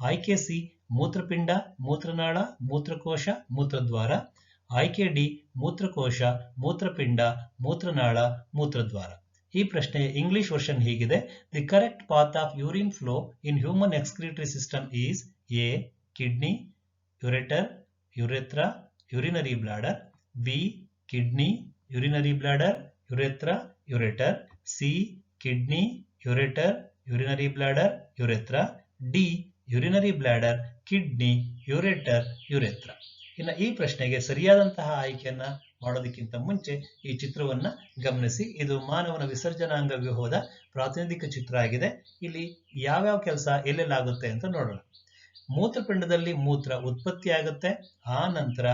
ಆಯ್ಕೆ ಸಿ ಮೂತ್ರಪಿಂಡ, ಮೂತ್ರನಾಳ, ಮೂತ್ರಕೋಶ, ಮೂತ್ರದ್ವಾರ. ಆಯ್ಕೆ ಡಿ ಮೂತ್ರಕೋಶ, ಮೂತ್ರಪಿಂಡ, ಮೂತ್ರನಾಳ, ಮೂತ್ರದ್ವಾರ. ಈ ಪ್ರಶ್ನೆ ಇಂಗ್ಲಿಷ್ ವರ್ಷನ್ ಹೀಗಿದೆ: the correct path of urine flow in human excretory system is A kidney, ureter, urethra, urinary bladder. B kidney, urinary bladder, urethra, ureter. C kidney, ureter, urinary bladder, urethra. D urinary bladder, kidney, ureter, urethra. ಇನ್ನು ಈ ಪ್ರಶ್ನೆಗೆ ಸರಿಯಾದಂತಹ ಆಯ್ಕೆಯನ್ನ ಮಾಡೋದಕ್ಕಿಂತ ಮುಂಚೆ ಈ ಚಿತ್ರವನ್ನ ಗಮನಿಸಿ. ಇದು ಮಾನವನ ವಿಸರ್ಜನಾಂಗ ವ್ಯೂಹದ ಪ್ರಾತಿನಿಧಿಕ ಚಿತ್ರ ಆಗಿದೆ. ಇಲ್ಲಿ ಯಾವ್ಯಾವ ಕೆಲಸ ಎಲ್ಲೆಲ್ಲಾಗುತ್ತೆ ಅಂತ ನೋಡೋಣ. ಮೂತ್ರಪಿಂಡದಲ್ಲಿ ಮೂತ್ರ ಉತ್ಪತ್ತಿ ಆಗುತ್ತೆ, ಆ ನಂತರ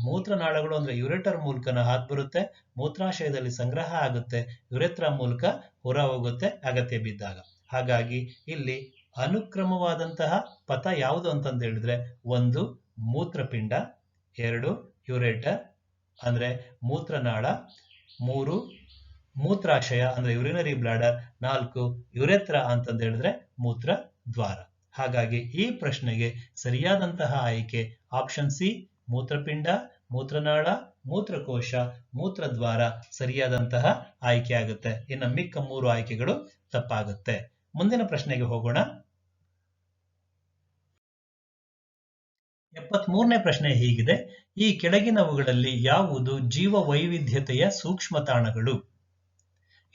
ಮೂತ್ರನಾಳಗಳು ಅಂದ್ರೆ ಯುರೆಟರ್ ಮೂಲಕನ ಹಾದು ಬರುತ್ತೆ, ಮೂತ್ರಾಶಯದಲ್ಲಿ ಸಂಗ್ರಹ ಆಗುತ್ತೆ, ಯುರೆಥ್ರಾ ಮೂಲಕ ಹೊರ ಹೋಗುತ್ತೆ ಅಗತ್ಯ ಬಿದ್ದಾಗ. ಹಾಗಾಗಿ ಇಲ್ಲಿ ಅನುಕ್ರಮವಾದಂತಹ ಪಥ ಯಾವುದು ಅಂತಂದು ಹೇಳಿದ್ರೆ 1 ಮೂತ್ರಪಿಂಡ, 2 ಯುರೆಟರ್ ಅಂದ್ರೆ ಮೂತ್ರನಾಳ, 3 ಮೂತ್ರಾಶಯ ಅಂದ್ರೆ ಯುರಿನರಿ ಬ್ಲಾಡರ್, 4 ಯುರೆಥ್ರಾ ಅಂತಂದು ಹೇಳಿದ್ರೆ ಮೂತ್ರ ದ್ವಾರ. ಹಾಗಾಗಿ ಈ ಪ್ರಶ್ನೆಗೆ ಸರಿಯಾದಂತಹ ಆಯ್ಕೆ ಆಪ್ಷನ್ ಸಿ ಮೂತ್ರಪಿಂಡ, ಮೂತ್ರನಾಳ, ಮೂತ್ರಕೋಶ, ಮೂತ್ರದ್ವಾರ ಸರಿಯಾದಂತಹ ಆಯ್ಕೆ ಆಗುತ್ತೆ. ಇನ್ನು ಮಿಕ್ಕ 3 ಆಯ್ಕೆಗಳು ತಪ್ಪಾಗುತ್ತೆ. ಮುಂದಿನ ಪ್ರಶ್ನೆಗೆ ಹೋಗೋಣ. 73ನೇ ಪ್ರಶ್ನೆ ಹೀಗಿದೆ: ಈ ಕೆಳಗಿನವುಗಳಲ್ಲಿ ಯಾವುದು ಜೀವ ವೈವಿಧ್ಯತೆಯ ಸೂಕ್ಷ್ಮತಾಣಗಳು?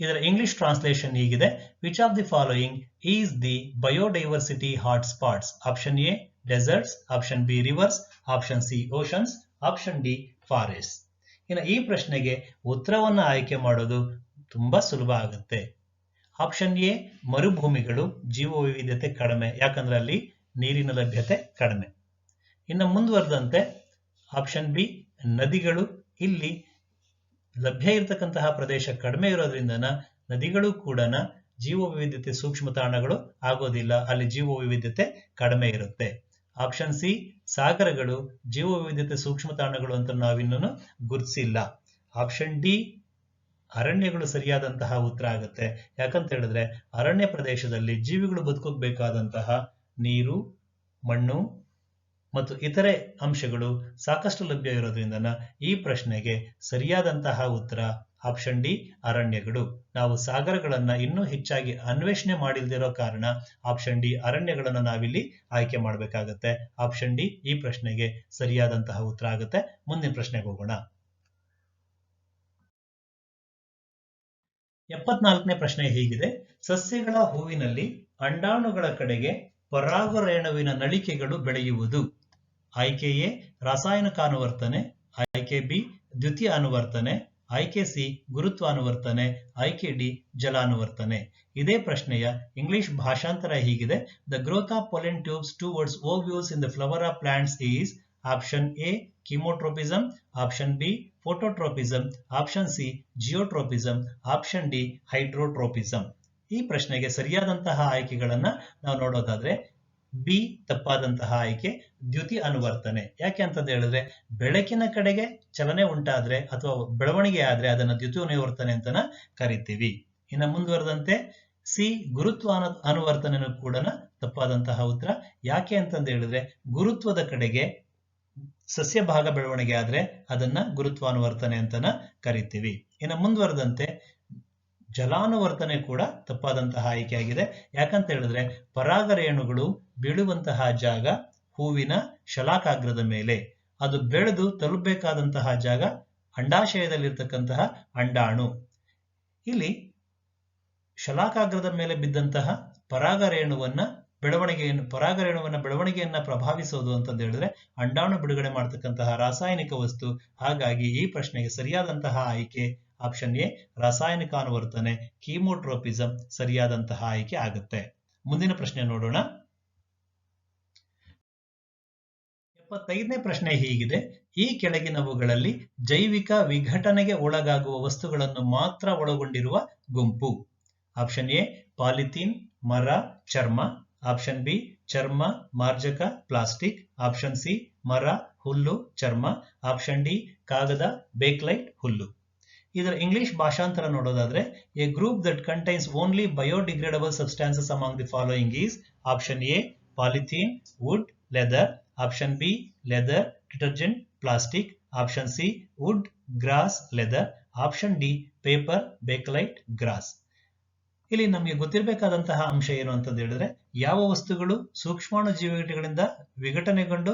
ಇದರ ಇಂಗ್ಲಿಷ್ ಟ್ರಾನ್ಸ್ಲೇಷನ್ ಹೀಗಿದೆ: which of the following is the biodiversity hot spots? Option A deserts, option B rivers, option C oceans, option D forest. ಇನ್ನು ಈ ಪ್ರಶ್ನೆಗೆ ಉತ್ತರವನ್ನ ಆಯ್ಕೆ ಮಾಡೋದು ತುಂಬಾ ಸುಲಭ ಆಗುತ್ತೆ. ಆಪ್ಷನ್ ಎ ಮರುಭೂಮಿಗಳು, ಜೀವ ವೈವಿಧ್ಯತೆ ಕಡಿಮೆ, ಯಾಕಂದ್ರೆ ಅಲ್ಲಿ ನೀರಿನ ಲಭ್ಯತೆ ಕಡಿಮೆ. ಇನ್ನು ಮುಂದುವರೆದಂತೆ ಆಪ್ಷನ್ ಬಿ ನದಿಗಳು, ಇಲ್ಲಿ ಲಭ್ಯ ಇರತಕ್ಕಂತಹ ಪ್ರದೇಶ ಕಡಿಮೆ ಇರೋದ್ರಿಂದ ನದಿಗಳು ಕೂಡ ಜೀವ ವೈವಿಧ್ಯತೆ ಸೂಕ್ಷ್ಮ ತಾಣಗಳು ಆಗೋದಿಲ್ಲ, ಅಲ್ಲಿ ಜೀವ ವೈವಿಧ್ಯತೆ ಕಡಿಮೆ ಇರುತ್ತೆ. ಆಪ್ಷನ್ ಸಿ ಸಾಗರಗಳು ಜೀವ ವೈವಿಧ್ಯತೆ ಸೂಕ್ಷ್ಮ ತಾಣಗಳು ಅಂತ ನಾವಿನ್ನೂ ಗುರುತಿಸಿಲ್ಲ. ಆಪ್ಷನ್ ಡಿ ಅರಣ್ಯಗಳು ಸರಿಯಾದಂತಹ ಉತ್ತರ ಆಗುತ್ತೆ. ಯಾಕಂತ ಹೇಳಿದ್ರೆ ಅರಣ್ಯ ಪ್ರದೇಶದಲ್ಲಿ ಜೀವಿಗಳು ಬದುಕೋಬೇಕಾದಂತಹ ನೀರು, ಮಣ್ಣು ಮತ್ತು ಇತರೆ ಅಂಶಗಳು ಸಾಕಷ್ಟು ಲಭ್ಯ ಇರೋದ್ರಿಂದ ಈ ಪ್ರಶ್ನೆಗೆ ಸರಿಯಾದಂತಹ ಉತ್ತರ ಆಪ್ಷನ್ ಡಿ ಅರಣ್ಯಗಳು. ನಾವು ಸಾಗರಗಳನ್ನ ಇನ್ನೂ ಹೆಚ್ಚಾಗಿ ಅನ್ವೇಷಣೆ ಮಾಡಿಲ್ದಿರೋ ಕಾರಣ ಆಪ್ಷನ್ ಡಿ ಅರಣ್ಯಗಳನ್ನು ನಾವಿಲ್ಲಿ ಆಯ್ಕೆ ಮಾಡಬೇಕಾಗತ್ತೆ. ಆಪ್ಷನ್ ಡಿ ಈ ಪ್ರಶ್ನೆಗೆ ಸರಿಯಾದಂತಹ ಉತ್ತರ ಆಗುತ್ತೆ. ಮುಂದಿನ ಪ್ರಶ್ನೆಗೆ ಹೋಗೋಣ. 74ನೇ ಪ್ರಶ್ನೆ ಹೀಗಿದೆ: ಸಸ್ಯಗಳ ಹೂವಿನಲ್ಲಿ ಅಂಡಾಣುಗಳ ಕಡೆಗೆ ಪರಾಗರೇಣುವಿನ ನಳಿಕೆಗಳು ಬೆಳೆಯುವುದು. ಆಯ್ಕೆ ಎ ರಾಸಾಯನಿಕ ಅನುವರ್ತನೆ, ಆಯ್ಕೆ ಬಿ ದ್ವಿತೀಯ ಅನುವರ್ತನೆ, ಆಯ್ಕೆ ಸಿ ಗುರುತ್ವಾನುವರ್ತನೆ, ಆಯ್ಕೆ ಡಿ ಜಲಾನುವರ್ತನೆ. ಇದೇ ಪ್ರಶ್ನೆಯ ಇಂಗ್ಲಿಷ್ ಭಾಷಾಂತರ ಹೀಗಿದೆ: the growth of pollen tubes towards ovules in the flower of plants is. Option A chemotropism, option B phototropism, option C geotropism, option D hydrotropism. ಈ ಪ್ರಶ್ನೆಗೆ ಸರಿಯಾದಂತಹ ಆಯ್ಕೆಗಳನ್ನ ನಾವು ನೋಡೋದಾದ್ರೆ ಬಿ ತಪ್ಪಾದಂತಹ ಆಯ್ಕೆ ದ್ಯುತಿ ಅನುವರ್ತನೆ. ಯಾಕೆ ಅಂತಂದು ಹೇಳಿದ್ರೆ ಬೆಳಕಿನ ಕಡೆಗೆ ಚಲನೆ ಉಂಟಾದ್ರೆ ಅಥವಾ ಬೆಳವಣಿಗೆ ಆದ್ರೆ ಅದನ್ನ ದ್ಯುತಿ ಅನುವರ್ತನೆ ಅಂತನ ಕರಿತೀವಿ. ಇನ್ನು ಮುಂದುವರೆದಂತೆ ಸಿ ಗುರುತ್ವ ಅನುವರ್ತನೆನೂ ಕೂಡ ತಪ್ಪಾದಂತಹ ಉತ್ತರ. ಯಾಕೆ ಅಂತಂದು ಹೇಳಿದ್ರೆ ಗುರುತ್ವದ ಕಡೆಗೆ ಸಸ್ಯ ಭಾಗ ಬೆಳವಣಿಗೆ ಆದ್ರೆ ಅದನ್ನ ಗುರುತ್ವಾನುವರ್ತನೆ ಅಂತನ ಕರಿತೀವಿ. ಇನ್ನು ಮುಂದುವರೆದಂತೆ ಜಲಾನುವರ್ತನೆ ಕೂಡ ತಪ್ಪಾದಂತಹ ಆಯ್ಕೆಯಾಗಿದೆ. ಯಾಕಂತ ಹೇಳಿದ್ರೆ ಪರಾಗರೇಣುಗಳು ಬೀಳುವಂತಹ ಜಾಗ ಹೂವಿನ ಶಲಾಕಾಗ್ರದ ಮೇಲೆ, ಅದು ಬೆಳೆದು ತಲುಪಬೇಕಾದಂತಹ ಜಾಗ ಅಂಡಾಶಯದಲ್ಲಿರ್ತಕ್ಕಂತಹ ಅಂಡಾಣು. ಇಲ್ಲಿ ಶಲಾಕಾಗ್ರದ ಮೇಲೆ ಬಿದ್ದಂತಹ ಪರಾಗರೇಣುವನ್ನ ಬೆಳವಣಿಗೆಯನ್ನ ಪ್ರಭಾವಿಸೋದು ಅಂತಂದು ಹೇಳಿದ್ರೆ ಅಂಡಾಣು ಬಿಡುಗಡೆ ಮಾಡತಕ್ಕಂತಹ ರಾಸಾಯನಿಕ ವಸ್ತು. ಹಾಗಾಗಿ ಈ ಪ್ರಶ್ನೆಗೆ ಸರಿಯಾದಂತಹ ಆಯ್ಕೆ ಆಪ್ಷನ್ ಎ ರಾಸಾಯನಿಕ ಅನುವರ್ತನೆ ಕೀಮೋಟ್ರೋಪಿಸಮ್ ಸರಿಯಾದಂತಹ ಆಯ್ಕೆ ಆಗುತ್ತೆ. ಮುಂದಿನ ಪ್ರಶ್ನೆ ನೋಡೋಣ. 75ನೇ ಪ್ರಶ್ನೆ ಹೀಗಿದೆ: ಈ ಕೆಳಗಿನವುಗಳಲ್ಲಿ ಜೈವಿಕ ವಿಘಟನೆಗೆ ಒಳಗಾಗುವ ವಸ್ತುಗಳನ್ನು ಮಾತ್ರ ಒಳಗೊಂಡಿರುವ ಗುಂಪು. ಆಪ್ಷನ್ ಎ ಪಾಲಿಥೀನ್, ಮರ, ಚರ್ಮ. ಆಪ್ಷನ್ ಬಿ ಚರ್ಮ, ಮಾರ್ಜಕ, ಪ್ಲಾಸ್ಟಿಕ್. ಆಪ್ಷನ್ ಸಿ ಮರ, ಹುಲ್ಲು, ಚರ್ಮ. ಆಪ್ಷನ್ ಡಿ ಕಾಗದ, ಬೇಕ್ಲೈಟ್, ಹುಲ್ಲು. ಇದರ ಇಂಗ್ಲಿಷ್ ಭಾಷಾಂತರ ನೋಡೋದಾದ್ರೆ a group that contains only biodegradable substances among the following is. Option A polythene, wood, leather. Option B leather, detergent, plastic. Option C wood, grass, leather. Option D paper, bakelite, grass. ಇಲ್ಲಿ ನಮಗೆ ಗೊತ್ತಿರಬೇಕಾದಂತಹ ಅಂಶ ಏನು ಅಂತಂದು ಹೇಳಿದ್ರೆ ಯಾವ ವಸ್ತುಗಳು ಸೂಕ್ಷ್ಮಾಣು ಜೀವಿಗಳಿಂದ ವಿಘಟನೆಗೊಂಡು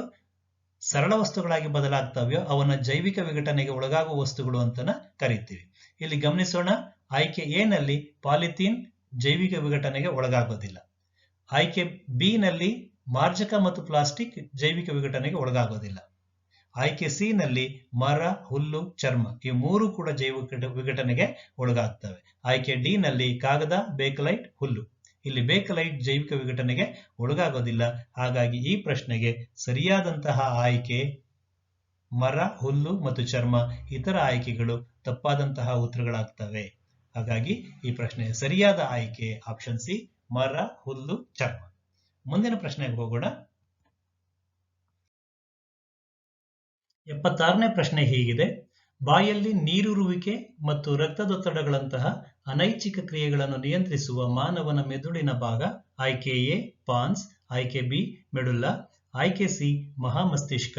ಸರಳ ವಸ್ತುಗಳಾಗಿ ಬದಲಾಗ್ತವ್ಯೋ ಅವನ್ನ ಜೈವಿಕ ವಿಘಟನೆಗೆ ಒಳಗಾಗುವ ವಸ್ತುಗಳು ಅಂತನ ಕರಿತೀವಿ. ಇಲ್ಲಿ ಗಮನಿಸೋಣ, ಆಯ್ಕೆ ಎ ನಲ್ಲಿ ಪಾಲಿಥೀನ್ ಜೈವಿಕ ವಿಘಟನೆಗೆ ಒಳಗಾಗೋದಿಲ್ಲ. ಆಯ್ಕೆ ಬಿ ನಲ್ಲಿ ಮಾರ್ಜಕ ಮತ್ತು ಪ್ಲಾಸ್ಟಿಕ್ ಜೈವಿಕ ವಿಘಟನೆಗೆ ಒಳಗಾಗೋದಿಲ್ಲ. ಆಯ್ಕೆ ಸಿ ನಲ್ಲಿ ಮರ, ಹುಲ್ಲು, ಚರ್ಮ ಈ ಮೂರು ಕೂಡ ಜೈವಿಕ ವಿಘಟನೆಗೆ ಒಳಗಾಗ್ತವೆ. ಆಯ್ಕೆ ಡಿ ನಲ್ಲಿ ಕಾಗದ, ಬೇಕಲೈಟ್, ಹುಲ್ಲು. ಇಲ್ಲಿ ಬೇಕಲೈಟ್ ಜೈವಿಕ ವಿಘಟನೆಗೆ ಒಳಗಾಗೋದಿಲ್ಲ. ಹಾಗಾಗಿ ಈ ಪ್ರಶ್ನೆಗೆ ಸರಿಯಾದಂತಹ ಆಯ್ಕೆ ಮರ, ಹುಲ್ಲು ಮತ್ತು ಚರ್ಮ. ಇತರ ಆಯ್ಕೆಗಳು ತಪ್ಪಾದಂತಹ ಉತ್ತರಗಳಾಗ್ತವೆ. ಹಾಗಾಗಿ ಈ ಪ್ರಶ್ನೆಯ ಸರಿಯಾದ ಆಯ್ಕೆ ಆಪ್ಷನ್ ಸಿ ಮರ, ಹುಲ್ಲು, ಚರ್ಮ. ಮುಂದಿನ ಪ್ರಶ್ನೆಗೆ ಹೋಗೋಣ. 76ನೇ ಪ್ರಶ್ನೆ ಹೀಗಿದೆ: ಬಾಯಲ್ಲಿ ನೀರುರುವಿಕೆ ಮತ್ತು ರಕ್ತದೊತ್ತಡಗಳಂತಹ ಅನೈಚ್ಛಿಕ ಕ್ರಿಯೆಗಳನ್ನು ನಿಯಂತ್ರಿಸುವ ಮಾನವನ ಮೆದುಳಿನ ಭಾಗ. ಆಯ್ಕೆ ಎ ಪಾನ್ಸ್, ಆಯ್ಕೆ ಬಿ ಮೆಡುಲ್ಲಾ, ಆಯ್ಕೆ ಸಿ ಮಹಾಮಸ್ತಿಷ್ಕ,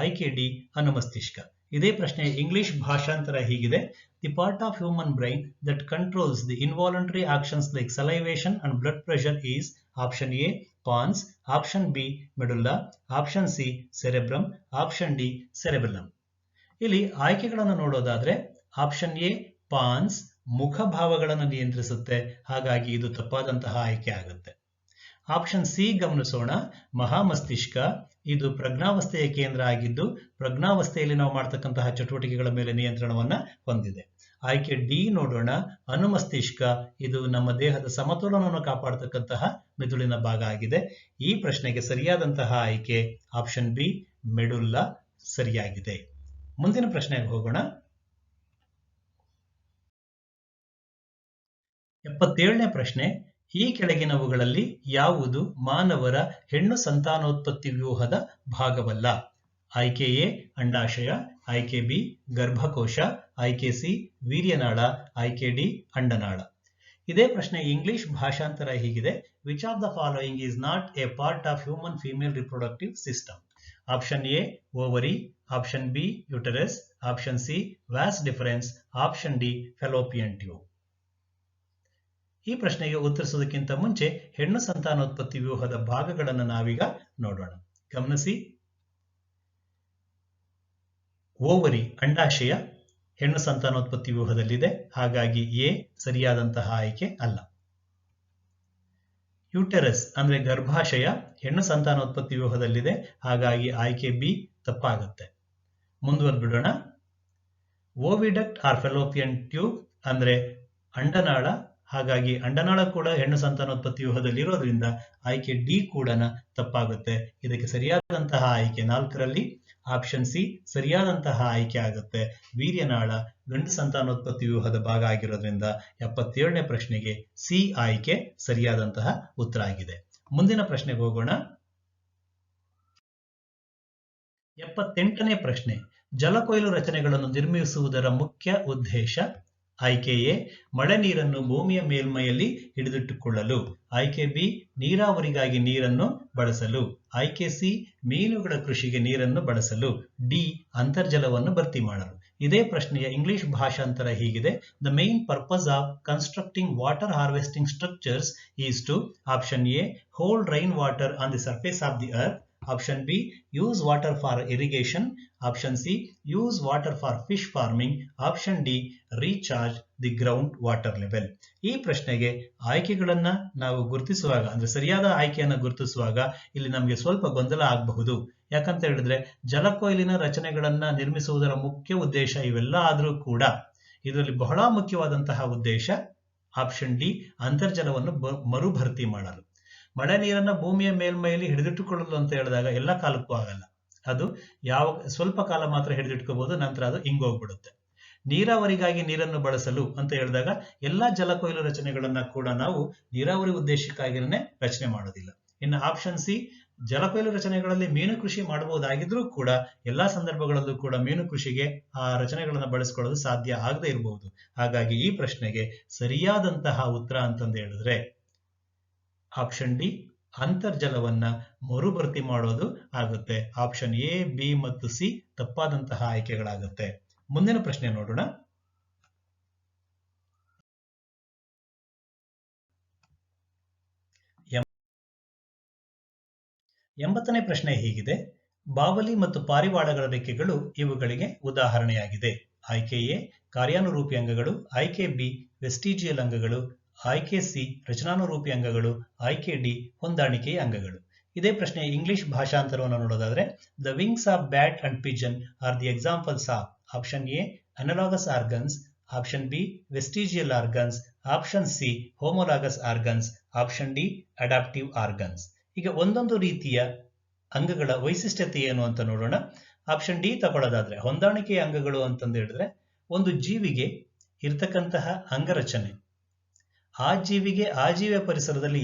ಆಯ್ಕೆ ಡಿ ಅನುಮಸ್ತಿಷ್ಕ. ಇದೇ ಪ್ರಶ್ನೆಯ ಇಂಗ್ಲಿಷ್ ಭಾಷಾಂತರ ಹೀಗಿದೆ: the part of human brain that controls the involuntary actions like salivation and blood pressure is. Option A pons, option B medulla, option C cerebrum, option D cerebellum. ಇಲ್ಲಿ ಆಯ್ಕೆಗಳನ್ನು ನೋಡೋದಾದ್ರೆ option A pons ಮುಖಭಾವಗಳನ್ನು ನಿಯಂತ್ರಿಸುತ್ತೆ. ಹಾಗಾಗಿ ಇದು ತಪ್ಪಾದಂತಹ ಆಯ್ಕೆ ಆಗುತ್ತೆ. Option C ಗಮನಿಸೋಣ, ಮಹಾಮಸ್ತಿಷ್ಕ ಇದು ಪ್ರಜ್ಞಾವಸ್ಥೆಯ ಕೇಂದ್ರ ಆಗಿದ್ದು ಪ್ರಜ್ಞಾವಸ್ಥೆಯಲ್ಲಿ ನಾವು ಮಾಡ್ತಕ್ಕಂತಹ ಚಟುವಟಿಕೆಗಳ ಮೇಲೆ ನಿಯಂತ್ರಣವನ್ನ ಹೊಂದಿದೆ. ಆಯ್ಕೆ ಡಿ ನೋಡೋಣ, ಅನುಮಸ್ತಿಷ್ಕ ಇದು ನಮ್ಮ ದೇಹದ ಸಮತೋಲನವನ್ನು ಕಾಪಾಡತಕ್ಕಂತಹ ಮೆದುಳಿನ ಭಾಗ ಆಗಿದೆ. ಈ ಪ್ರಶ್ನೆಗೆ ಸರಿಯಾದಂತಹ ಆಯ್ಕೆ ಆಪ್ಷನ್ ಬಿ ಮೆಡುಲ್ಲಾ ಸರಿಯಾಗಿದೆ. ಮುಂದಿನ ಪ್ರಶ್ನೆಗೆ ಹೋಗೋಣ. 77ನೇ ಪ್ರಶ್ನೆ: ಈ ಕೆಳಗಿನವುಗಳಲ್ಲಿ ಯಾವುದು ಮಾನವರ ಹೆಣ್ಣು ಸಂತಾನೋತ್ಪತ್ತಿ ವ್ಯೂಹದ ಭಾಗವಲ್ಲ? ಆಯ್ಕೆ ಎ ಅಂಡಾಶಯ, ಆಯ್ಕೆ ಬಿ ಗರ್ಭಕೋಶ, ಆಯ್ಕೆ ಸಿ ವೀರ್ಯನಾಳ, ಆಯ್ಕೆ ಡಿ ಅಂಡನಾಳ. ಇದೇ ಪ್ರಶ್ನೆ ಇಂಗ್ಲಿಷ್ ಭಾಷಾಂತರ ಹೀಗಿದೆ: which of the following is not a part of human female reproductive system? Option A ovary, option B uterus, option C vas deferens, option D fallopian tube. ಈ ಪ್ರಶ್ನೆಗೆ ಉತ್ತರಿಸುವುದಕ್ಕಿಂತ ಮುಂಚೆ ಹೆಣ್ಣು ಸಂತಾನೋತ್ಪತ್ತಿ ವ್ಯೂಹದ ಭಾಗಗಳನ್ನು ನಾವೀಗ ನೋಡೋಣ. ಗಮನಿಸಿ, ಓವರಿ ಅಂಡಾಶಯ ಹೆಣ್ಣು ಸಂತಾನೋತ್ಪತ್ತಿ ವ್ಯೂಹದಲ್ಲಿದೆ, ಹಾಗಾಗಿ ಎ ಸರಿಯಾದಂತಹ ಆಯ್ಕೆ ಅಲ್ಲ. ಯುಟೆರಸ್ ಅಂದ್ರೆ ಗರ್ಭಾಶಯ ಹೆಣ್ಣು ಸಂತಾನೋತ್ಪತ್ತಿ ವ್ಯೂಹದಲ್ಲಿದೆ, ಹಾಗಾಗಿ ಆಯ್ಕೆ ಬಿ ತಪ್ಪಾಗುತ್ತೆ. ಮುಂದುವರೆದ್ಬಿಡೋಣ. ಓವಿಡಕ್ಟ್ ಆರ್ ಫೆಲೋಪಿಯನ್ ಟ್ಯೂಬ್ ಅಂದ್ರೆ ಅಂಡನಾಳ, ಹಾಗಾಗಿ ಅಂಡನಾಳ ಕೂಡ ಹೆಣ್ಣು ಸಂತಾನೋತ್ಪತ್ತಿ ವ್ಯೂಹದಲ್ಲಿ ಇರೋದ್ರಿಂದ ಆಯ್ಕೆ ಡಿ ಕೂಡ ತಪ್ಪಾಗುತ್ತೆ. ಇದಕ್ಕೆ ಸರಿಯಾದಂತಹ ಆಯ್ಕೆ 4ರಲ್ಲಿ ಆಪ್ಷನ್ ಸಿ ಸರಿಯಾದಂತಹ ಆಯ್ಕೆ ಆಗುತ್ತೆ. ವೀರ್ಯನಾಳ ಗಂಡು ಸಂತಾನೋತ್ಪತ್ತಿ ವ್ಯೂಹದ ಭಾಗ ಆಗಿರೋದ್ರಿಂದ 77ನೇ ಪ್ರಶ್ನೆಗೆ ಸಿ ಆಯ್ಕೆ ಸರಿಯಾದಂತಹ ಉತ್ತರ ಆಗಿದೆ. ಮುಂದಿನ ಪ್ರಶ್ನೆಗೆ ಹೋಗೋಣ. 78ನೇ ಪ್ರಶ್ನೆ, ಜಲಕೊಯ್ಲು ರಚನೆಗಳನ್ನು ನಿರ್ಮಿಸುವುದರ ಮುಖ್ಯ ಉದ್ದೇಶ. ಆಯ್ಕೆ ಎ ಮಳೆ ನೀರನ್ನು ಭೂಮಿಯ ಮೇಲ್ಮೈಯಲ್ಲಿ ಹಿಡಿದಿಟ್ಟುಕೊಳ್ಳಲು, ಆಯ್ಕೆ ಬಿ ನೀರಾವರಿಗಾಗಿ ನೀರನ್ನು ಬಳಸಲು, ಆಯ್ಕೆ ಸಿ ಮೀನುಗಳ ಕೃಷಿಗೆ ನೀರನ್ನು ಬಳಸಲು, ಡಿ ಅಂತರ್ಜಲವನ್ನು ಭರ್ತಿ ಮಾಡಲು. ಇದೇ ಪ್ರಶ್ನೆಯ ಇಂಗ್ಲಿಷ್ ಭಾಷಾಂತರ ಹೀಗಿದೆ: the main purpose of constructing water harvesting structures is to option A hold rain water on the surface of the earth, option B use water for irrigation, option C use water for fish farming, option D recharge the ground water level. ಈ ಪ್ರಶ್ನೆಗೆ ಆಯ್ಕೆಗಳನ್ನ ನಾವು ಗುರುತಿಸುವಾಗ, ಅಂದ್ರೆ ಸರಿಯಾದ ಆಯ್ಕೆಯನ್ನು ಗುರುತಿಸುವಾಗ ಇಲ್ಲಿ ನಮಗೆ ಸ್ವಲ್ಪ ಗೊಂದಲ ಆಗಬಹುದು. ಯಾಕಂತ ಹೇಳಿದ್ರೆ ಜಲಕೊಯ್ಲಿನ ರಚನೆಗಳನ್ನ ನಿರ್ಮಿಸುವುದರ ಮುಖ್ಯ ಉದ್ದೇಶ ಇವೆಲ್ಲ ಆದರೂ ಕೂಡ ಇದರಲ್ಲಿ ಬಹಳ ಮುಖ್ಯವಾದಂತಹ ಉದ್ದೇಶ ಆಪ್ಷನ್ ಡಿ ಅಂತರ್ಜಲವನ್ನು ಮರುಭರ್ತಿ ಮಾಡಲು. ಮಳೆ ನೀರನ್ನ ಭೂಮಿಯ ಮೇಲ್ಮೈಯಲ್ಲಿ ಹಿಡಿದಿಟ್ಟುಕೊಳ್ಳಲು ಅಂತ ಹೇಳಿದಾಗ ಎಲ್ಲ ಕಾಲಕ್ಕೂ ಆಗಲ್ಲ, ಅದು ಸ್ವಲ್ಪ ಕಾಲ ಮಾತ್ರ ಹಿಡಿದಿಟ್ಕೋಬಹುದು, ನಂತರ ಅದು ಹಿಂಗೋಗ್ಬಿಡುತ್ತೆ. ನೀರಾವರಿಗಾಗಿ ನೀರನ್ನು ಬಳಸಲು ಅಂತ ಹೇಳಿದಾಗ ಎಲ್ಲಾ ಜಲಕೊಯ್ಲು ರಚನೆಗಳನ್ನ ಕೂಡ ನಾವು ನೀರಾವರಿ ಉದ್ದೇಶಕ್ಕಾಗಿನೇ ರಚನೆ ಮಾಡೋದಿಲ್ಲ. ಇನ್ನು ಆಪ್ಷನ್ ಸಿ ಜಲಕೊಯ್ಲು ರಚನೆಗಳಲ್ಲಿ ಮೀನು ಕೃಷಿ ಮಾಡಬಹುದಾಗಿದ್ರೂ ಕೂಡ ಎಲ್ಲಾ ಸಂದರ್ಭಗಳಲ್ಲೂ ಕೂಡ ಮೀನು ಕೃಷಿಗೆ ಆ ರಚನೆಗಳನ್ನ ಬಳಸ್ಕೊಳ್ಳೋದು ಸಾಧ್ಯ ಆಗದೆ ಇರಬಹುದು. ಹಾಗಾಗಿ ಈ ಪ್ರಶ್ನೆಗೆ ಸರಿಯಾದಂತಹ ಉತ್ತರ ಅಂತಂದು ಹೇಳಿದ್ರೆ ಆಪ್ಷನ್ ಡಿ ಅಂತರ್ಜಲವನ್ನ ಮರುಭರ್ತಿ ಮಾಡೋದು ಆಗುತ್ತೆ. ಆಪ್ಷನ್ ಎ, ಬಿ ಮತ್ತು ಸಿ ತಪ್ಪಾದಂತಹ ಆಯ್ಕೆಗಳಾಗುತ್ತೆ. ಮುಂದಿನ ಪ್ರಶ್ನೆ ನೋಡೋಣ. 80ನೇ ಪ್ರಶ್ನೆ ಹೀಗಿದೆ: ಬಾವಲಿ ಮತ್ತು ಪಾರಿವಾಳಗಳ ರೆಕ್ಕೆಗಳು ಇವುಗಳಿಗೆ ಉದಾಹರಣೆಯಾಗಿದೆ. ಆಯ್ಕೆ ಎ ಕಾರ್ಯಾನುರೂಪಿ ಅಂಗಗಳು, ಆಯ್ಕೆ ಬಿ ವೆಸ್ಟಿಜಿಯಲ್ ಅಂಗಗಳು, ಆಯ್ಕೆ ಸಿ ರಚನಾನುರೂಪಿ ಅಂಗಗಳು, ಆಯ್ಕೆ ಡಿ ಹೊಂದಾಣಿಕೆಯ ಅಂಗಗಳು. ಇದೇ ಪ್ರಶ್ನೆಯ ಇಂಗ್ಲಿಷ್ ಭಾಷಾಂತರವನ್ನು ನೋಡೋದಾದ್ರೆ the wings of bat and Pigeon R the examples of option A analogous organs, option B vestigial organs, option C homologous organs, option D adaptive organs. ಈಗ ಒಂದೊಂದು ರೀತಿಯ ಅಂಗಗಳ ವೈಶಿಷ್ಟ್ಯತೆ ಏನು ಅಂತ ನೋಡೋಣ. ಆಪ್ಷನ್ ಡಿ ತಗೊಳ್ಳೋದಾದ್ರೆ ಹೊಂದಾಣಿಕೆಯ ಅಂಗಗಳು ಅಂತಂದು ಹೇಳಿದ್ರೆ ಒಂದು ಜೀವಿಗೆ ಇರ್ತಕ್ಕಂತಹ ಅಂಗರಚನೆ ಆ ಜೀವಿಗೆ ಆ ಜೀವಿಯ ಪರಿಸರದಲ್ಲಿ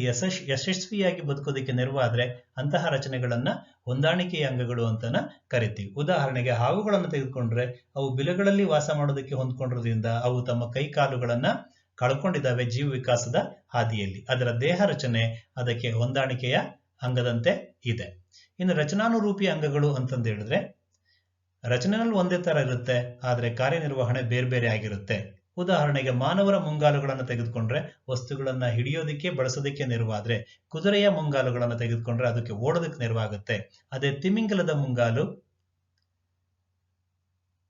ಯಶಸ್ವಿಯಾಗಿ ಬದುಕೋದಕ್ಕೆ ನೆರವಾದ್ರೆ ಅಂತಹ ರಚನೆಗಳನ್ನ ಹೊಂದಾಣಿಕೆಯ ಅಂಗಗಳು ಅಂತನ ಕರಿತೀವಿ. ಉದಾಹರಣೆಗೆ ಹಾವುಗಳನ್ನು ತೆಗೆದುಕೊಂಡ್ರೆ ಅವು ಬಿಲಗಳಲ್ಲಿ ವಾಸ ಮಾಡೋದಕ್ಕೆ ಹೊಂದ್ಕೊಂಡಿರೋದ್ರಿಂದ ಅವು ತಮ್ಮ ಕೈ ಕಾಲುಗಳನ್ನ ಕಳ್ಕೊಂಡಿದ್ದಾವೆ ಜೀವ ವಿಕಾಸದ ಹಾದಿಯಲ್ಲಿ. ಅದರ ದೇಹ ರಚನೆ ಅದಕ್ಕೆ ಹೊಂದಾಣಿಕೆಯ ಅಂಗದಂತೆ ಇದೆ. ಇನ್ನು ರಚನಾನುರೂಪಿ ಅಂಗಗಳು ಅಂತಂದು ಹೇಳಿದ್ರೆ ರಚನೆಯಲ್ಲಿ ಒಂದೇ ತರ ಇರುತ್ತೆ, ಆದ್ರೆ ಕಾರ್ಯನಿರ್ವಹಣೆ ಬೇರೆ ಬೇರೆ ಆಗಿರುತ್ತೆ. ಉದಾಹರಣೆಗೆ ಮಾನವರ ಮುಂಗಾಲುಗಳನ್ನು ತೆಗೆದುಕೊಂಡ್ರೆ ವಸ್ತುಗಳನ್ನ ಹಿಡಿಯೋದಕ್ಕೆ ಬಳಸೋದಕ್ಕೆ ನೆರವಾದ್ರೆ, ಕುದುರೆಯ ಮುಂಗಾಲುಗಳನ್ನು ತೆಗೆದುಕೊಂಡ್ರೆ ಅದಕ್ಕೆ ಓಡೋದಕ್ಕೆ ನೆರವಾಗುತ್ತೆ. ಅದೇ ತಿಮಿಂಗಲದ ಮುಂಗಾಲು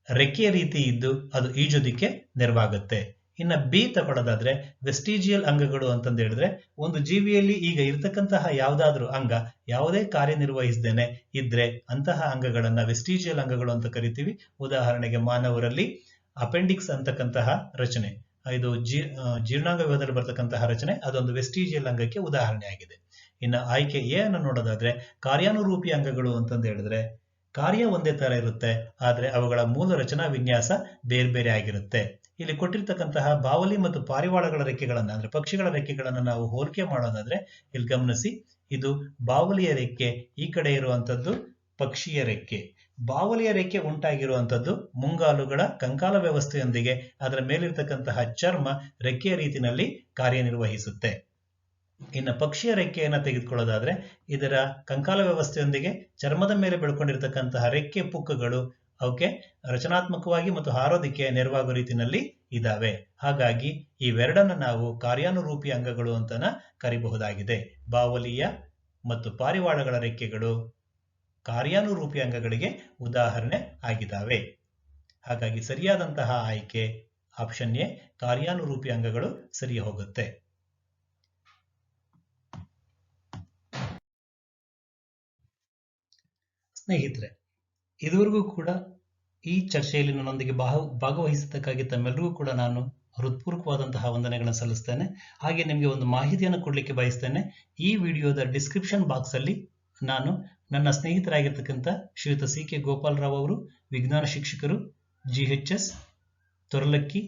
ರೆಕ್ಕೆಯ ರೀತಿ ಇದ್ದು ಅದು ಈಜೋದಿಕ್ಕೆ ನೆರವಾಗುತ್ತೆ. ಇನ್ನು ಬಿ ತಗೊಳ್ಳೋದಾದ್ರೆ ವೆಸ್ಟಿಜಿಯಲ್ ಅಂಗಗಳು ಅಂತಂದು ಹೇಳಿದ್ರೆ ಒಂದು ಜೀವಿಯಲ್ಲಿ ಈಗ ಇರ್ತಕ್ಕಂತಹ ಯಾವುದಾದ್ರೂ ಅಂಗ ಯಾವುದೇ ಕಾರ್ಯನಿರ್ವಹಿಸದೇನೆ ಇದ್ರೆ ಅಂತಹ ಅಂಗಗಳನ್ನ ವೆಸ್ಟಿಜಿಯಲ್ ಅಂಗಗಳು ಅಂತ ಕರಿತೀವಿ. ಉದಾಹರಣೆಗೆ ಮಾನವರಲ್ಲಿ ಅಪೆಂಡಿಕ್ಸ್ ಅಂತಕ್ಕಂತಹ ರಚನೆ, ಇದು ಜೀರ್ಣಾಂಗ ವ್ಯೂಹದಲ್ಲಿ ಬರ್ತಕ್ಕಂತಹ ರಚನೆ, ಅದೊಂದು ವೆಸ್ಟಿಜಿಯಲ್ ಅಂಗಕ್ಕೆ ಉದಾಹರಣೆ ಆಗಿದೆ. ಇನ್ನು ಆಯ್ಕೆ ಎ ಅನ್ನು ನೋಡೋದಾದ್ರೆ ಕಾರ್ಯಾನುರೂಪಿ ಅಂಗಗಳು ಅಂತಂದು ಹೇಳಿದ್ರೆ ಕಾರ್ಯ ಒಂದೇ ತರ ಇರುತ್ತೆ, ಆದ್ರೆ ಅವುಗಳ ಮೂಲ ರಚನಾ ವಿನ್ಯಾಸ ಬೇರೆ ಬೇರೆ ಆಗಿರುತ್ತೆ. ಇಲ್ಲಿ ಕೊಟ್ಟಿರ್ತಕ್ಕಂತಹ ಬಾವಲಿ ಮತ್ತು ಪಾರಿವಾಳಗಳ ರೆಕ್ಕೆಗಳನ್ನ ಅಂದ್ರೆ ಪಕ್ಷಿಗಳ ರೆಕ್ಕೆಗಳನ್ನ ನಾವು ಹೋಲಿಕೆ ಮಾಡೋದಾದ್ರೆ ಇಲ್ಲಿ ಗಮನಿಸಿ, ಇದು ಬಾವಲಿಯ ರೆಕ್ಕೆ, ಈ ಕಡೆ ಇರುವಂತದ್ದು ಪಕ್ಷಿಯ ರೆಕ್ಕೆ. ಬಾವಲಿಯ ರೆಕ್ಕೆ ಉಂಟಾಗಿರುವಂತದ್ದು ಮುಂಗಾಲುಗಳ ಕಂಕಾಲ ವ್ಯವಸ್ಥೆಯೊಂದಿಗೆ ಅದರ ಮೇಲಿರ್ತಕ್ಕಂತಹ ಚರ್ಮ ರೆಕ್ಕೆಯ ರೀತಿಯಲ್ಲಿ ಕಾರ್ಯನಿರ್ವಹಿಸುತ್ತೆ. ಇನ್ನು ಪಕ್ಷಿಯ ರೆಕ್ಕೆಯನ್ನು ತೆಗೆದುಕೊಳ್ಳೋದಾದ್ರೆ ಇದರ ಕಂಕಾಲ ವ್ಯವಸ್ಥೆಯೊಂದಿಗೆ ಚರ್ಮದ ಮೇಲೆ ಬೆಳ್ಕೊಂಡಿರ್ತಕ್ಕಂತಹ ರೆಕ್ಕೆ ಪುಕ್ಕಗಳು ಅವಕ್ಕೆ ರಚನಾತ್ಮಕವಾಗಿ ಮತ್ತು ಹಾರೋದಿಕ್ಕೆ ನೆರವಾಗುವ ರೀತಿಯಲ್ಲಿ ಇದ್ದಾವೆ. ಹಾಗಾಗಿ ಇವೆರಡನ್ನ ನಾವು ಕಾರ್ಯಾನುರೂಪಿ ಅಂಗಗಳು ಅಂತನ ಕರಿಬಹುದಾಗಿದೆ. ಬಾವಲಿಯ ಮತ್ತು ಪಾರಿವಾಳಗಳ ರೆಕ್ಕೆಗಳು ಕಾರ್ಯಾನುರೂಪಿ ಅಂಗಗಳಿಗೆ ಉದಾಹರಣೆ ಆಗಿದ್ದಾವೆ. ಹಾಗಾಗಿ ಸರಿಯಾದಂತಹ ಆಯ್ಕೆ ಆಪ್ಷನ್ ಎ, ಕಾರ್ಯಾನುರೂಪಿ ಅಂಗಗಳು ಸರಿ ಹೋಗುತ್ತೆ. ಸ್ನೇಹಿತರೆ, ಇದುವರೆಗೂ ಕೂಡ ಈ ಚರ್ಚೆಯಲ್ಲಿ ನನ್ನೊಂದಿಗೆ ಭಾಗವಹಿಸಿದ್ದಕ್ಕಾಗಿ ತಮ್ಮೆಲ್ಲರಿಗೂ ಕೂಡ ನಾನು ಹೃತ್ಪೂರ್ವಕವಾದಂತಹ ವಂದನೆಗಳನ್ನು ಸಲ್ಲಿಸ್ತೇನೆ. ಹಾಗೆ ನಿಮಗೆ ಒಂದು ಮಾಹಿತಿಯನ್ನು ಕೊಡಲಿಕ್ಕೆ ಬಯಸ್ತೇನೆ. ಈ ವಿಡಿಯೋದ ಡಿಸ್ಕ್ರಿಪ್ಷನ್ ಬಾಕ್ಸ್ ಅಲ್ಲಿ ನಾನು ನನ್ನ ಸ್ನೇಹಿತರಾಗಿರ್ತಕ್ಕಂಥ ಶ್ರೀಯುತ ಸಿ.ಕೆ. ಗೋಪಾಲರಾವ್ ಅವರು, ವಿಜ್ಞಾನ ಶಿಕ್ಷಕರು, GHS ತೊರಲಕ್ಕಿ,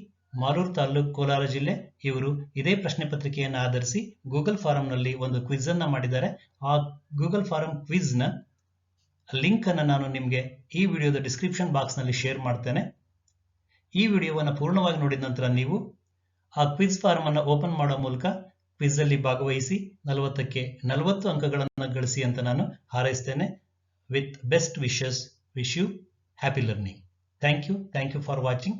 ಮಾಲೂರು ತಾಲೂಕು, ಕೋಲಾರ ಜಿಲ್ಲೆ, ಇವರು ಇದೇ ಪ್ರಶ್ನೆ ಪತ್ರಿಕೆಯನ್ನು ಆಧರಿಸಿ ಗೂಗಲ್ ಫಾರಂನಲ್ಲಿ ಒಂದು ಕ್ವಿಜ್ ಅನ್ನ ಮಾಡಿದ್ದಾರೆ. ಆ ಗೂಗಲ್ ಫಾರಂ ಕ್ವಿಜ್ ನ ಲಿಂಕ್ ಅನ್ನು ನಾನು ನಿಮಗೆ ಈ ವಿಡಿಯೋದ ಡಿಸ್ಕ್ರಿಪ್ಷನ್ ಬಾಕ್ಸ್ ನಲ್ಲಿ ಶೇರ್ ಮಾಡ್ತೇನೆ. ಈ ವಿಡಿಯೋವನ್ನು ಪೂರ್ಣವಾಗಿ ನೋಡಿದ ನಂತರ ನೀವು ಆ ಕ್ವಿಜ್ ಫಾರಂ ಅನ್ನು ಓಪನ್ ಮಾಡೋ ಮೂಲಕ ಕ್ವಿಜ್ ಅಲ್ಲಿ ಭಾಗವಹಿಸಿ 40ಕ್ಕೆ 40 ಅಂಕಗಳನ್ನು ಗಳಿಸಿ ಅಂತ ನಾನು ಹಾರೈಸ್ತೇನೆ. With best wishes, wish you happy learning. Thank you for watching.